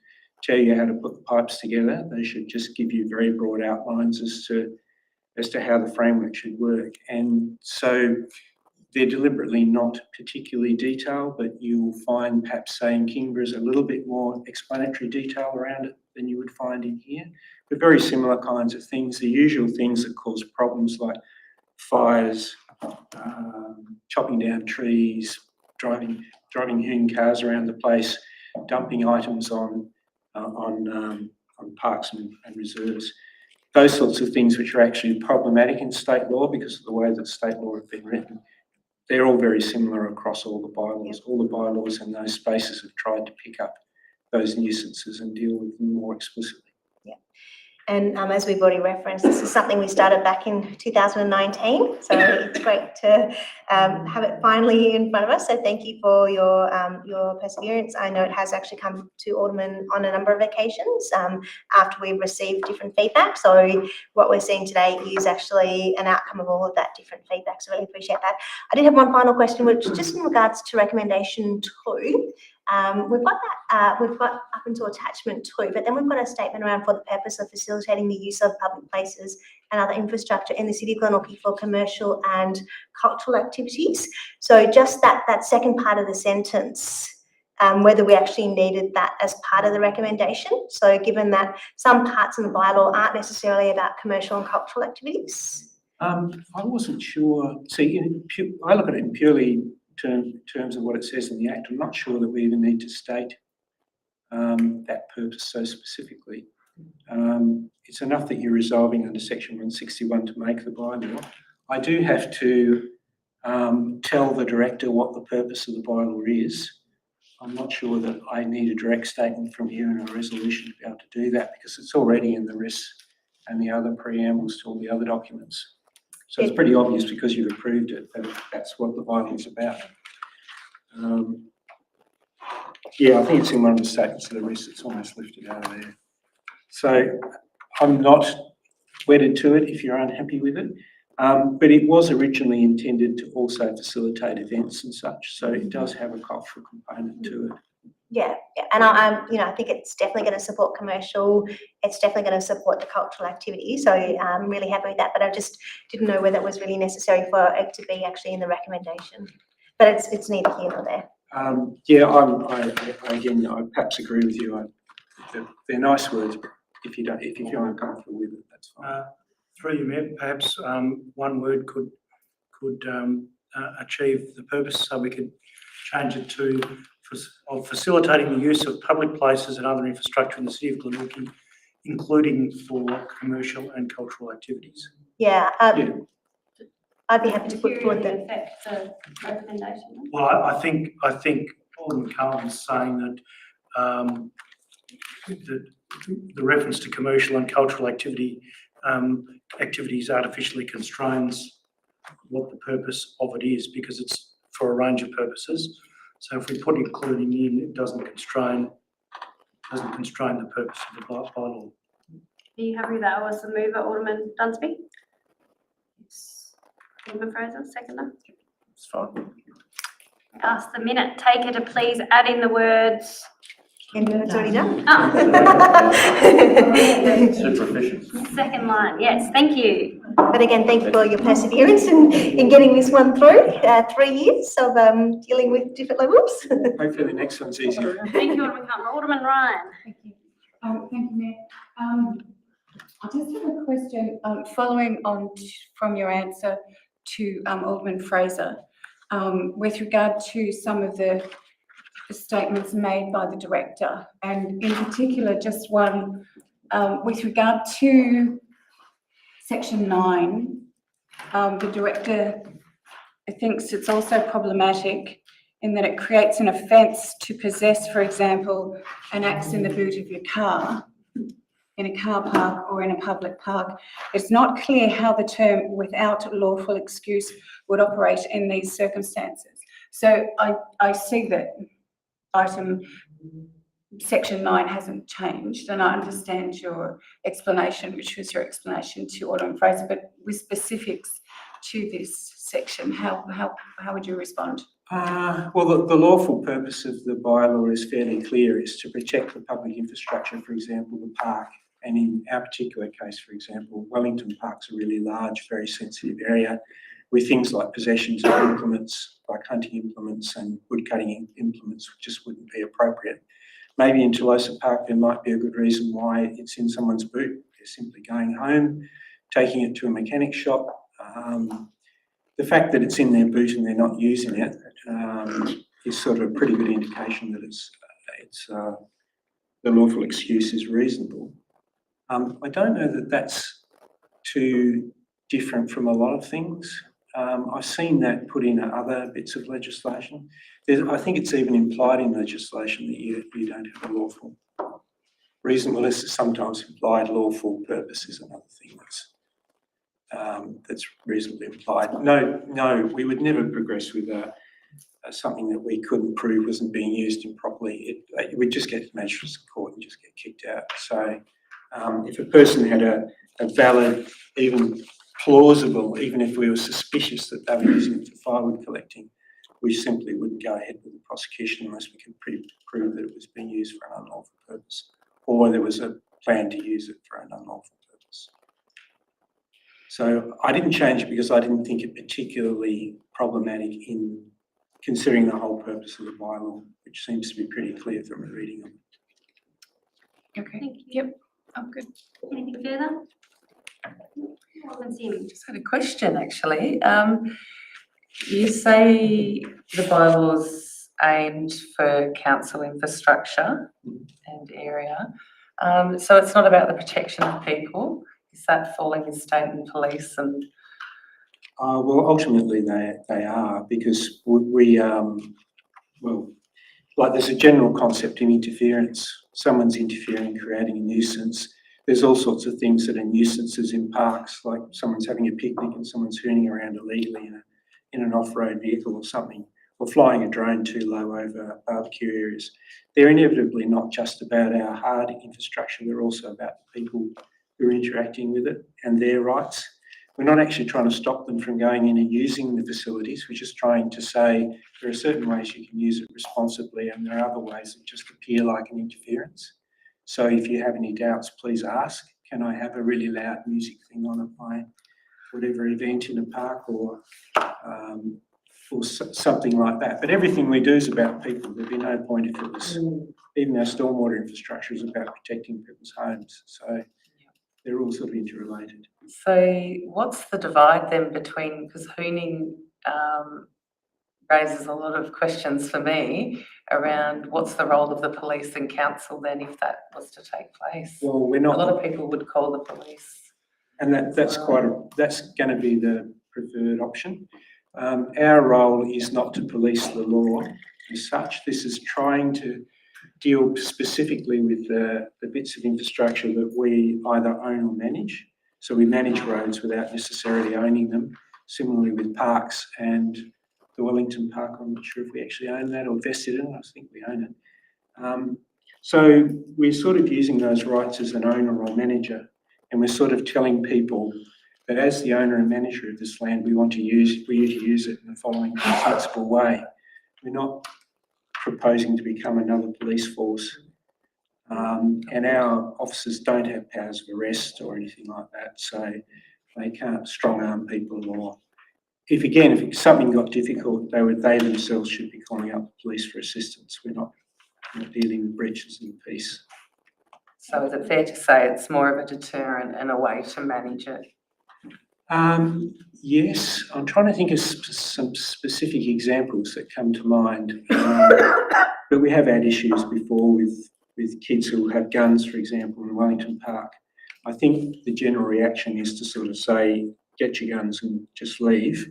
tell you how to put the pipes together. They should just give you very broad outlines as to how the framework should work. And so they're deliberately not particularly detailed, but you'll find perhaps, say, in Kingborough's a little bit more explanatory detail around it than you would find in here. But very similar kinds of things, the usual things that cause problems like fires, chopping down trees, driving human cars around the place, dumping items on parks and reserves. Those sorts of things which are actually problematic in state law because of the way that state law have been written. They're all very similar across all the bylaws. All the bylaws in those spaces have tried to pick up those nuisances and deal with them more explicitly. And as we've already referenced, this is something we started back in 2019. So it's great to have it finally in front of us. So thank you for your perseverance. I know it has actually come to Alderman on a number of occasions after we've received different feedback. So what we're seeing today is actually an outcome of all of that different feedback. So really appreciate that. I did have one final question, which just in regards to recommendation 2. We've got up until attachment 2, but then we've got a statement around for the purpose of facilitating the use of public places and other infrastructure in the City of Glenorchy for commercial and cultural activities. So just that second part of the sentence, whether we actually needed that as part of the recommendation. So given that some parts in the bylaw aren't necessarily about commercial and cultural activities. I wasn't sure. See, I look at it in purely terms of what it says in the Act. I'm not sure that we even need to state that purpose so specifically. It's enough that you're resolving under Section 161 to make the bylaw. I do have to tell the director what the purpose of the bylaw is. I'm not sure that I need a direct statement from you in a resolution to be able to do that because it's already in the RIS and the other preambles to all the other documents. So it's pretty obvious because you've approved it that that's what the bylaw is about. Yeah, I think it's in one of the statements of the RIS. It's almost lifted out of there. So I'm not wedded to it if you're unhappy with it. But it was originally intended to also facilitate events and such. So it does have a cultural component to it. Yeah, and I think it's definitely going to support commercial. It's definitely going to support the cultural activity. So I'm really happy with that. But I just didn't know whether it was really necessary for it to be actually in the recommendation. But it's neither here nor there. Yeah, again, I perhaps agree with you. They're nice words, but if you feel uncomfortable with it, that's fine. Through you, Mayor, perhaps one word could achieve the purpose, so we could change it to of facilitating the use of public places and other infrastructure in the city of Glenorchy, including for commercial and cultural activities. Yeah, Yeah. I'd be happy to put forward that. Affect the recommendation. Well, I think Alderman Carlton's saying that the reference to commercial and cultural activities artificially constrains what the purpose of it is, because it's for a range of purposes. So if we put including in, it doesn't constrain the purpose of the bylaw. Are you happy with that? Was the mover Alderman Dunsby? Alderman Fraser, seconder? It's fine. Ask the minute taker to please add in the words. And it's already done. Oh, Super efficient. second line, yes, thank you. But again, thank you for your perseverance in getting this one through. 3 years of dealing with different levels. Hopefully the next one's easier. Thank you, Alderman Carlton. Alderman Ryan. Thank you. Thank you, Mayor. I just have a question, following on from your answer to Alderman Fraser, with regard to some of the statements made by the director, and in particular, just one with regard to section 9. The director thinks it's also problematic in that it creates an offence to possess, for example, an axe in the boot of your car in a car park or in a public park. It's not clear how the term without lawful excuse would operate in these circumstances. So I see that item section 9 hasn't changed, and I understand your explanation, which was your explanation to Alderman Fraser, but with specifics to this section, how would you respond? Well, the lawful purpose of the bylaw is fairly clear, is to protect the public infrastructure, for example, the park. And in our particular case, for example, Wellington Park's a really large, very sensitive area with things like possessions of implements, like hunting implements and wood cutting implements, just wouldn't be appropriate. Maybe in Tolosa Park, there might be a good reason why it's in someone's boot. They're simply going home, taking it to a mechanic shop. The fact that it's in their boot and they're not using it is sort of a pretty good indication that the lawful excuse is reasonable. I don't know that that's too different from a lot of things. I've seen that put in other bits of legislation. I think it's even implied in legislation that you don't have a lawful. Reasonableness is sometimes implied. Lawful purpose is another thing that's reasonably implied. No, we would never progress with something that we couldn't prove wasn't being used improperly. We'd just get to magistrates court and just get kicked out. So if a person had a valid, even plausible, even if we were suspicious that they were using it for firewood collecting, we simply wouldn't go ahead with the prosecution unless we could prove that it was being used for an unlawful purpose, or there was a plan to use it for an unlawful purpose. So I didn't change it because I didn't think it particularly problematic in considering the whole purpose of the bylaw, which seems to be pretty clear from the reading of it. Okay. Thank you. Yep. I'm good. Anything further? Alderman Sim. Just had a question, actually. You say the bylaw's aimed for council infrastructure and area. So it's not about the protection of people. Is that falling in state and police and? Well, ultimately they are, because there's a general concept in interference. Someone's interfering, creating a nuisance. There's all sorts of things that are nuisances in parks, like someone's having a picnic and someone's hooning around illegally in an off-road vehicle or something, or flying a drone too low over barbecue areas. They're inevitably not just about our hard infrastructure, they're also about the people who are interacting with it and their rights. We're not actually trying to stop them from going in and using the facilities. We're just trying to say there are certain ways you can use it responsibly and there are other ways that just appear like an interference. So if you have any doubts, please ask. Can I have a really loud music thing on at my whatever event in a park, or something like that. But everything we do is about people. There'd be no point if it was, even our stormwater infrastructure is about protecting people's homes. So they're all sort of interrelated. So what's the divide then between, because Hooning raises a lot of questions for me around what's the role of the police and council then if that was to take place? Well, we're A not. lot of people would call the police. And that's going to be the preferred option. Our role is not to police the law as such. This is trying to deal specifically with the bits of infrastructure that we either own or manage. So we manage roads without necessarily owning them. Similarly with parks and the Wellington Park, I'm not sure if we actually own that or vested in it. I think we own it. So we're sort of using those rights as an owner or manager. And we're sort of telling people that as the owner and manager of this land, we want to use it in the following sensible way. We're not proposing to become another police force. And our officers don't have powers of arrest or anything like that, so they can't strong arm people or if something got difficult, they themselves should be calling up the police for assistance. We're not dealing with breaches of the peace. So is it fair to say it's more of a deterrent and a way to manage it? Yes, I'm trying to think of some specific examples that come to mind. But we have had issues before with kids who have guns, for example, in Wellington Park. I think the general reaction is to sort of say, get your guns and just leave,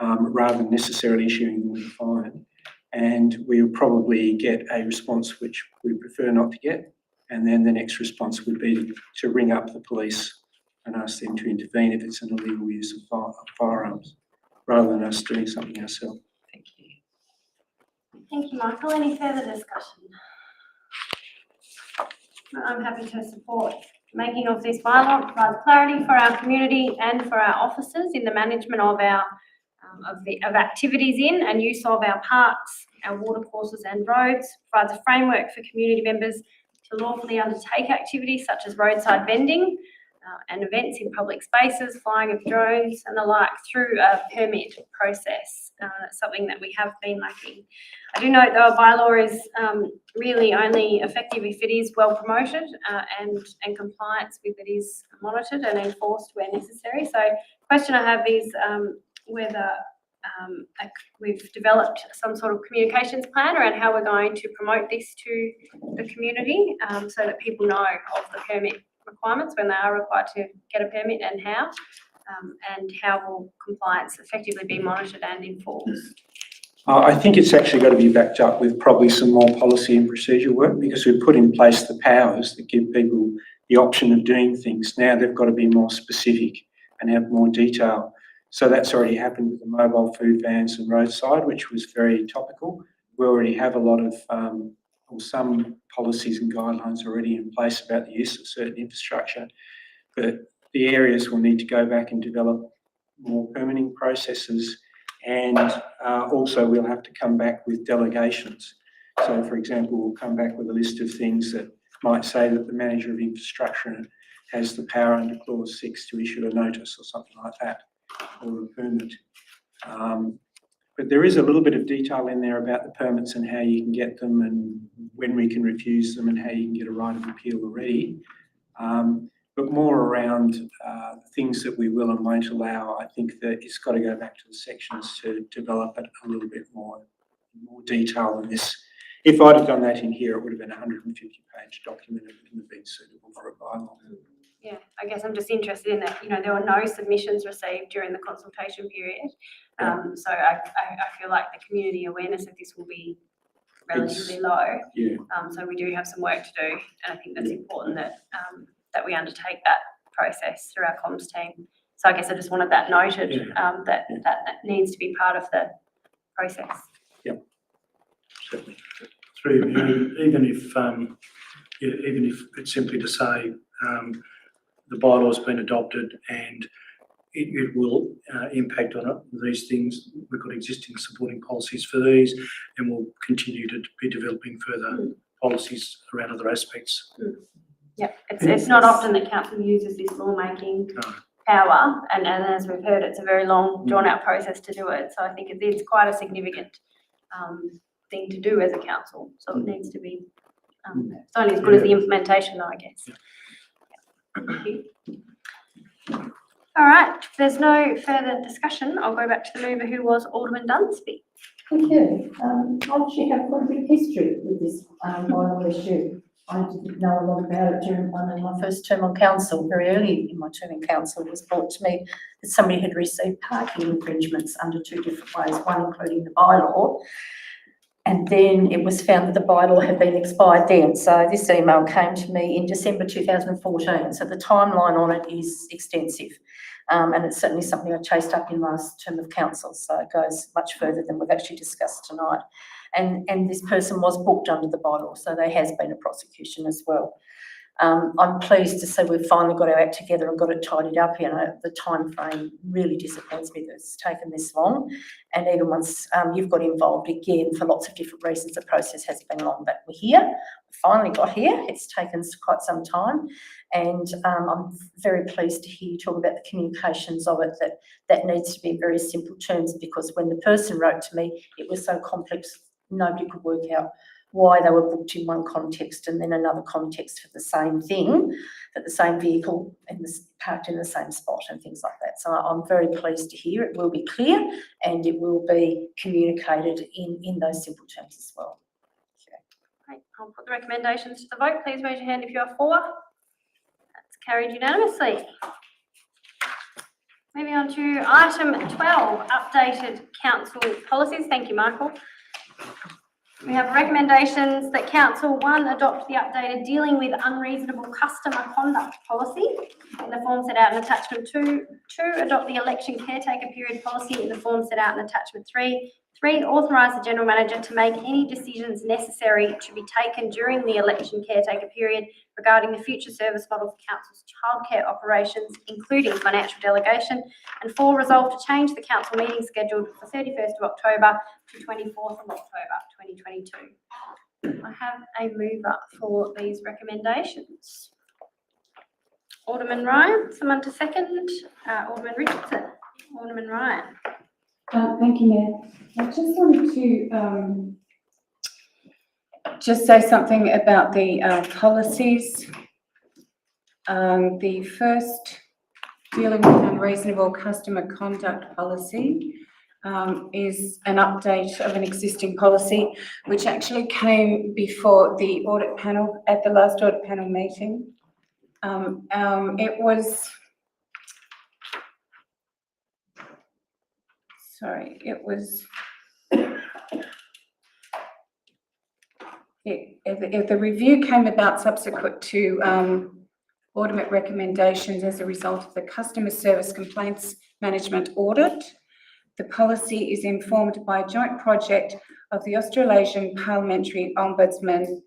rather than necessarily issuing them a fine. And we'll probably get a response which we prefer not to get. And then the next response would be to ring up the police and ask them to intervene if it's an illegal use of firearms, rather than us doing something ourselves. Thank you. Thank you, Michael. Any further discussion? I'm happy to support making of this bylaw. It provides clarity for our community and for our officers in the management of our of activities in and use of our parks, our watercourses and roads. Provides a framework for community members to lawfully undertake activities such as roadside vending and events in public spaces, flying of drones and the like through a permit process. That's something that we have been lacking. I do note though a bylaw is really only effective if it is well promoted and compliance with it is monitored and enforced where necessary. So the question I have is whether we've developed some sort of communications plan around how we're going to promote this to the community so that people know of the permit requirements when they are required to get a permit and how will compliance effectively be monitored and enforced. I think it's actually got to be backed up with probably some more policy and procedure work, because we've put in place the powers that give people the option of doing things. Now they've got to be more specific and have more detail. So that's already happened with the mobile food vans and roadside, which was very topical. We already have a lot of, or some policies and guidelines already in place about the use of certain infrastructure, but the areas will need to go back and develop more permitting processes, and also we'll have to come back with delegations. So for example, we'll come back with a list of things that might say that the manager of infrastructure has the power under clause 6 to issue a notice or something like that, or a permit. But there is a little bit of detail in there about the permits and how you can get them and when we can refuse them and how you can get a right of appeal already. But more around things that we will and won't allow. I think that it's got to go back to the sections to develop it a little bit more detail than this. If I'd have done that in here, it would have been a 150-page document. It wouldn't have been suitable for a bylaw. Yeah, I guess I'm just interested in that, there were no submissions received during the consultation period. So I feel like the community awareness of this will be relatively low. Yeah. So we do have some work to do, and I think that's important that that we undertake that process through our comms team. So I guess I just wanted that noted, that needs to be part of the process. Yep. Through you, even if it's simply to say the bylaw has been adopted and it will impact on these things. We've got existing supporting policies for these, and we'll continue to be developing further policies around other aspects. Yeah, it's not often that council uses this lawmaking power, and as we've heard, it's a very long, drawn-out process to do it. So I think it is quite a significant thing to do as a council. So it needs to be, it's only as good as the implementation, though, I guess. Thank you. All right, if there's no further discussion, I'll go back to the mover, who was Alderman Dunsby. Thank you. I actually have quite a bit of history with this bylaw issue. I didn't know a lot about it during my first term on council. Very early in my term in council, it was brought to me that somebody had received parking infringements under two different ways, one including the bylaw. And then it was found that the bylaw had been expired then. So this email came to me in December 2014. So the timeline on it is extensive. And it's certainly something I chased up in last term of council. So it goes much further than we've actually discussed tonight. And this person was booked under the bylaw, so there has been a prosecution as well. I'm pleased to say we've finally got our act together and got it tidied up. You know, the time frame really disappoints me that it's taken this long. And even once you've got involved again for lots of different reasons, the process has been long, but we're here. We finally got here. It's taken quite some time. And I'm very pleased to hear you talk about the communications of it, that needs to be in very simple terms, because when the person wrote to me, it was so complex, nobody could work out why they were booked in one context and then another context for the same thing, that the same vehicle and parked in the same spot and things like that. So I'm very pleased to hear it will be clear and it will be communicated in those simple terms as well. Okay. Great. I'll put the recommendations to the vote. Please raise your hand if you are for. That's carried unanimously. Moving on to item 12, updated council policies. Thank you, Michael. We have recommendations that Council 1 adopt the updated dealing with unreasonable customer conduct policy in the form set out in attachment 2, 2, adopt the election caretaker period policy in the form set out in attachment 3, 3, authorise the General Manager to make any decisions necessary to be taken during the election caretaker period regarding the future service model for Council's childcare operations, including financial delegation, and 4, resolve to change the Council meeting scheduled for 31st of October to 24th of October 2022. I have a mover for these recommendations. Alderman Ryan, someone to second? Alderman Richardson. Alderman Ryan. Thank you, Mayor. I just wanted to just say something about the policies. The first, dealing with unreasonable customer conduct policy, is an update of an existing policy, which actually came before the audit panel at the last audit panel meeting. It was, sorry, it was, the review came about subsequent to audit recommendations as a result of the customer service complaints management audit. The policy is informed by a joint project of the Australasian Parliamentary Ombudsman,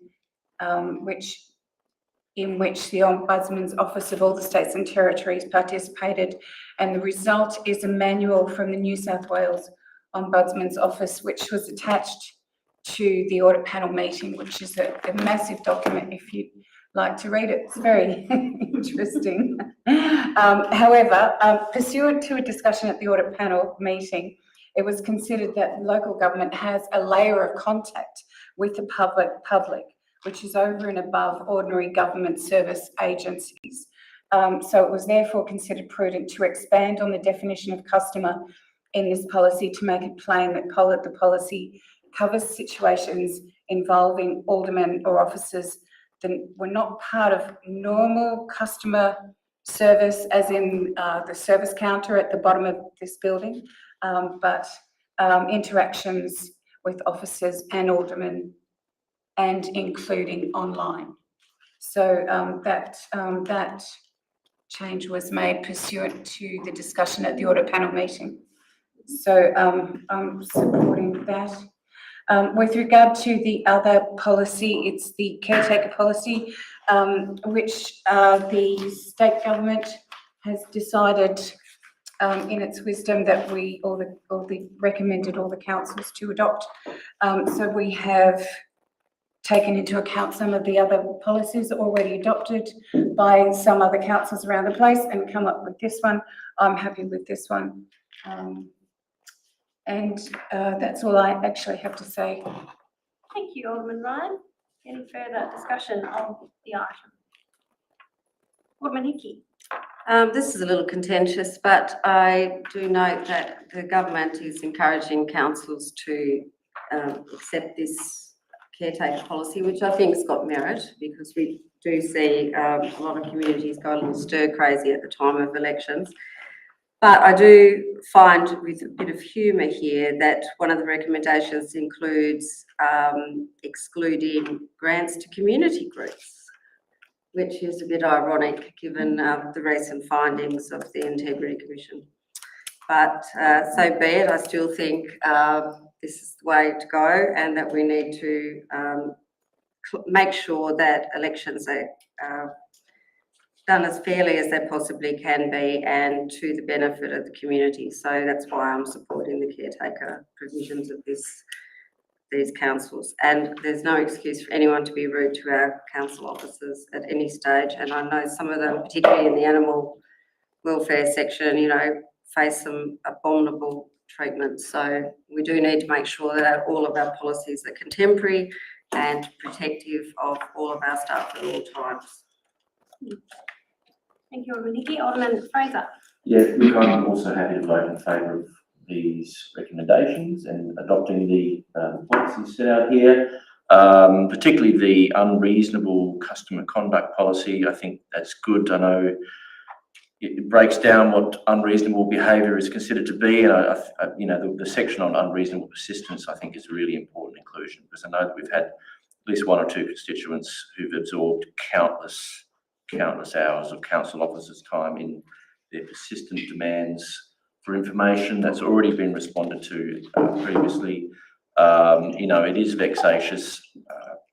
in which the Ombudsman's Office of all the states and territories participated, and the result is a manual from the New South Wales Ombudsman's Office, which was attached to the audit panel meeting, which is a massive document if you'd like to read it. It's very interesting. However, pursuant to a discussion at the audit panel meeting, it was considered that local government has a layer of contact with the public, which is over and above ordinary government service agencies. So it was therefore considered prudent to expand on the definition of customer in this policy to make it plain that the policy covers situations involving aldermen or officers that were not part of normal customer service, as in the service counter at the bottom of this building, but interactions with officers and aldermen, and including online. So that change was made pursuant to the discussion at the audit panel meeting. So I'm supporting that. With regard to the other policy, it's the caretaker policy, which the state government has decided in its wisdom that recommended all the councils to adopt. So we have taken into account some of the other policies already adopted by some other councils around the place and come up with this one. I'm happy with this one. And that's all I actually have to say. Thank you, Alderman Ryan. Any further discussion of the item? Alderman Hickey. This is a little contentious, but I do note that the government is encouraging councils to accept this caretaker policy, which I think has got merit, because we do see a lot of communities go a little stir crazy at the time of elections. But I do find, with a bit of humour here, that one of the recommendations includes excluding grants to community groups, which is a bit ironic given the recent findings of the Integrity Commission. But so be it. I still think this is the way to go, and that we need to make sure that elections are done as fairly as they possibly can be and to the benefit of the community. So that's why I'm supporting the caretaker provisions of these councils. And there's no excuse for anyone to be rude to our council officers at any stage. And I know some of them, particularly in the animal welfare section, you know, face some abominable treatment. So we do need to make sure that all of our policies are contemporary and protective of all of our staff at all times. Thank you, Alderman Hickey. Alderman Fraser. Yeah, look, I'm also happy to vote in favour of these recommendations and adopting the policies set out here, particularly the unreasonable customer conduct policy. I think that's good. I know it breaks down what unreasonable behaviour is considered to be, and you know, the section on unreasonable persistence I think is a really important inclusion, because I know that we've had at least one or two constituents who've absorbed countless hours of council officers' time in their persistent demands for information that's already been responded to previously. You know, it is vexatious.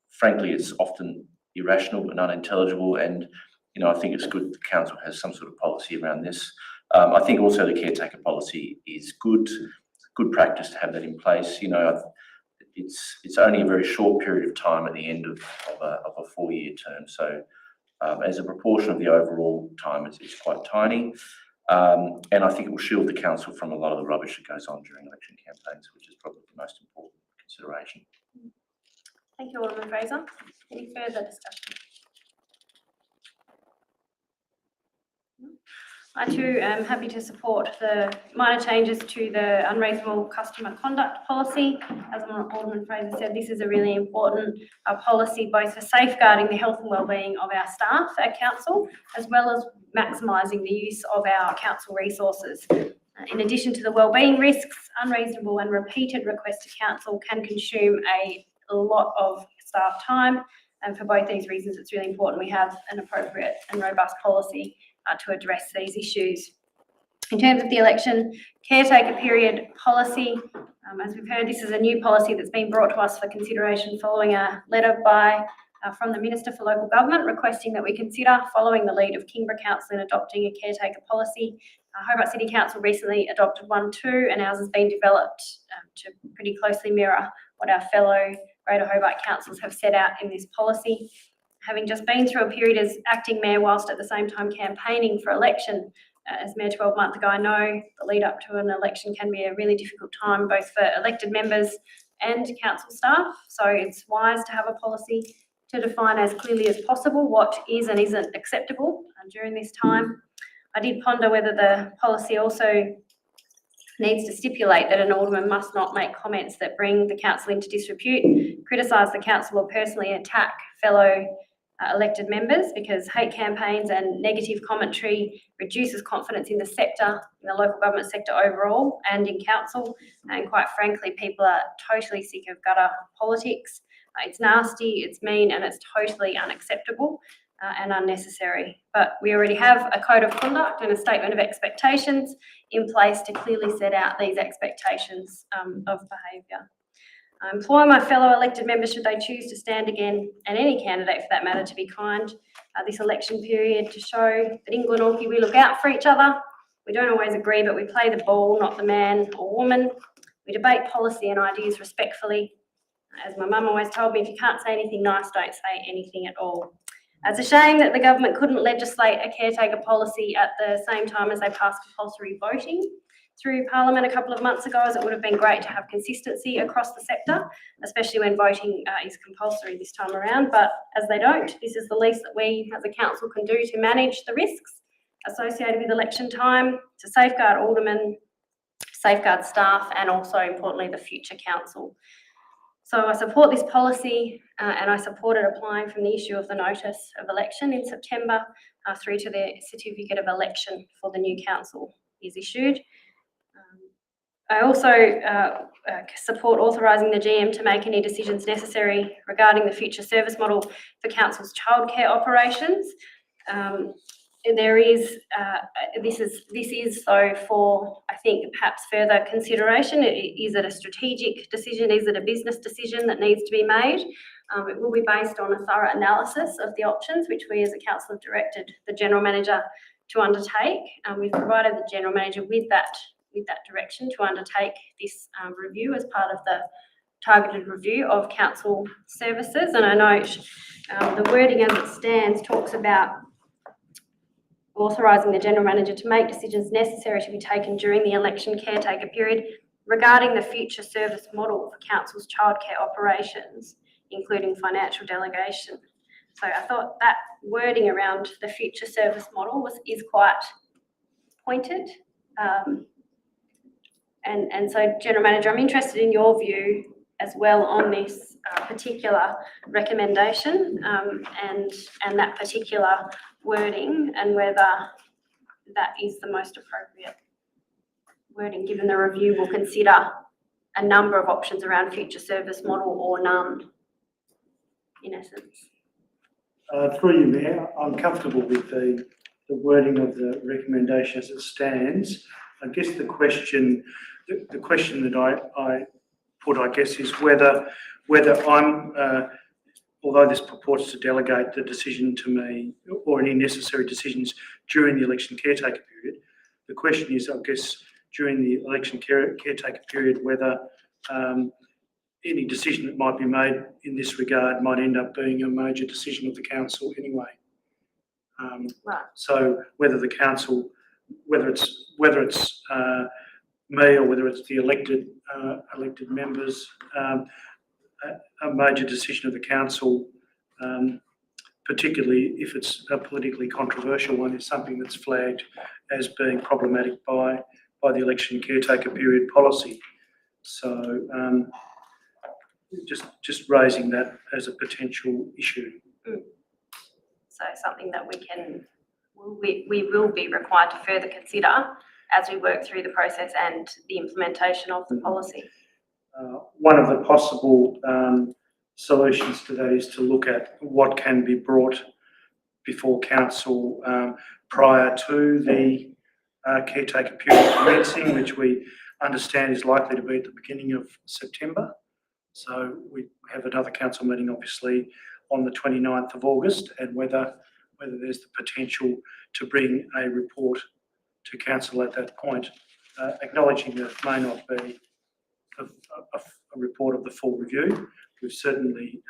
Frankly, it's often irrational and unintelligible, and you know, I think it's good the council has some sort of policy around this. I think also the caretaker policy is good. It's good practice to have that in place. You know, it's only a very short period of time at the end of a 4-year term, so as a proportion of the overall time, it's quite tiny. And I think it will shield the council from a lot of the rubbish that goes on during election campaigns, which is probably the most important consideration. Thank you, Alderman Fraser. Any further discussion? I too am happy to support the minor changes to the unreasonable customer conduct policy. As Alderman Fraser said, this is a really important policy both for safeguarding the health and wellbeing of our staff at council, as well as maximising the use of our council resources. In addition to the wellbeing risks, unreasonable and repeated requests to council can consume a lot of staff time, and for both these reasons it's really important we have an appropriate and robust policy to address these issues. In terms of the election caretaker period policy, as we've heard, this is a new policy that's been brought to us for consideration following a letter from the Minister for Local Government requesting that we consider following the lead of Kingborough Council in adopting a caretaker policy. Hobart City Council recently adopted one too, and ours has been developed to pretty closely mirror what our fellow Greater Hobart councils have set out in this policy. Having just been through a period as acting mayor whilst at the same time campaigning for election as mayor 12 months ago, I know the lead up to an election can be a really difficult time both for elected members and council staff. So it's wise to have a policy to define as clearly as possible what is and isn't acceptable during this time. I did ponder whether the policy also needs to stipulate that an alderman must not make comments that bring the council into disrepute, criticise the council or personally attack fellow elected members, because hate campaigns and negative commentary reduces confidence in the sector, in the local government sector overall and in council. And quite frankly, people are totally sick of gutter politics. It's nasty, it's mean, and it's totally unacceptable and unnecessary. But we already have a code of conduct and a statement of expectations in place to clearly set out these expectations of behaviour. I implore my fellow elected members, should they choose to stand again, and any candidate for that matter, to be kind this election period, to show that in Glenorchy we look out for each other. We don't always agree, but we play the ball, not the man or woman. We debate policy and ideas respectfully. As my mum always told me, if you can't say anything nice, don't say anything at all. It's a shame that the government couldn't legislate a caretaker policy at the same time as they passed compulsory voting through Parliament a couple of months ago, as it would have been great to have consistency across the sector, especially when voting is compulsory this time around. But as they don't, this is the least that we as a council can do to manage the risks associated with election time, to safeguard aldermen, safeguard staff, and also importantly the future council. So I support this policy and I supported applying from the issue of the notice of election in September through to the certificate of election for the new council is issued. I also support authorising the GM to make any decisions necessary regarding the future service model for council's childcare operations. There is, this is so for, I think, perhaps further consideration. Is it a strategic decision? Is it a business decision that needs to be made? It will be based on a thorough analysis of the options, which we as a council have directed the General Manager to undertake. We've provided the General Manager with that direction to undertake this review as part of the targeted review of council services. And I note the wording as it stands talks about authorising the General Manager to make decisions necessary to be taken during the election caretaker period regarding the future service model for council's childcare operations, including financial delegation. So I thought that wording around the future service model is quite pointed. And so, General Manager, I'm interested in your view as well on this particular recommendation and that particular wording, and whether that is the most appropriate wording, given the review will consider a number of options around future service model or none, in essence. Through you, Mayor, I'm comfortable with the wording of the recommendation as it stands. I guess the question that I put, I guess, is whether I'm, although this purports to delegate the decision to me or any necessary decisions during the election caretaker period, the question is, I guess, during the election caretaker period, whether any decision that might be made in this regard might end up being a major decision of the council anyway. Right. So whether the council, whether it's me or whether it's the elected members, a major decision of the council, particularly if it's a politically controversial one, is something that's flagged as being problematic by the election caretaker period policy. So just raising that as a potential issue. So something that we will be required to further consider as we work through the process and the implementation of the policy. One of the possible solutions to that is to look at what can be brought before council prior to the caretaker period commencing, which we understand is likely to be at the beginning of September. So we have another council meeting, obviously, on the 29th of August, and whether there's the potential to bring a report to council at that point, acknowledging that it may not be a report of the full review. We've certainly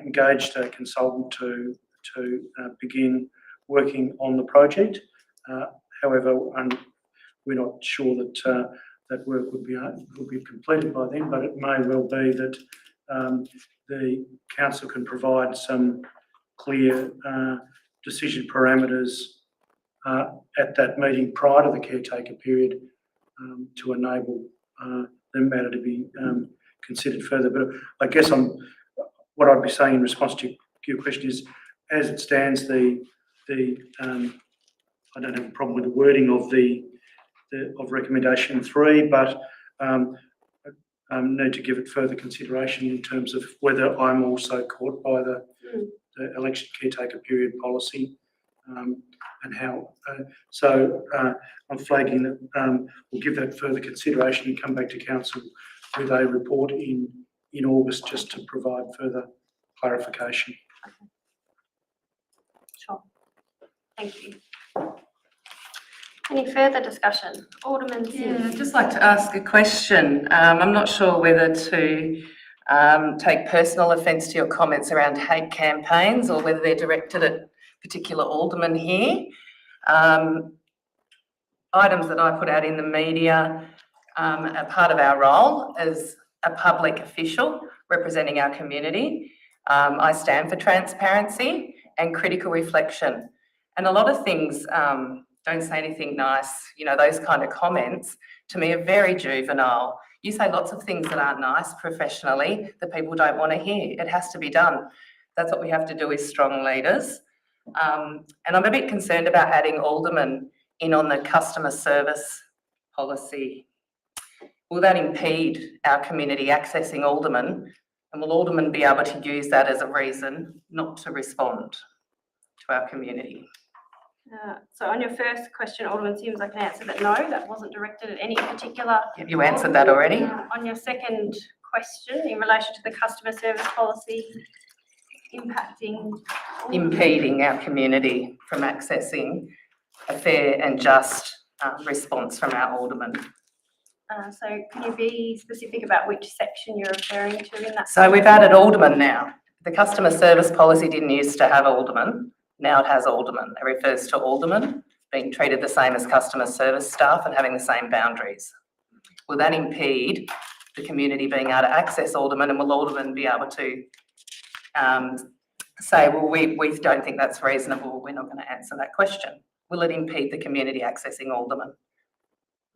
engaged a consultant to begin working on the project. However, we're not sure that that work would be completed by then, but it may well be that the council can provide some clear decision parameters at that meeting prior to the caretaker period to enable the matter to be considered further. But I guess what I'd be saying in response to your question is, as it stands, I don't have a problem with the wording of recommendation 3, but need to give it further consideration in terms of whether I'm also caught by the election caretaker period policy and how. So I'm flagging that we'll give that further consideration and come back to council with a report in August just to provide further clarification. Sure. Thank you. Any further discussion? Alderman Sims. Yeah, I'd just like to ask a question. I'm not sure whether to take personal offence to your comments around hate campaigns or whether they're directed at particular aldermen here. Items that I put out in the media are part of our role as a public official representing our community. I stand for transparency and critical reflection. And a lot of things, don't say anything nice, you know, those kind of comments to me are very juvenile. You say lots of things that aren't nice professionally that people don't want to hear. It has to be done. That's what we have to do as strong leaders. And I'm a bit concerned about adding aldermen in on the customer service policy. Will that impede our community accessing aldermen? And will aldermen be able to use that as a reason not to respond to our community? So on your first question, Alderman Sims, I can answer that no, that wasn't directed at any particular. You answered that already. On your second question, in relation to the customer service policy impacting. Impeding our community from accessing a fair and just response from our aldermen. So can you be specific about which section you're referring to in that? So we've added aldermen now. The customer service policy didn't used to have aldermen. Now it has aldermen. It refers to aldermen being treated the same as customer service staff and having the same boundaries. Will that impede the community being able to access aldermen, and will aldermen be able to say, well, we don't think that's reasonable, we're not going to answer that question? Will it impede the community accessing aldermen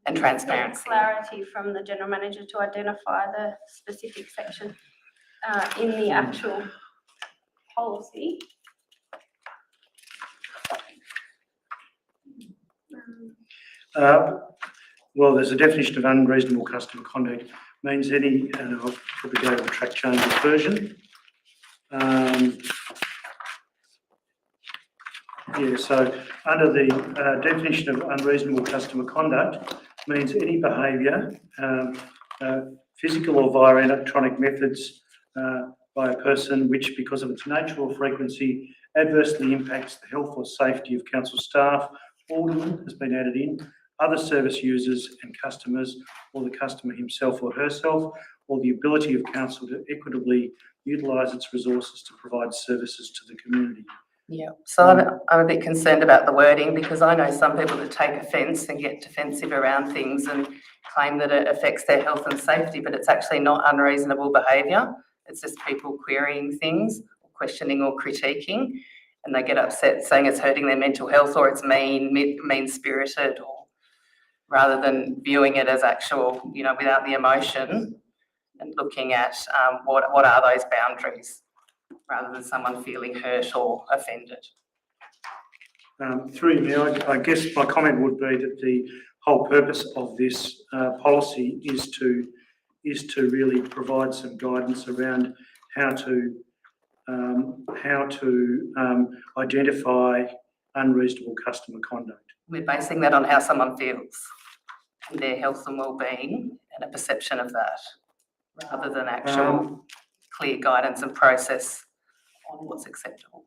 and transparency? Clarity from the General Manager to identify the specific section in the actual policy. Well, there's a definition of unreasonable customer conduct, means any, and I'll probably go to the track changes version. Yeah, so under the definition of unreasonable customer conduct means any behaviour, physical or via electronic methods by a person which, because of its nature or frequency, adversely impacts the health or safety of council staff, aldermen has been added in, other service users and customers, or the customer himself or herself, or the ability of council to equitably utilise its resources to provide services to the community. Yeah, so I'm a bit concerned about the wording, because I know some people that take offence and get defensive around things and claim that it affects their health and safety, but it's actually not unreasonable behaviour. It's just people querying things, questioning or critiquing, and they get upset saying it's hurting their mental health or it's mean-spirited, or rather than viewing it as actual, you know, without the emotion and looking at what are those boundaries, rather than someone feeling hurt or offended. Through me, I guess my comment would be that the whole purpose of this policy is to really provide some guidance around how to identify unreasonable customer conduct. We're basing that on how someone feels and their health and well-being and a perception of that, rather than actual clear guidance and process on what's acceptable.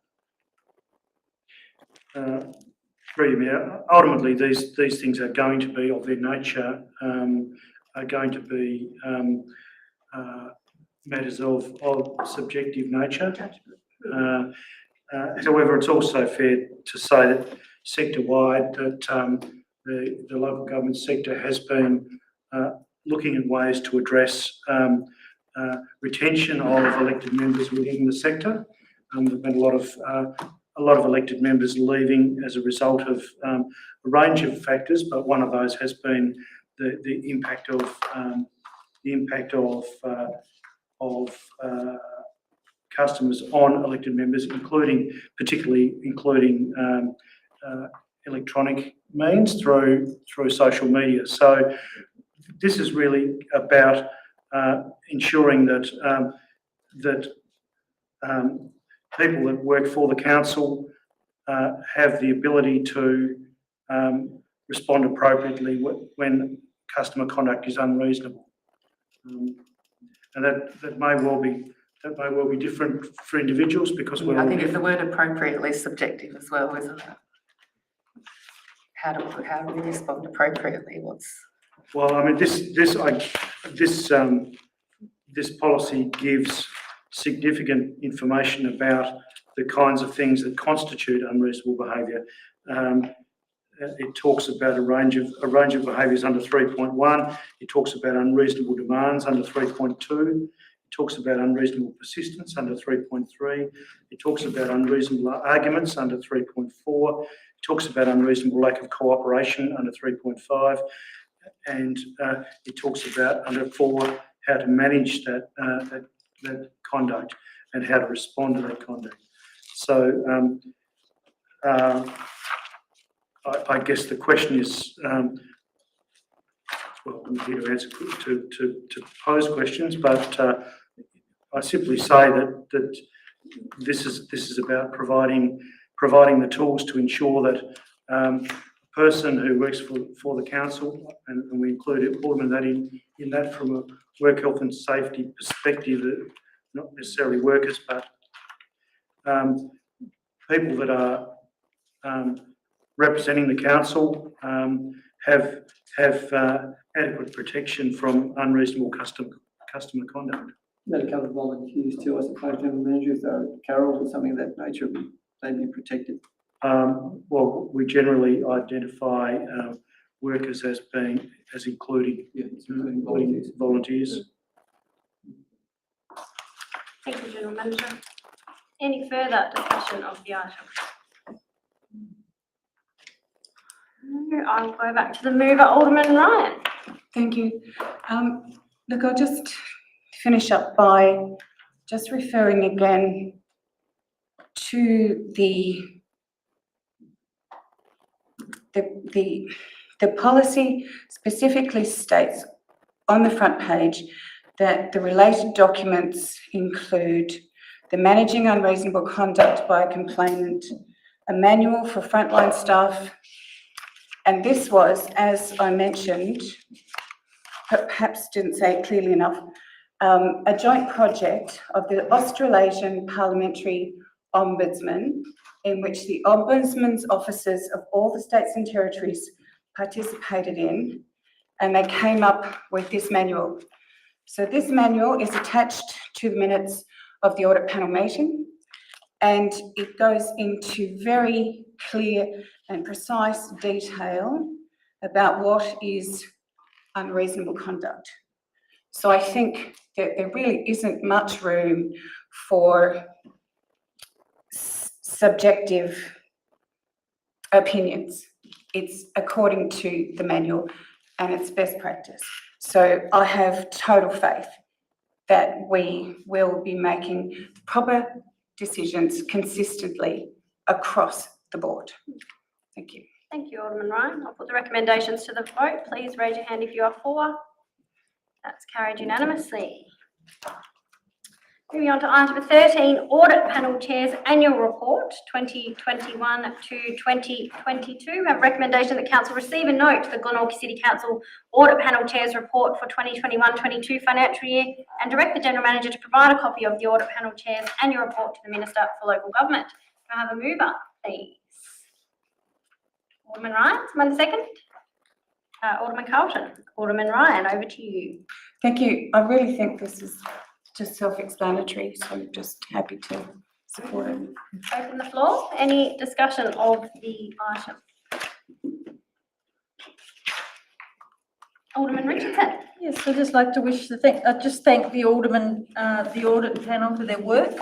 Ultimately, these things are going to be of their nature, are going to be matters of subjective nature. However, it's also fair to say that sector-wide that the local government sector has been looking at ways to address retention of elected members within the sector. There've been a lot of elected members leaving as a result of a range of factors, but one of those has been the impact of customers on elected members, particularly including electronic means through social media. So this is really about ensuring that people that work for the council have the ability to respond appropriately when customer conduct is unreasonable, and that may well be different for individuals, because we're. I think the word appropriately is subjective as well, isn't it? How do we respond appropriately? Well, I mean, this policy gives significant information about the kinds of things that constitute unreasonable behaviour. It talks about a range of behaviours under 3.1. It talks about unreasonable demands under 3.2. It talks about unreasonable persistence under 3.3. It talks about unreasonable arguments under 3.4. It talks about unreasonable lack of cooperation under 3.5. And it talks about under 4 how to manage that conduct and how to respond to that conduct. So I guess the question is, well, I'm here to answer to pose questions, but I simply say that this is about providing the tools to ensure that a person who works for the council, and we include Alderman that in that from a work health and safety perspective, not necessarily workers, but people that are representing the council have adequate protection from unreasonable customer conduct. That cover volunteers too, I suppose, general managers, Carol or something of that nature, they be protected. Well, we generally identify workers as including volunteers. Thank you, General Manager. Any further discussion of the item? No, I'll go back to the mover, Alderman Ryan. Thank you. Look, I'll just finish up by just referring again to the policy specifically states on the front page that the related documents include the managing unreasonable conduct by a complainant, a manual for frontline staff, and this was, as I mentioned, perhaps didn't say it clearly enough, a joint project of the Australasian Parliamentary Ombudsman, in which the Ombudsman's offices of all the states and territories participated in, and they came up with this manual. So this manual is attached to the minutes of the audit panel meeting, and it goes into very clear and precise detail about what is unreasonable conduct. So I think that there really isn't much room for subjective opinions. It's according to the manual and it's best practice. So I have total faith that we will be making proper decisions consistently across the board. Thank you. Thank you, Alderman Ryan. I'll put the recommendations to the vote. Please raise your hand if you are for. That's carried unanimously. Moving on to item 13, Audit Panel Chair's Annual Report 2021 to 2022. We have a recommendation that Council receive and note the Glenorchy City Council Audit Panel Chair's report for 2021-22 financial year and direct the General Manager to provide a copy of the Audit Panel Chair's Annual Report to the Minister for Local Government. Can I have a mover, please? Alderman Ryan, someone second? Alderman Carlton. Alderman Ryan, over to you. Thank you. I really think this is just self-explanatory, so I'm just happy to support it. Open the floor. Any discussion of the item? Alderman Richardson. Yes, I'd just like to just thank the Alderman, the audit panel for their work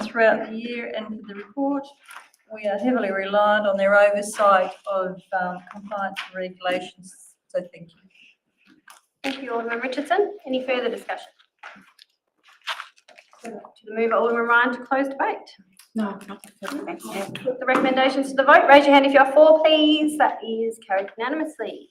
throughout the year and for the report. We are heavily reliant on their oversight of compliance and regulations, so thank you. Thank you, Alderman Richardson. Any further discussion? To the mover, Alderman Ryan, to close debate. No, not thanks. Put the recommendations to the vote. Raise your hand if you are for, please. That is carried unanimously.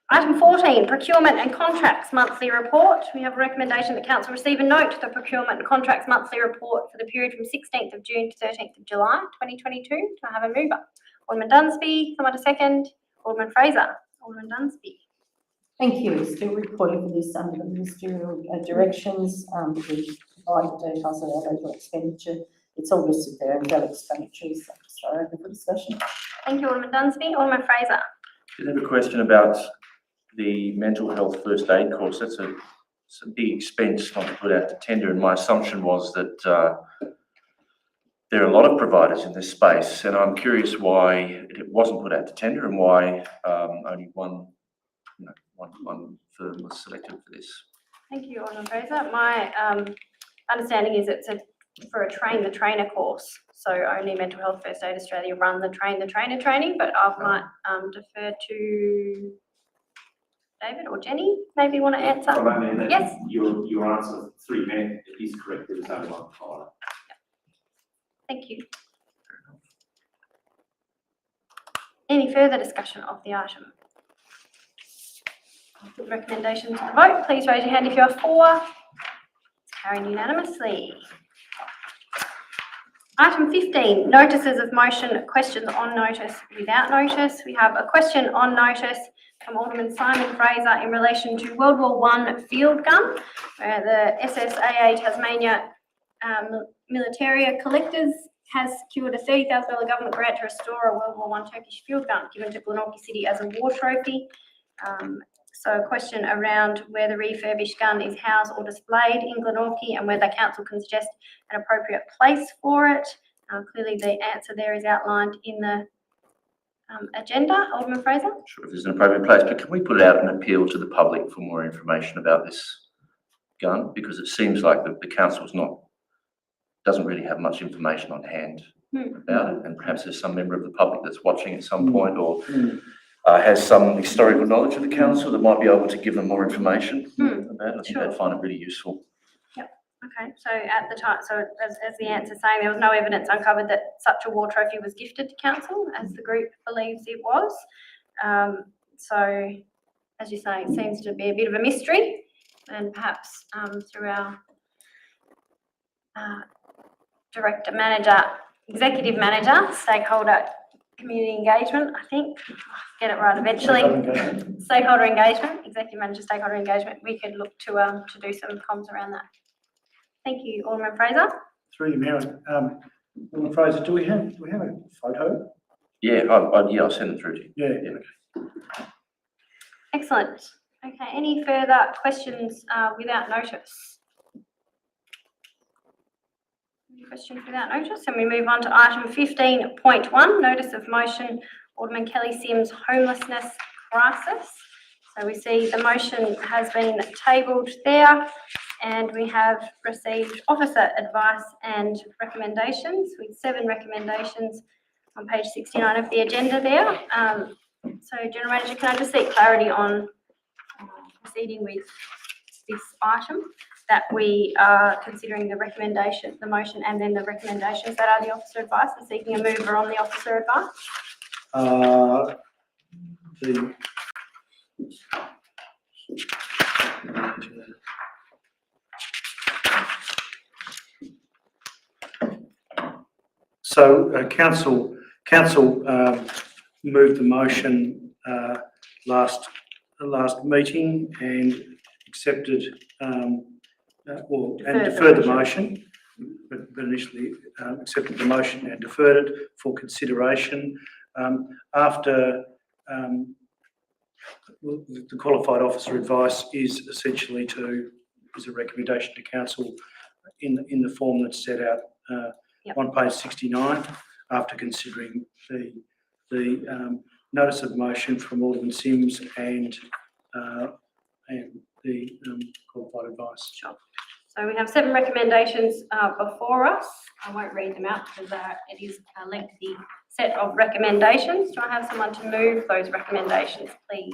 Item 14, Procurement and Contracts Monthly Report. We have a recommendation that Council receive and note the Procurement and Contracts Monthly Report for the period from 16th of June to 13th of July 2022. Do I have a mover? Alderman Dunsby, someone to second. Alderman Fraser. Alderman Dunsby. Thank you. Still reporting for this under the ministerial directions. We provide the details of our local expenditure. It's all listed there in valid expenditures. So open for discussion. Thank you, Alderman Dunsby. Alderman Fraser. I have a question about the mental health first aid course. That's a it's a big expense not to put out to tender, and my assumption was that there are a lot of providers in this space, and I'm curious why it wasn't put out to tender and why only one firm was selected for this. Thank you, Alderman Fraser. My understanding is it's for a train the trainer course. So only Mental Health First Aid Australia run the train the trainer training, but I might defer to David or Jenny, maybe want to answer. Yes. Your answer, 3 men, is correct. There was only one provider. Thank you. Any further discussion of the item? Recommendation to the vote. Please raise your hand if you are for. Carried unanimously. Item 15, notices of motion, questions on notice, without notice. We have a question on notice from Alderman Simon Fraser in relation to World War I field gun, where the SSAA Tasmania Militaria Collectors has secured a $30,000 government grant to restore a World War I Turkish field gun given to Glenorchy City as a war trophy. So a question around where the refurbished gun is housed or displayed in Glenorchy and whether council can suggest an appropriate place for it. Clearly the answer there is outlined in the agenda. Alderman Fraser? Sure, if there's an appropriate place, but can we put out an appeal to the public for more information about this gun? Because it seems like the council's doesn't really have much information on hand about it, and perhaps there's some member of the public that's watching at some point or has some historical knowledge of the council that might be able to give them more information about it. I think they'd find it really useful. Yep. Okay. So at the time, so as the answer saying, there was no evidence uncovered that such a war trophy was gifted to council, as the group believes it was. So as you say, it seems to be a bit of a mystery, and perhaps through our director, manager, executive manager, stakeholder community engagement, I think, get it right eventually. Stakeholder engagement, executive manager, stakeholder engagement. We could look to do some comms around that. Thank you, Alderman Fraser. Through you, Mayor. Alderman Fraser, do we have a photo? Yeah, I'll send it through to you. Yeah. Excellent. Okay, any further questions without notice? Questions without notice, and we move on to item 15.1, notice of motion, Alderman Kelly Sims homelessness crisis. So we see the motion has been tabled there, and we have received officer advice and recommendations with 7 recommendations on page 69 of the agenda there. So General Manager, can I just seek clarity on proceeding with this item? That we are considering the recommendation, the motion, and then the recommendations that are the officer advice, and seeking a mover on the officer advice. So council moved the motion last meeting and accepted deferred the motion, but initially accepted the motion and deferred it for consideration. After the qualified officer advice is essentially is a recommendation to council in the form that's set out on page 69, after considering the notice of motion from Alderman Sims and the qualified advice. Sure. So we have 7 recommendations before us. I won't read them out because it is a lengthy set of recommendations. Do I have someone to move those recommendations, please?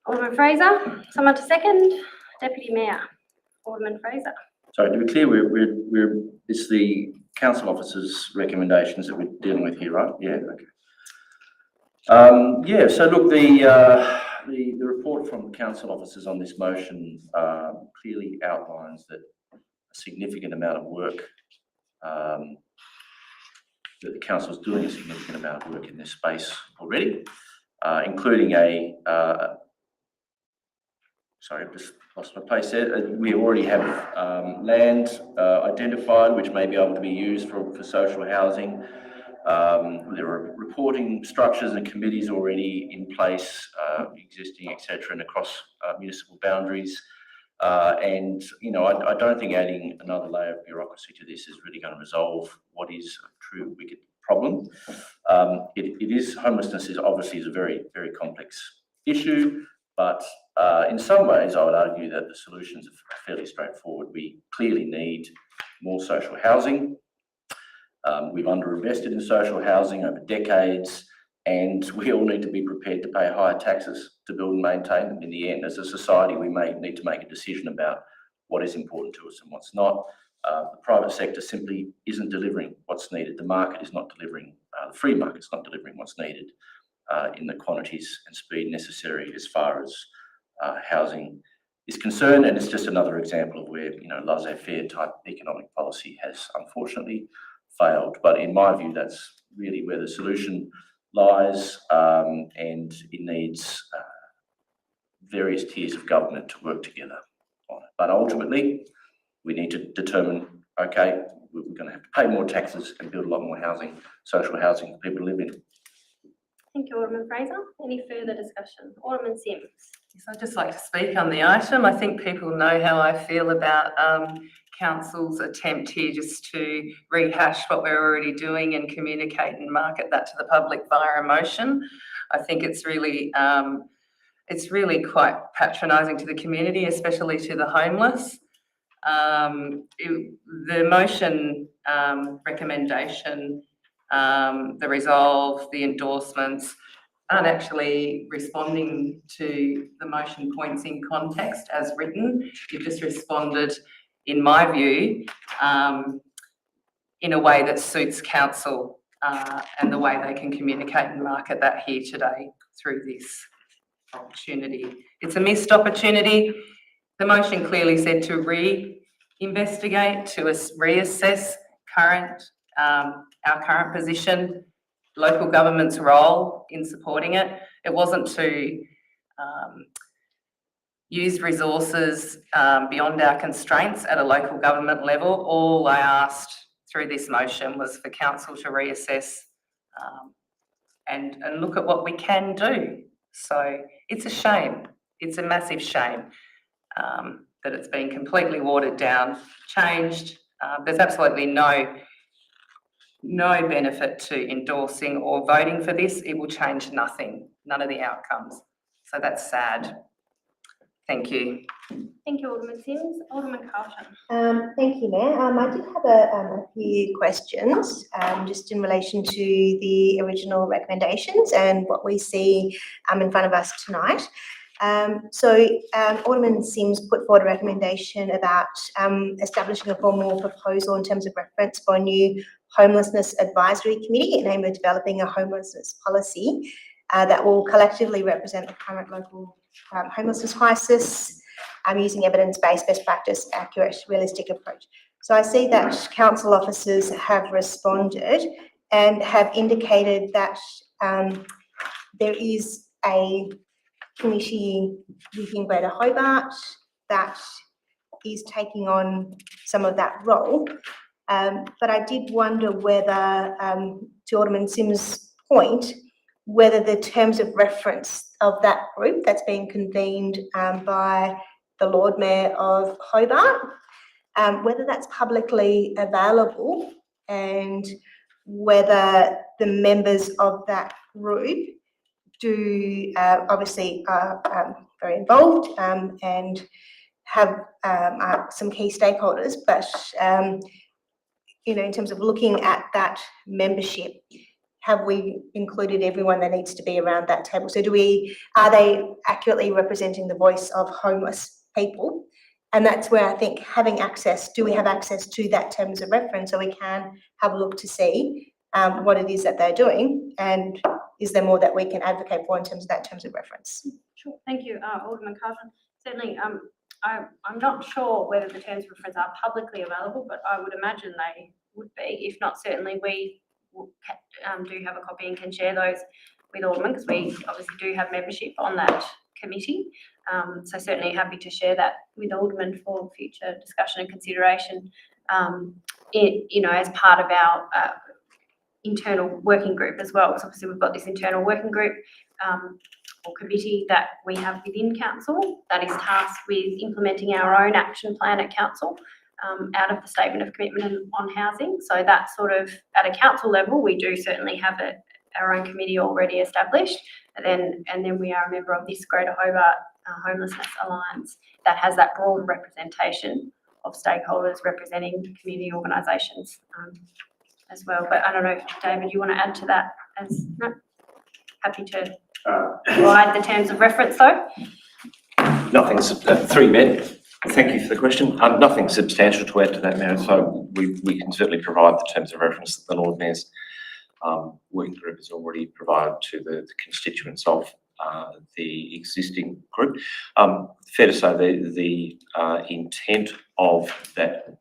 Alderman Fraser, someone to second? Deputy Mayor, Alderman Fraser. Sorry, to be clear, it's the council officers' recommendations that we're dealing with here, right? Yeah, okay. So look, the report from council officers on this motion clearly outlines that a significant amount of work, that the council is doing a significant amount of work in this space already, including sorry, I've just lost my place there. We already have land identified which may be able to be used for social housing. There are reporting structures and committees already in place, existing, etc., and across municipal boundaries. And, you know, I don't think adding another layer of bureaucracy to this is really going to resolve what is a true wicked problem. Homelessness is obviously a very, very complex issue, but in some ways I would argue that the solutions are fairly straightforward. We clearly need more social housing. We've underinvested in social housing over decades, and we all need to be prepared to pay higher taxes to build and maintain them. In the end, as a society, we may need to make a decision about what is important to us and what's not. The private sector simply isn't delivering what's needed. The market is not delivering, the free market's not delivering what's needed in the quantities and speed necessary as far as housing is concerned. And it's just another example of where, you know, laissez-faire type economic policy has unfortunately failed. But in my view, that's really where the solution lies, and it needs various tiers of government to work together on it. But ultimately, we need to determine, okay, we're going to have to pay more taxes and build a lot more housing, social housing for people to live in. Thank you, Alderman Fraser. Any further discussion? Alderman Sims. Yes, I'd just like to speak on the item. I think people know how I feel about council's attempt here just to rehash what we're already doing and communicate and market that to the public via a motion. I think it's really quite patronising to the community, especially to the homeless. The motion recommendation, the resolve, the endorsements aren't actually responding to the motion points in context as written. You've just responded, in my view, in a way that suits council and the way they can communicate and market that here today through this opportunity. It's a missed opportunity. The motion clearly said to re-investigate, to reassess our current position, local government's role in supporting it. It wasn't to use resources beyond our constraints at a local government level. All I asked through this motion was for council to reassess and look at what we can do. So it's a shame. It's a massive shame that it's been completely watered down, changed. There's absolutely no benefit to endorsing or voting for this. It will change nothing, none of the outcomes. So that's sad. Thank you. Thank you, Alderman Sims. Alderman Carlton. Thank you, Mayor. I did have a few questions just in relation to the original recommendations and what we see in front of us tonight. Alderman Sims put forward a recommendation about establishing a formal proposal in terms of reference for a new homelessness advisory committee, namely developing a homelessness policy that will collectively represent the current local homelessness crisis, using evidence-based, best practice, accurate, realistic approach. So I see that council officers have responded and have indicated that there is a committee within Greater Hobart that is taking on some of that role. But I did wonder whether, to Alderman Sims' point, whether the terms of reference of that group that's been convened by the Lord Mayor of Hobart, whether that's publicly available and whether the members of that group obviously are very involved and have some key stakeholders, but in terms of looking at that membership, have we included everyone that needs to be around that table? So are they accurately representing the voice of homeless people? And that's where I think do we have access to that terms of reference so we can have a look to see what it is that they're doing, and is there more that we can advocate for in terms of that terms of reference? Sure. Thank you, Alderman Carlton. Certainly, I'm not sure whether the terms of reference are publicly available, but I would imagine they would be. If not, certainly we do have a copy and can share those with Alderman, because we obviously do have membership on that committee. So certainly happy to share that with Alderman for future discussion and consideration. As part of our internal working group as well, because obviously we've got this internal working group or committee that we have within council that is tasked with implementing our own action plan at council out of the statement of commitment on housing. So that sort of, at a council level, we do certainly have our own committee already established. And then we are a member of this Greater Hobart Homelessness Alliance that has that broad representation of stakeholders representing community organisations as well. But I don't know, David, you want to add to that? No? Happy to provide the terms of reference though. Nothing, through you, Mayor. Thank you for the question. Nothing substantial to add to that, Mayor. So we can certainly provide the terms of reference that the Lord Mayor's working group has already provided to the constituents of the existing group. Fair to say the intent of that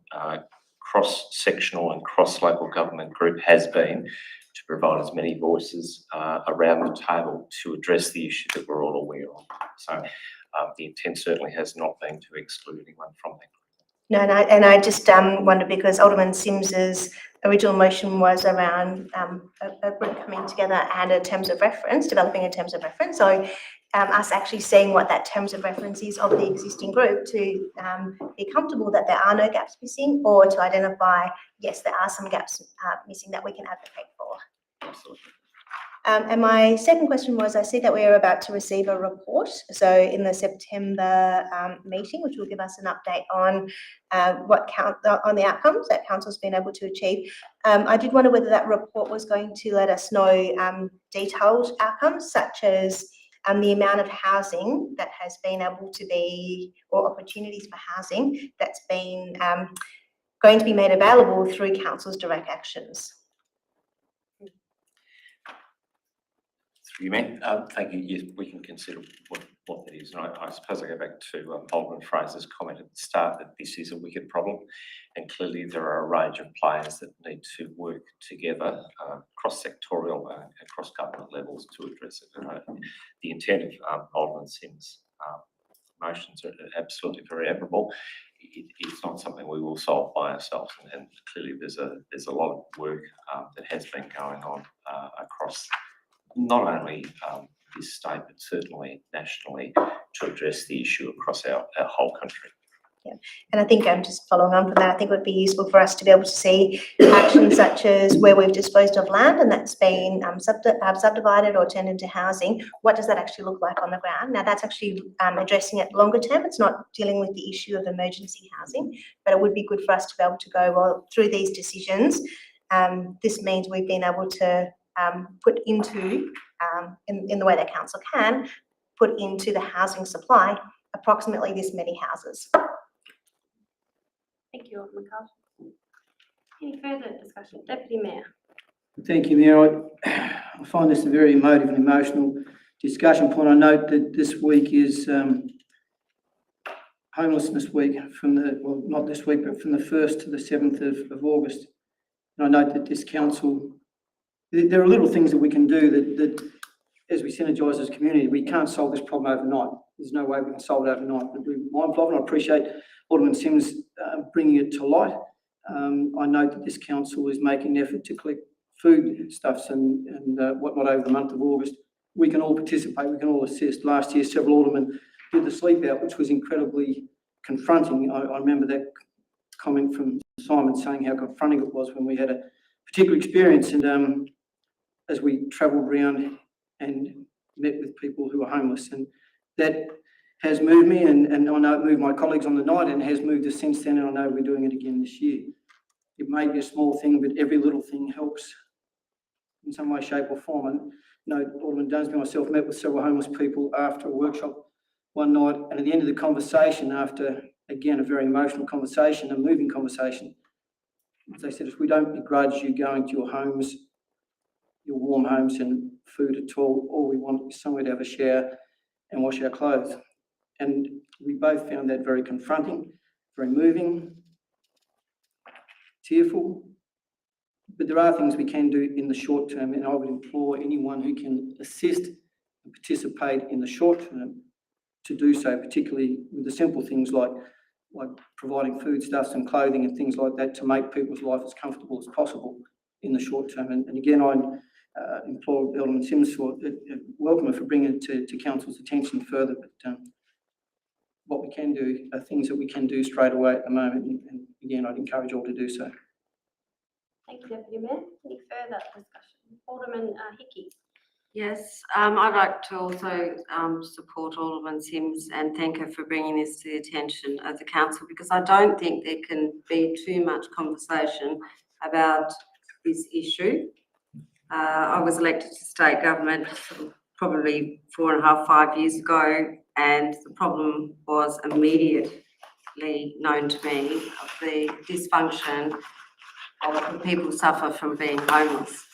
cross-sectional and cross-local government group has been to provide as many voices around the table to address the issue that we're all aware of. So the intent certainly has not been to exclude anyone from that. No, and I just wonder, because Alderman Sims's original motion was around a group coming together and a terms of reference, developing a terms of reference. So us actually seeing what that terms of reference is of the existing group to be comfortable that there are no gaps missing, or to identify, yes, there are some gaps missing that we can advocate for. Absolutely. And my second question was, I see that we are about to receive a report. So in the September meeting, which will give us an update on on the outcomes that council's been able to achieve. I did wonder whether that report was going to let us know detailed outcomes, such as the amount of housing that has been able to be, or opportunities for housing that's been going to be made available through council's direct actions. Through you, Mayor. Thank you. Yes, we can consider what that is. And I suppose I go back to Alderman Fraser's comment at the start that this is a wicked problem, and clearly there are a range of players that need to work together cross-sectorial and cross-government levels to address it. The intent of Alderman Sim's motions are absolutely very admirable. It's not something we will solve by ourselves, and clearly there's a lot of work that has been going on across not only this state, but certainly nationally, to address the issue across our whole country. Yeah, and I think just following on from that, I think it would be useful for us to be able to see actions such as where we've disposed of land and that's been subdivided or turned into housing. What does that actually look like on the ground? Now, that's actually addressing it longer term. It's not dealing with the issue of emergency housing, but it would be good for us to be able to go, well, through these decisions, this means we've been able to put into, in the way that council can, put into the housing supply approximately this many houses. Thank you, Alderman Carlton. Any further discussion? Deputy Mayor. Thank you, Mayor. I find this a very emotive and emotional discussion point. I note that this week is Homelessness Week well, not this week, but from the 1st to the 7th of August. And I note that this council, there are little things that we can do that as we synergise as a community, we can't solve this problem overnight. There's no way we can solve it overnight, but we're mindful of it, and I appreciate Alderman Sims bringing it to light. I note that this council is making an effort to collect food stuffs and whatnot over the month of August. We can all participate, we can all assist. Last year, several aldermen did the sleep out, which was incredibly confronting. I remember that comment from Simon saying how confronting it was when we had a particular experience, and as we travelled around and met with people who are homeless, and that has moved me, and I know it moved my colleagues on the night and has moved us since then, and I know we're doing it again this year. It may be a small thing, but every little thing helps in some way, shape or form. And you know, Alderman Dunsby and myself met with several homeless people after a workshop one night, and at the end of the conversation, after again a very emotional conversation, a moving conversation, they said, if we don't begrudge you going to your homes, your warm homes, and food at all we want is somewhere to have a shower and wash our clothes. And we both found that very confronting, very moving, tearful. But there are things we can do in the short term, and I would implore anyone who can assist and participate in the short term to do so, particularly with the simple things like providing foodstuffs and clothing and things like that, to make people's life as comfortable as possible in the short term. And again, implore Alderman Sims for, welcome her for bringing it to council's attention further, but what we can do are things that we can do straight away at the moment, and again, I'd encourage all to do so. Thank you, Deputy Mayor. Any further discussion? Alderman Hickey. Yes, I'd like to also support Alderman Sims and thank her for bringing this to the attention of the council, because I don't think there can be too much conversation about this issue. I was elected to state government probably 4.5, 5 years ago, and the problem was immediately known to me of the dysfunction of people who suffer from being homeless.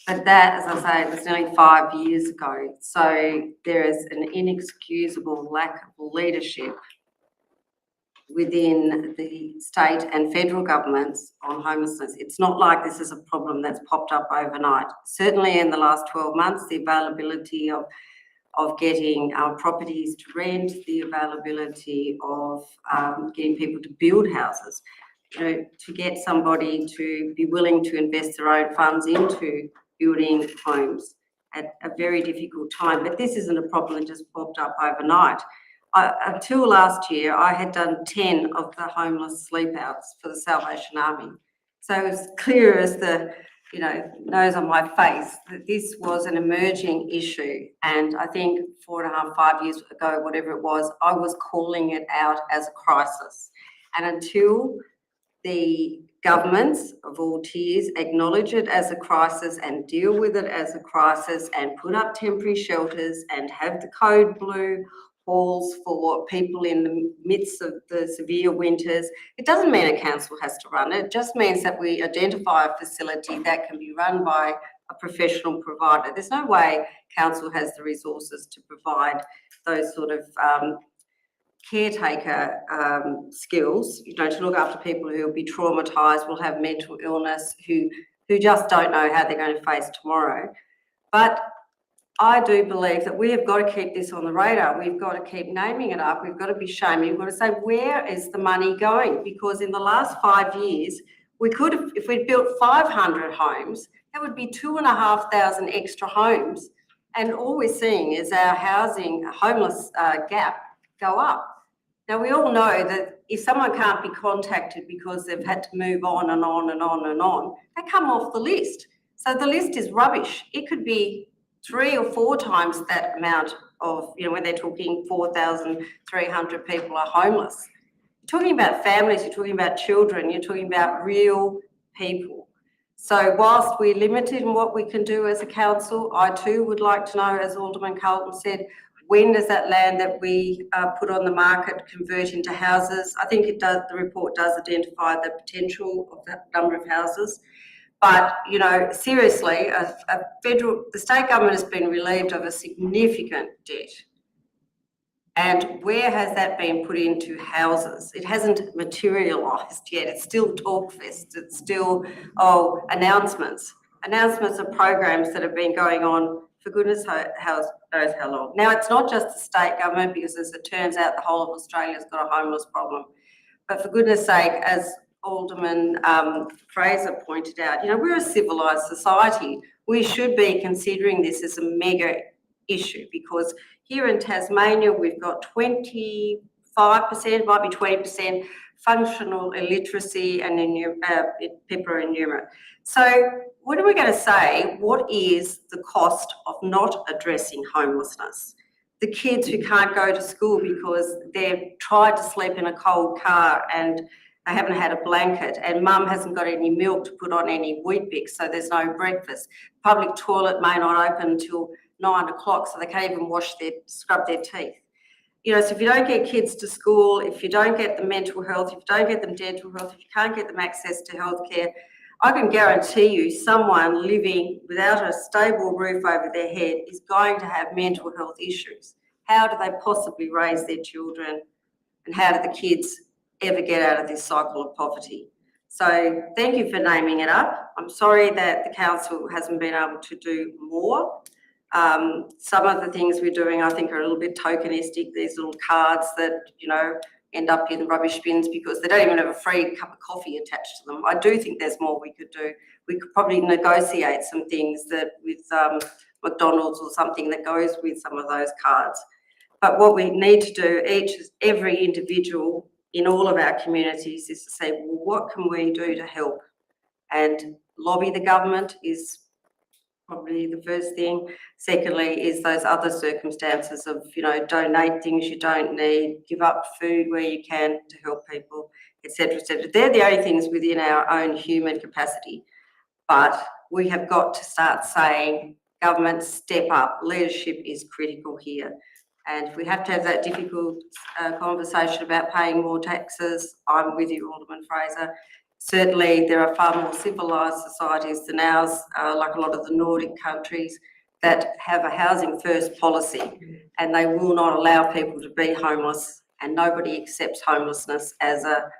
But that, as I say, was nearly 5 years ago. So there is an inexcusable lack of leadership within the state and federal governments on homelessness. It's not like this is a problem that's popped up overnight. Certainly in the last 12 months, the availability of getting properties to rent, the availability of getting people to build houses, to get somebody to be willing to invest their own funds into building homes at a very difficult time. But this isn't a problem that just popped up overnight. Until last year, I had done 10 of the homeless sleepouts for the Salvation Army. So it was clear as the nose on my face that this was an emerging issue. And I think 4.5, 5 years ago, whatever it was, I was calling it out as a crisis. And until the governments of all tiers acknowledge it as a crisis and deal with it as a crisis and put up temporary shelters and have the code blue halls for people in the midst of the severe winters. It doesn't mean a council has to run it. It just means that we identify a facility that can be run by a professional provider. There's no way council has the resources to provide those sort of caretaker skills, to look after people who will be traumatised, will have mental illness, who just don't know how they're going to face tomorrow. But I do believe that we have got to keep this on the radar. We've got to keep naming it up. We've got to be shaming. We've got to say, where is the money going? Because in the last 5 years, we could have, if we'd built 500 homes, that would be 2,500 extra homes. And all we're seeing is our homeless gap go up. Now, we all know that if someone can't be contacted because they've had to move on and on and on and on, they come off the list. So the list is rubbish. It could be 3 or 4 times that amount of, when they're talking 4,300 people are homeless. You're talking about families, you're talking about children, you're talking about real people. So whilst we're limited in what we can do as a council, I too would like to know, as Alderman Carlton said, when does that land that we put on the market convert into houses? I think it does. The report does identify the potential of that number of houses. But, seriously, the state government has been relieved of a significant debt. And where has that been put into houses? It hasn't materialised yet. It's still talk fest. It's still, announcements. Announcements of programs that have been going on for goodness knows how long. Now, it's not just the state government, because as it turns out, the whole of Australia's got a homeless problem. But for goodness sake, as Alderman Fraser pointed out, we're a civilised society. We should be considering this as a mega issue, because here in Tasmania, we've got 25%, might be 20% functional illiteracy and PIPA enumerate. So what are we going to say? What is the cost of not addressing homelessness? The kids who can't go to school because they've tried to sleep in a cold car and they haven't had a blanket, and mum hasn't got any milk to put on any Weet-Bix, so there's no breakfast. Public toilet may not open until 9 o'clock, so they can't even scrub their teeth. So if you don't get kids to school, if you don't get them mental health, if you don't get them dental health, if you can't get them access to healthcare, I can guarantee you someone living without a stable roof over their head is going to have mental health issues. How do they possibly raise their children, and how do the kids ever get out of this cycle of poverty? So thank you for naming it up. I'm sorry that the council hasn't been able to do more. Some of the things we're doing, I think, are a little bit tokenistic. These little cards that, end up in the rubbish bins because they don't even have a free cup of coffee attached to them. I do think there's more we could do. We could probably negotiate some things that with McDonald's or something that goes with some of those cards. But what we need to do, every individual in all of our communities, is to say, well, what can we do to help? And lobby the government is probably the first thing. Secondly, is those other circumstances of, donate things you don't need, give up food where you can to help people, etc., etc. They're the only things within our own human capacity. But we have got to start saying, government, step up. Leadership is critical here. And if we have to have that difficult conversation about paying more taxes, I'm with you, Alderman Fraser. Certainly, there are far more civilised societies than ours, like a lot of the Nordic countries, that have a housing first policy, and they will not allow people to be homeless, and nobody accepts homelessness as a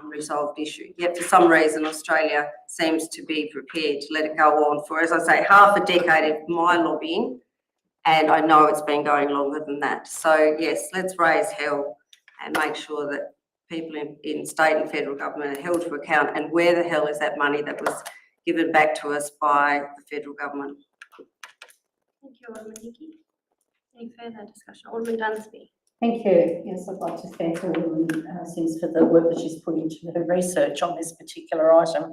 unresolved issue. Yet for some reason, Australia seems to be prepared to let it go on for, as I say, half a decade of my lobbying, and I know it's been going longer than that. So yes, let's raise hell and make sure that people in state and federal government are held to account, and where the hell is that money that was given back to us by the federal government? Thank you, Alderman Hickey. Any further discussion? Alderman Dunsby. Thank you. Yes, I'd like to thank Alderman Sims for the work that she's put into her research on this particular item.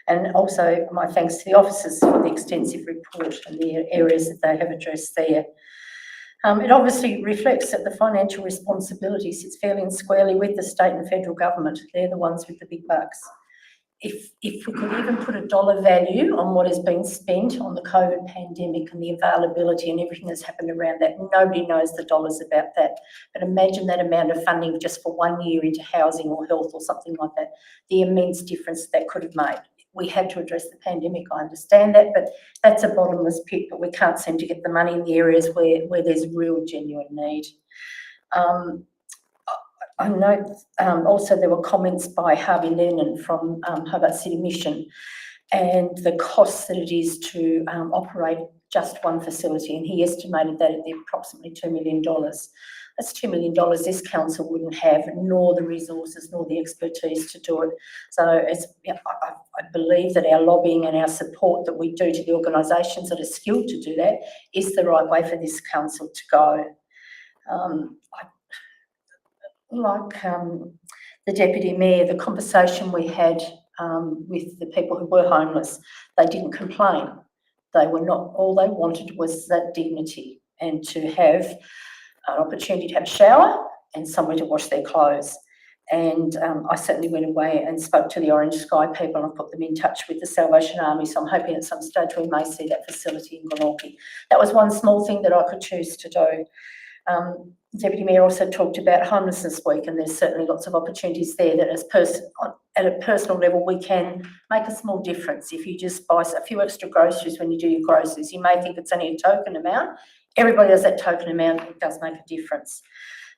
And also my thanks to the officers for the extensive report and the areas that they have addressed there. It obviously reflects that the financial responsibility sits fairly and squarely with the state and federal government. They're the ones with the big bucks. If we could even put a dollar value on what has been spent on the COVID pandemic and the availability and everything that's happened around that, nobody knows the dollars about that. But imagine that amount of funding just for 1 year into housing or health or something like that, the immense difference that could have made. We had to address the pandemic, I understand that, but that's a bottomless pit, but we can't seem to get the money in the areas where there's real genuine need. I note also there were comments by Harvey Lennon from Hobart City Mission and the costs that it is to operate just one facility, and he estimated that at approximately $2 million. That's $2 million this council wouldn't have, nor the resources, nor the expertise to do it. So I believe that our lobbying and our support that we do to the organisations that are skilled to do that is the right way for this council to go. The Deputy Mayor, the conversation we had with the people who were homeless, they didn't complain. They were not, all they wanted was that dignity and to have an opportunity to have a shower and somewhere to wash their clothes. And I certainly went away and spoke to the Orange Sky people and put them in touch with the Salvation Army. So I'm hoping at some stage we may see that facility in Glenorchy. That was one small thing that I could choose to do. Deputy Mayor also talked about Homelessness Week, and there's certainly lots of opportunities there that at a personal level we can make a small difference. If you just buy a few extra groceries when you do your groceries, you may think it's only a token amount. Everybody does that token amount, it does make a difference.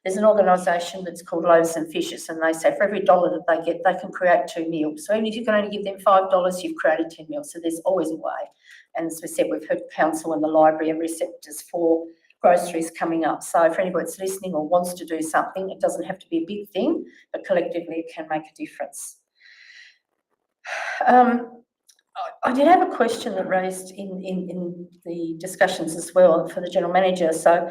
There's an organisation that's called Loaves and Fishes, and they say for every $1 that they get, they can create 2 meals. So even if you can only give them $5, you've created 10 meals. So there's always a way. And as we said, we've heard council and the library are receptors for groceries coming up. So for anybody that's listening or wants to do something, it doesn't have to be a big thing, but collectively it can make a difference. I did have a question that raised in the discussions as well for the General Manager. So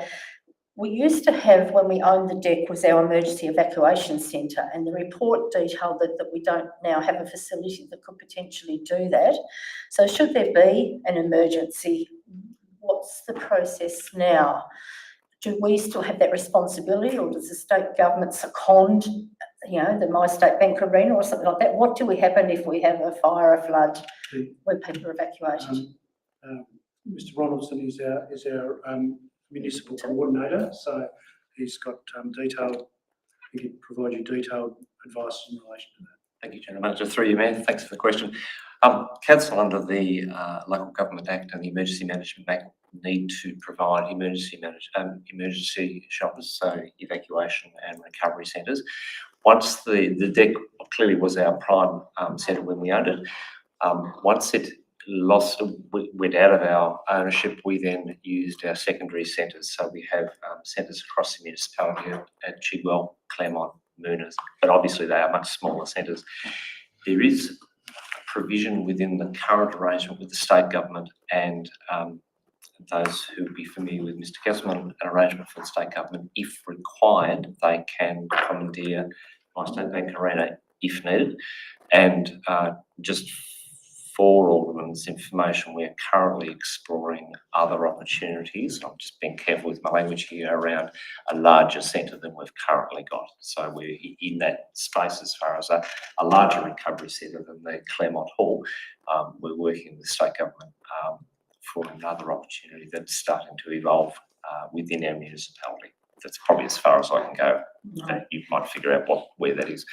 we used to have, when we owned the deck, was our emergency evacuation centre, and the report detailed that we don't now have a facility that could potentially do that. So should there be an emergency, what's the process now? Do we still have that responsibility, or does the state government second, the My State Bank Arena or something like that? What do we happen if we have a fire, a flood, where people are evacuated? Mr. Ronaldson is our municipal coordinator, so he's got he can provide you detailed advice in relation to that. Thank you, General Manager. Through you, Mayor. Thanks for the question. Council under the Local Government Act and the Emergency Management Act need to provide emergency shelters, so evacuation and recovery centres. Once the deck clearly was our prime centre when we owned it, once it went out of our ownership, we then used our secondary centres. So we have centres across the municipality at Chigwell, Claremont, Mooners, but obviously they are much smaller centres. There is provision within the current arrangement with the state government and those who would be familiar with Mr. Kesselman, an arrangement for the state government, if required, they can commandeer my State Bank Arena if needed. And just for Alderman's information, we're currently exploring other opportunities. I'm just being careful with my language here around a larger centre than we've currently got. So we're in that space as far as a larger recovery centre than the Claremont Hall. We're working with the state government for another opportunity that's starting to evolve within our municipality. That's probably as far as I can go. You might figure out where that is.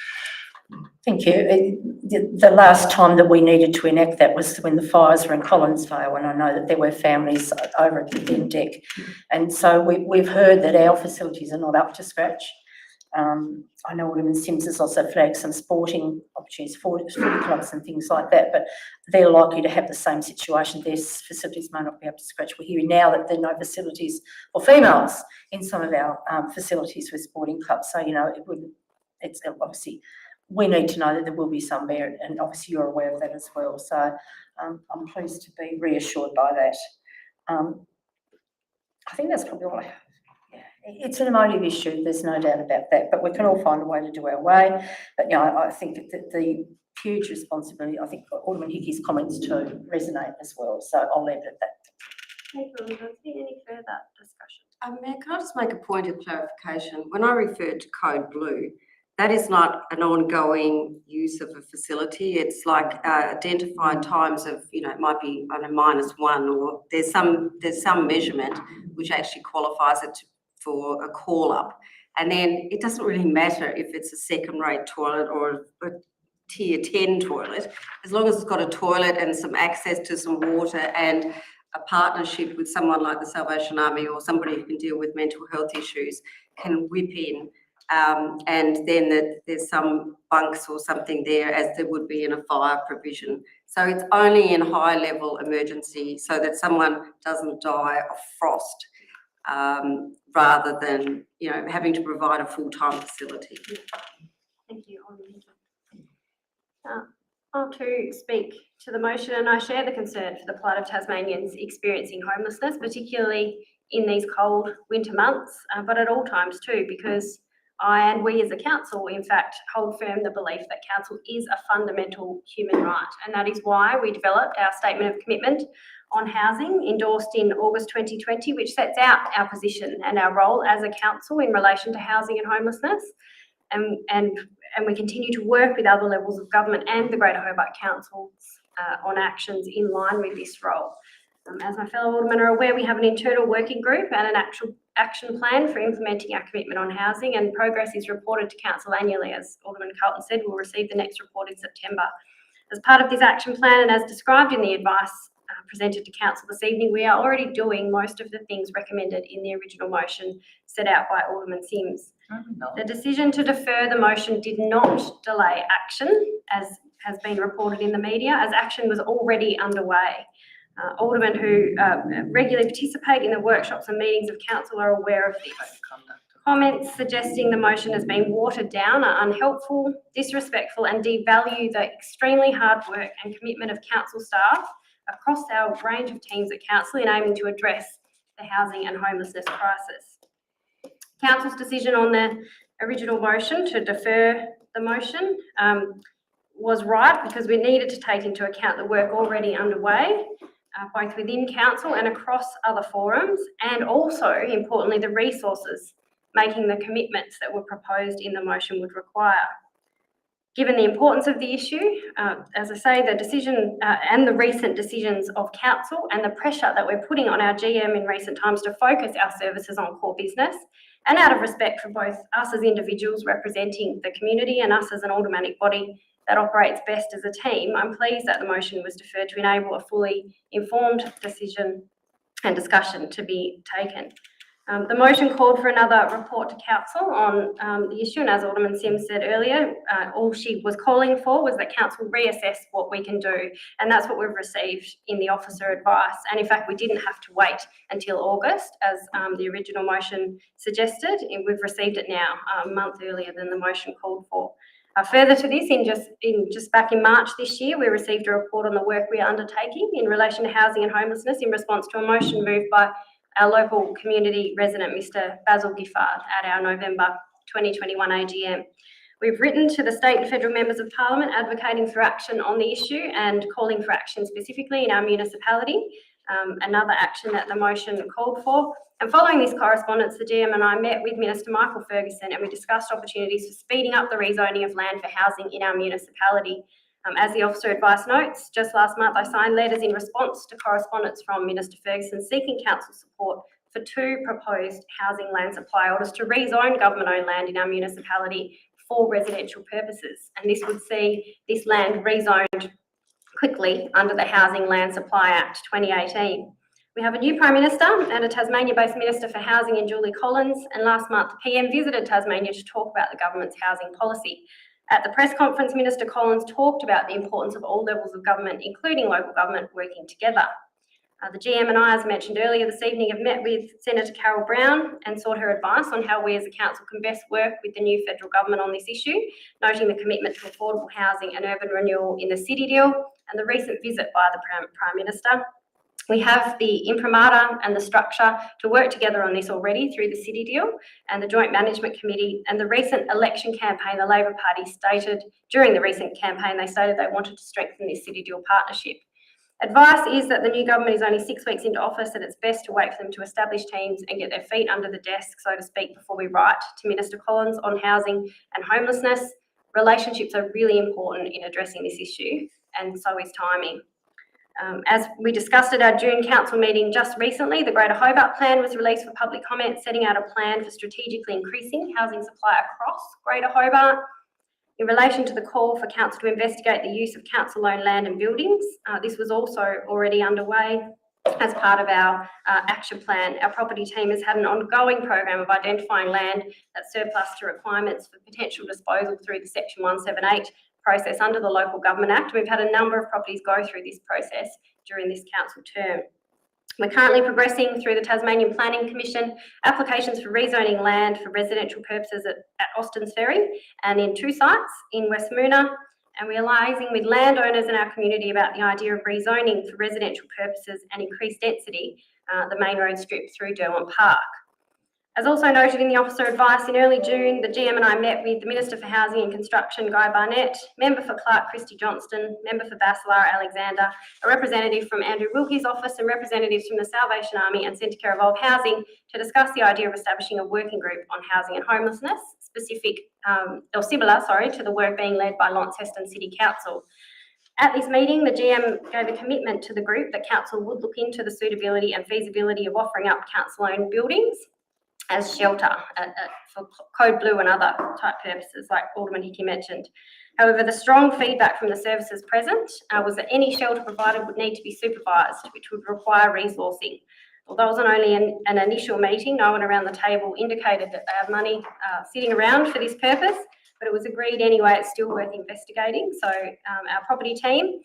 Thank you. The last time that we needed to enact that was when the fires were in Collinsvale, and I know that there were families over at the Den Deck. And so we've heard that our facilities are not up to scratch. I know Alderman Sims has also flagged some sporting opportunities for footy clubs and things like that, but they're likely to have the same situation. Their facilities may not be up to scratch. We're hearing now that there are no facilities for females in some of our facilities with sporting clubs. So, it's obviously, we need to know that there will be some merit, and obviously you're aware of that as well. So I'm pleased to be reassured by that. I think that's probably all I have. Yeah. It's an emotive issue, there's no doubt about that, but we can all find a way to do our way. But I think that the huge responsibility, I think Alderman Hickey's comments too resonate as well. So I'll leave it at that. Thank you, Elizabeth. Any further discussion? Mayor, can I just make a point of clarification? When I referred to Code Blue, that is not an ongoing use of a facility. It's like identified times of, it might be on a -1, or there's some measurement which actually qualifies it for a call up. And then it doesn't really matter if it's a second-rate toilet or a tier 10 toilet, as long as it's got a toilet and some access to some water and a partnership with someone like the Salvation Army or somebody who can deal with mental health issues can whip in. And then there's some bunks or something there, as there would be in a fire provision. So it's only in high-level emergency so that someone doesn't die of frost, rather than having to provide a full-time facility. Thank you, I'll too speak to the motion, and I share the concern for the plight of Tasmanians experiencing homelessness, particularly in these cold winter months, but at all times too, because I and we as a council, in fact, hold firm the belief that council is a fundamental human right, and that is why we developed our Statement of Commitment on Housing, endorsed in August 2020, which sets out our position and our role as a council in relation to housing and homelessness. And we continue to work with other levels of government and the Greater Hobart Councils on actions in line with this role. As my fellow aldermen are aware, we have an internal working group and an actual action plan for implementing our commitment on housing, and progress is reported to council annually. As Alderman Carlton said, we'll receive the next report in September. As part of this action plan, and as described in the advice presented to council this evening, we are already doing most of the things recommended in the original motion set out by Alderman Sims. The decision to defer the motion did not delay action, as has been reported in the media, as action was already underway. Aldermen who regularly participate in the workshops and meetings of council are aware of this. Comments suggesting the motion has been watered down are unhelpful, disrespectful, and devalue the extremely hard work and commitment of council staff across our range of teams at council in aiming to address the housing and homelessness crisis. Council's decision on the original motion to defer the motion was right, because we needed to take into account the work already underway, both within council and across other forums, and also, importantly, the resources making the commitments that were proposed in the motion would require. Given the importance of the issue, as I say, the decision and the recent decisions of council and the pressure that we're putting on our GM in recent times to focus our services on core business, and out of respect for both us as individuals representing the community and us as an aldermanic body that operates best as a team, I'm pleased that the motion was deferred to enable a fully informed decision and discussion to be taken. The motion called for another report to council on the issue, and as Alderman Sims said earlier, all she was calling for was that council reassess what we can do, and that's what we've received in the officer advice. And in fact, we didn't have to wait until August, as the original motion suggested. We've received it now, a month earlier than the motion called for. Further to this, just back in March this year, we received a report on the work we are undertaking in relation to housing and homelessness in response to a motion moved by our local community resident, Mr. Basil Giffard, at our November 2021 AGM. We've written to the state and federal members of parliament advocating for action on the issue and calling for action specifically in our municipality, another action that the motion called for. And following this correspondence, the GM and I met with Minister Michael Ferguson and we discussed opportunities for speeding up the rezoning of land for housing in our municipality. As the officer advice notes, just last month I signed letters in response to correspondence from Minister Ferguson seeking council support for 2 proposed housing land supply orders to rezone government-owned land in our municipality for residential purposes. And this would see this land rezoned quickly under the Housing Land Supply Act 2018. We have a new Prime Minister and a Tasmania-based Minister for Housing in Julie Collins, and last month the PM visited Tasmania to talk about the government's housing policy. At the press conference, Minister Collins talked about the importance of all levels of government, including local government, working together. The GM and I, as mentioned earlier this evening, have met with Senator Carol Brown and sought her advice on how we as a council can best work with the new federal government on this issue, noting the commitment to affordable housing and urban renewal in the City Deal and the recent visit by the Prime Minister. We have the imprimatur and the structure to work together on this already through the City Deal and the Joint Management Committee. And the recent election campaign, the Labor Party stated, during the recent campaign, they stated they wanted to strengthen this City Deal partnership. Advice is that the new government is only 6 weeks into office and it's best to wait for them to establish teams and get their feet under the desk, so to speak, before we write to Minister Collins on housing and homelessness. Relationships are really important in addressing this issue, and so is timing. As we discussed at our June council meeting just recently, the Greater Hobart Plan was released for public comment, setting out a plan for strategically increasing housing supply across Greater Hobart. In relation to the call for council to investigate the use of council-owned land and buildings, this was also already underway as part of our action plan. Our property team has had an ongoing program of identifying land that's surplus to requirements for potential disposal through the Section 178 process under the Local Government Act. We've had a number of properties go through this process during this council term. We're currently progressing through the Tasmanian Planning Commission applications for rezoning land for residential purposes at Austin's Ferry and in 2 sites in West Moona. And we're liaising with landowners in our community about the idea of rezoning for residential purposes and increased density, the main road strip through Derwent Park. As also noted in the officer advice, in early June, the GM and I met with the Minister for Housing and Construction, Guy Barnett, Member for Clark, Christy Johnston, Member for Basilar, Alexander, a representative from Andrew Wilkie's office and representatives from the Salvation Army and Centre Care Evolve Housing to discuss the idea of establishing a working group on housing and homelessness, similar to the work being led by Launceston City Council. At this meeting, the GM gave a commitment to the group that council would look into the suitability and feasibility of offering up council-owned buildings as shelter for Code Blue and other type purposes, like Alderman Hickey mentioned. However, the strong feedback from the services present was that any shelter provided would need to be supervised, which would require resourcing. Although it was only an initial meeting, no one around the table indicated that they have money sitting around for this purpose, but it was agreed anyway it's still worth investigating. So our property team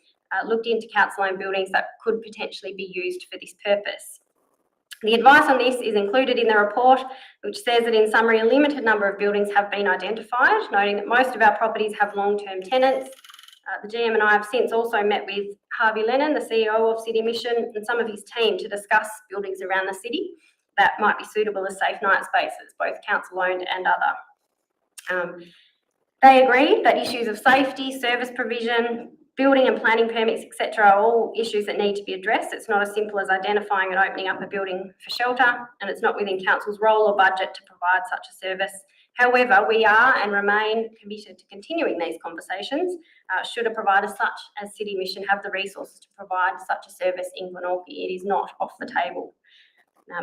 looked into council-owned buildings that could potentially be used for this purpose. The advice on this is included in the report, which says that in summary, a limited number of buildings have been identified, noting that most of our properties have long-term tenants. The GM and I have since also met with Harvey Lennon, the CEO of City Mission, and some of his team to discuss buildings around the city that might be suitable as safe night spaces, both council-owned and other. They agreed that issues of safety, service provision, building and planning permits, etc., are all issues that need to be addressed. It's not as simple as identifying and opening up a building for shelter, and it's not within council's role or budget to provide such a service. However, we are and remain committed to continuing these conversations should a provider such as City Mission have the resources to provide such a service in Glenorchy. It is not off the table.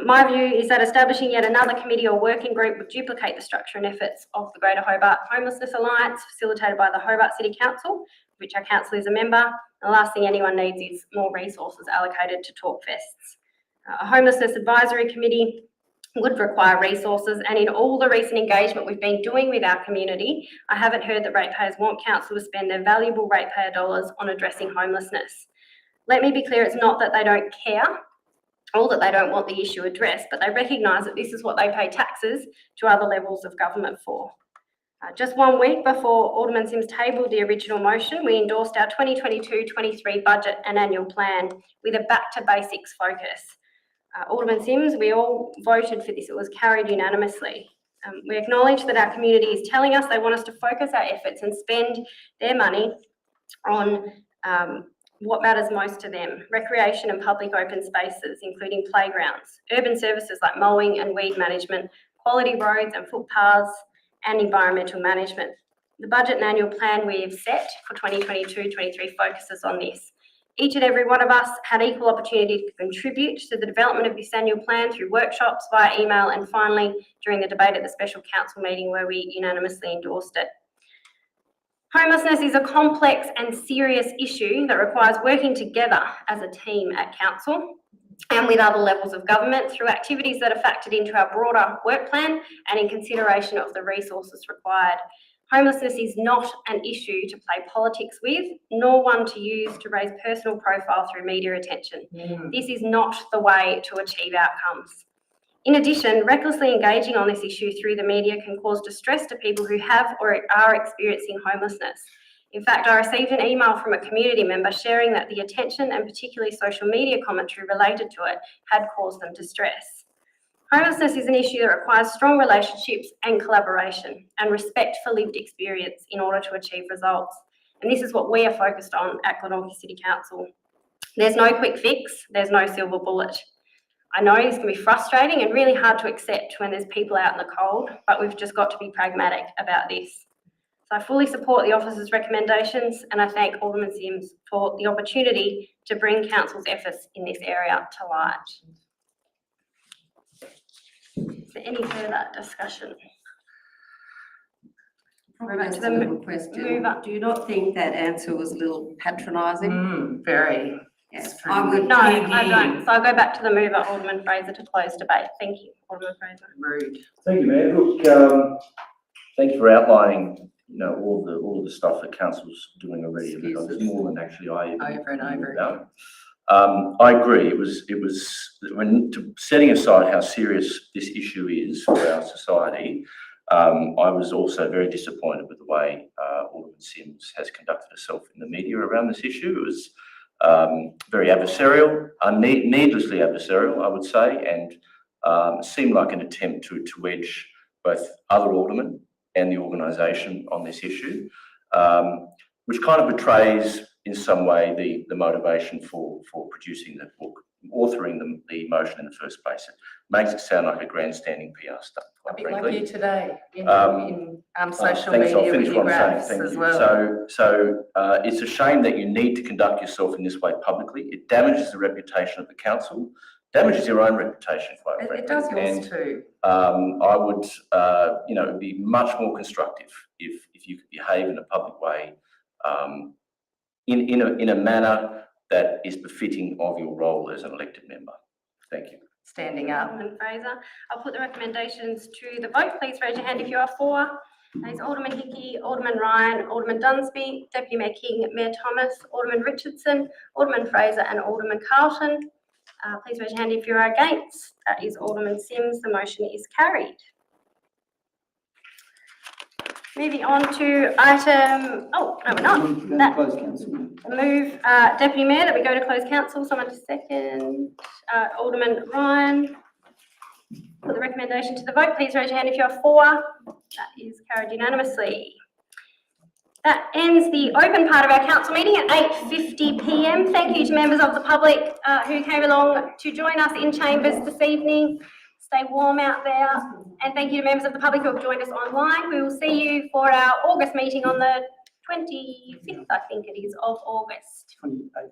My view is that establishing yet another committee or working group would duplicate the structure and efforts of the Greater Hobart Homelessness Alliance, facilitated by the Hobart City Council, which our council is a member. The last thing anyone needs is more resources allocated to talk fests. A homelessness advisory committee would require resources, and in all the recent engagement we've been doing with our community, I haven't heard that ratepayers want council to spend their valuable ratepayer dollars on addressing homelessness. Let me be clear, it's not that they don't care or that they don't want the issue addressed, but they recognise that this is what they pay taxes to other levels of government for. Just 1 week before Alderman Sims tabled the original motion, we endorsed our 2022-23 budget and annual plan with a back to basics focus. Alderman Sims, we all voted for this. It was carried unanimously. We acknowledge that our community is telling us they want us to focus our efforts and spend their money on what matters most to them: recreation and public open spaces, including playgrounds, urban services like mowing and weed management, quality roads and footpaths, and environmental management. The budget and annual plan we have set for 2022-23 focuses on this. Each and every one of us had equal opportunity to contribute to the development of this annual plan through workshops, via email, and finally during the debate at the special council meeting where we unanimously endorsed it. Homelessness is a complex and serious issue that requires working together as a team at council and with other levels of government through activities that are factored into our broader work plan and in consideration of the resources required. Homelessness is not an issue to play politics with, nor one to use to raise personal profile through media attention. This is not the way to achieve outcomes. In addition, recklessly engaging on this issue through the media can cause distress to people who have or are experiencing homelessness. In fact, I received an email from a community member sharing that the attention and particularly social media commentary related to it had caused them distress. Homelessness is an issue that requires strong relationships and collaboration and respect for lived experience in order to achieve results. And this is what we are focused on at Glenorchy City Council. There's no quick fix, there's no silver bullet. I know this can be frustrating and really hard to accept when there's people out in the cold, but we've just got to be pragmatic about this. So I fully support the officer's recommendations, and I thank Alderman Sims for the opportunity to bring council's efforts in this area to light. Is there any further discussion? Probably just a little question. Move up. Do you not think that answer was a little patronising? Very. Yes, I would. No, I don't. So I'll go back to the mover, Alderman Fraser, to close debate. Thank you, Alderman Fraser. Rude. Thank you, Mayor. Look, thanks for outlining, all of the stuff that council's doing already. It's more than actually I even Over and over. know. I agree. It was when setting aside how serious this issue is for our society. I was also very disappointed with the way Alderman Sims has conducted herself in the media around this issue. It was very adversarial, needlessly adversarial, I would say, and seemed like an attempt to wedge both other aldermen and the organisation on this issue, which kind of betrays in some way the motivation for producing the book, authoring the motion in the first place. It makes it sound like a grandstanding PR stunt, A quite bit frankly. like you today in social Thanks, I'll media finish with your what I'm graphs saying, thank as you. well. So it's a shame that you need to conduct yourself in this way publicly. It damages the reputation of the council, damages your own reputation, quite frankly. It does yours And, too. I would, it'd be much more constructive if you could behave in a public way, in a manner that is befitting of your role as an elected member. Thank you. Standing up. Alderman Fraser. I'll put the recommendations to the vote. Please raise your hand if you are for. There's Alderman Hickey, Alderman Ryan, Alderman Dunsby, Deputy Mayor King, Mayor Thomas, Alderman Richardson, Alderman Fraser and Alderman Carlton. Please raise your hand if you are against. That is Alderman Sims. The motion is carried. Moving on to item, oh, no, we're not. That Close council. move, Deputy Mayor, that we go to close council. Someone to second. Alderman Ryan. Put the recommendation to the vote. Please raise your hand if you are for. That is carried unanimously. That ends the open part of our council meeting at 8:50 p.m. Thank you to members of the public who came along to join us in chambers this evening. Stay warm out there. And thank you to members of the public who have joined us online. We will see you for our August meeting on the 25th, I think it is, of August. 28.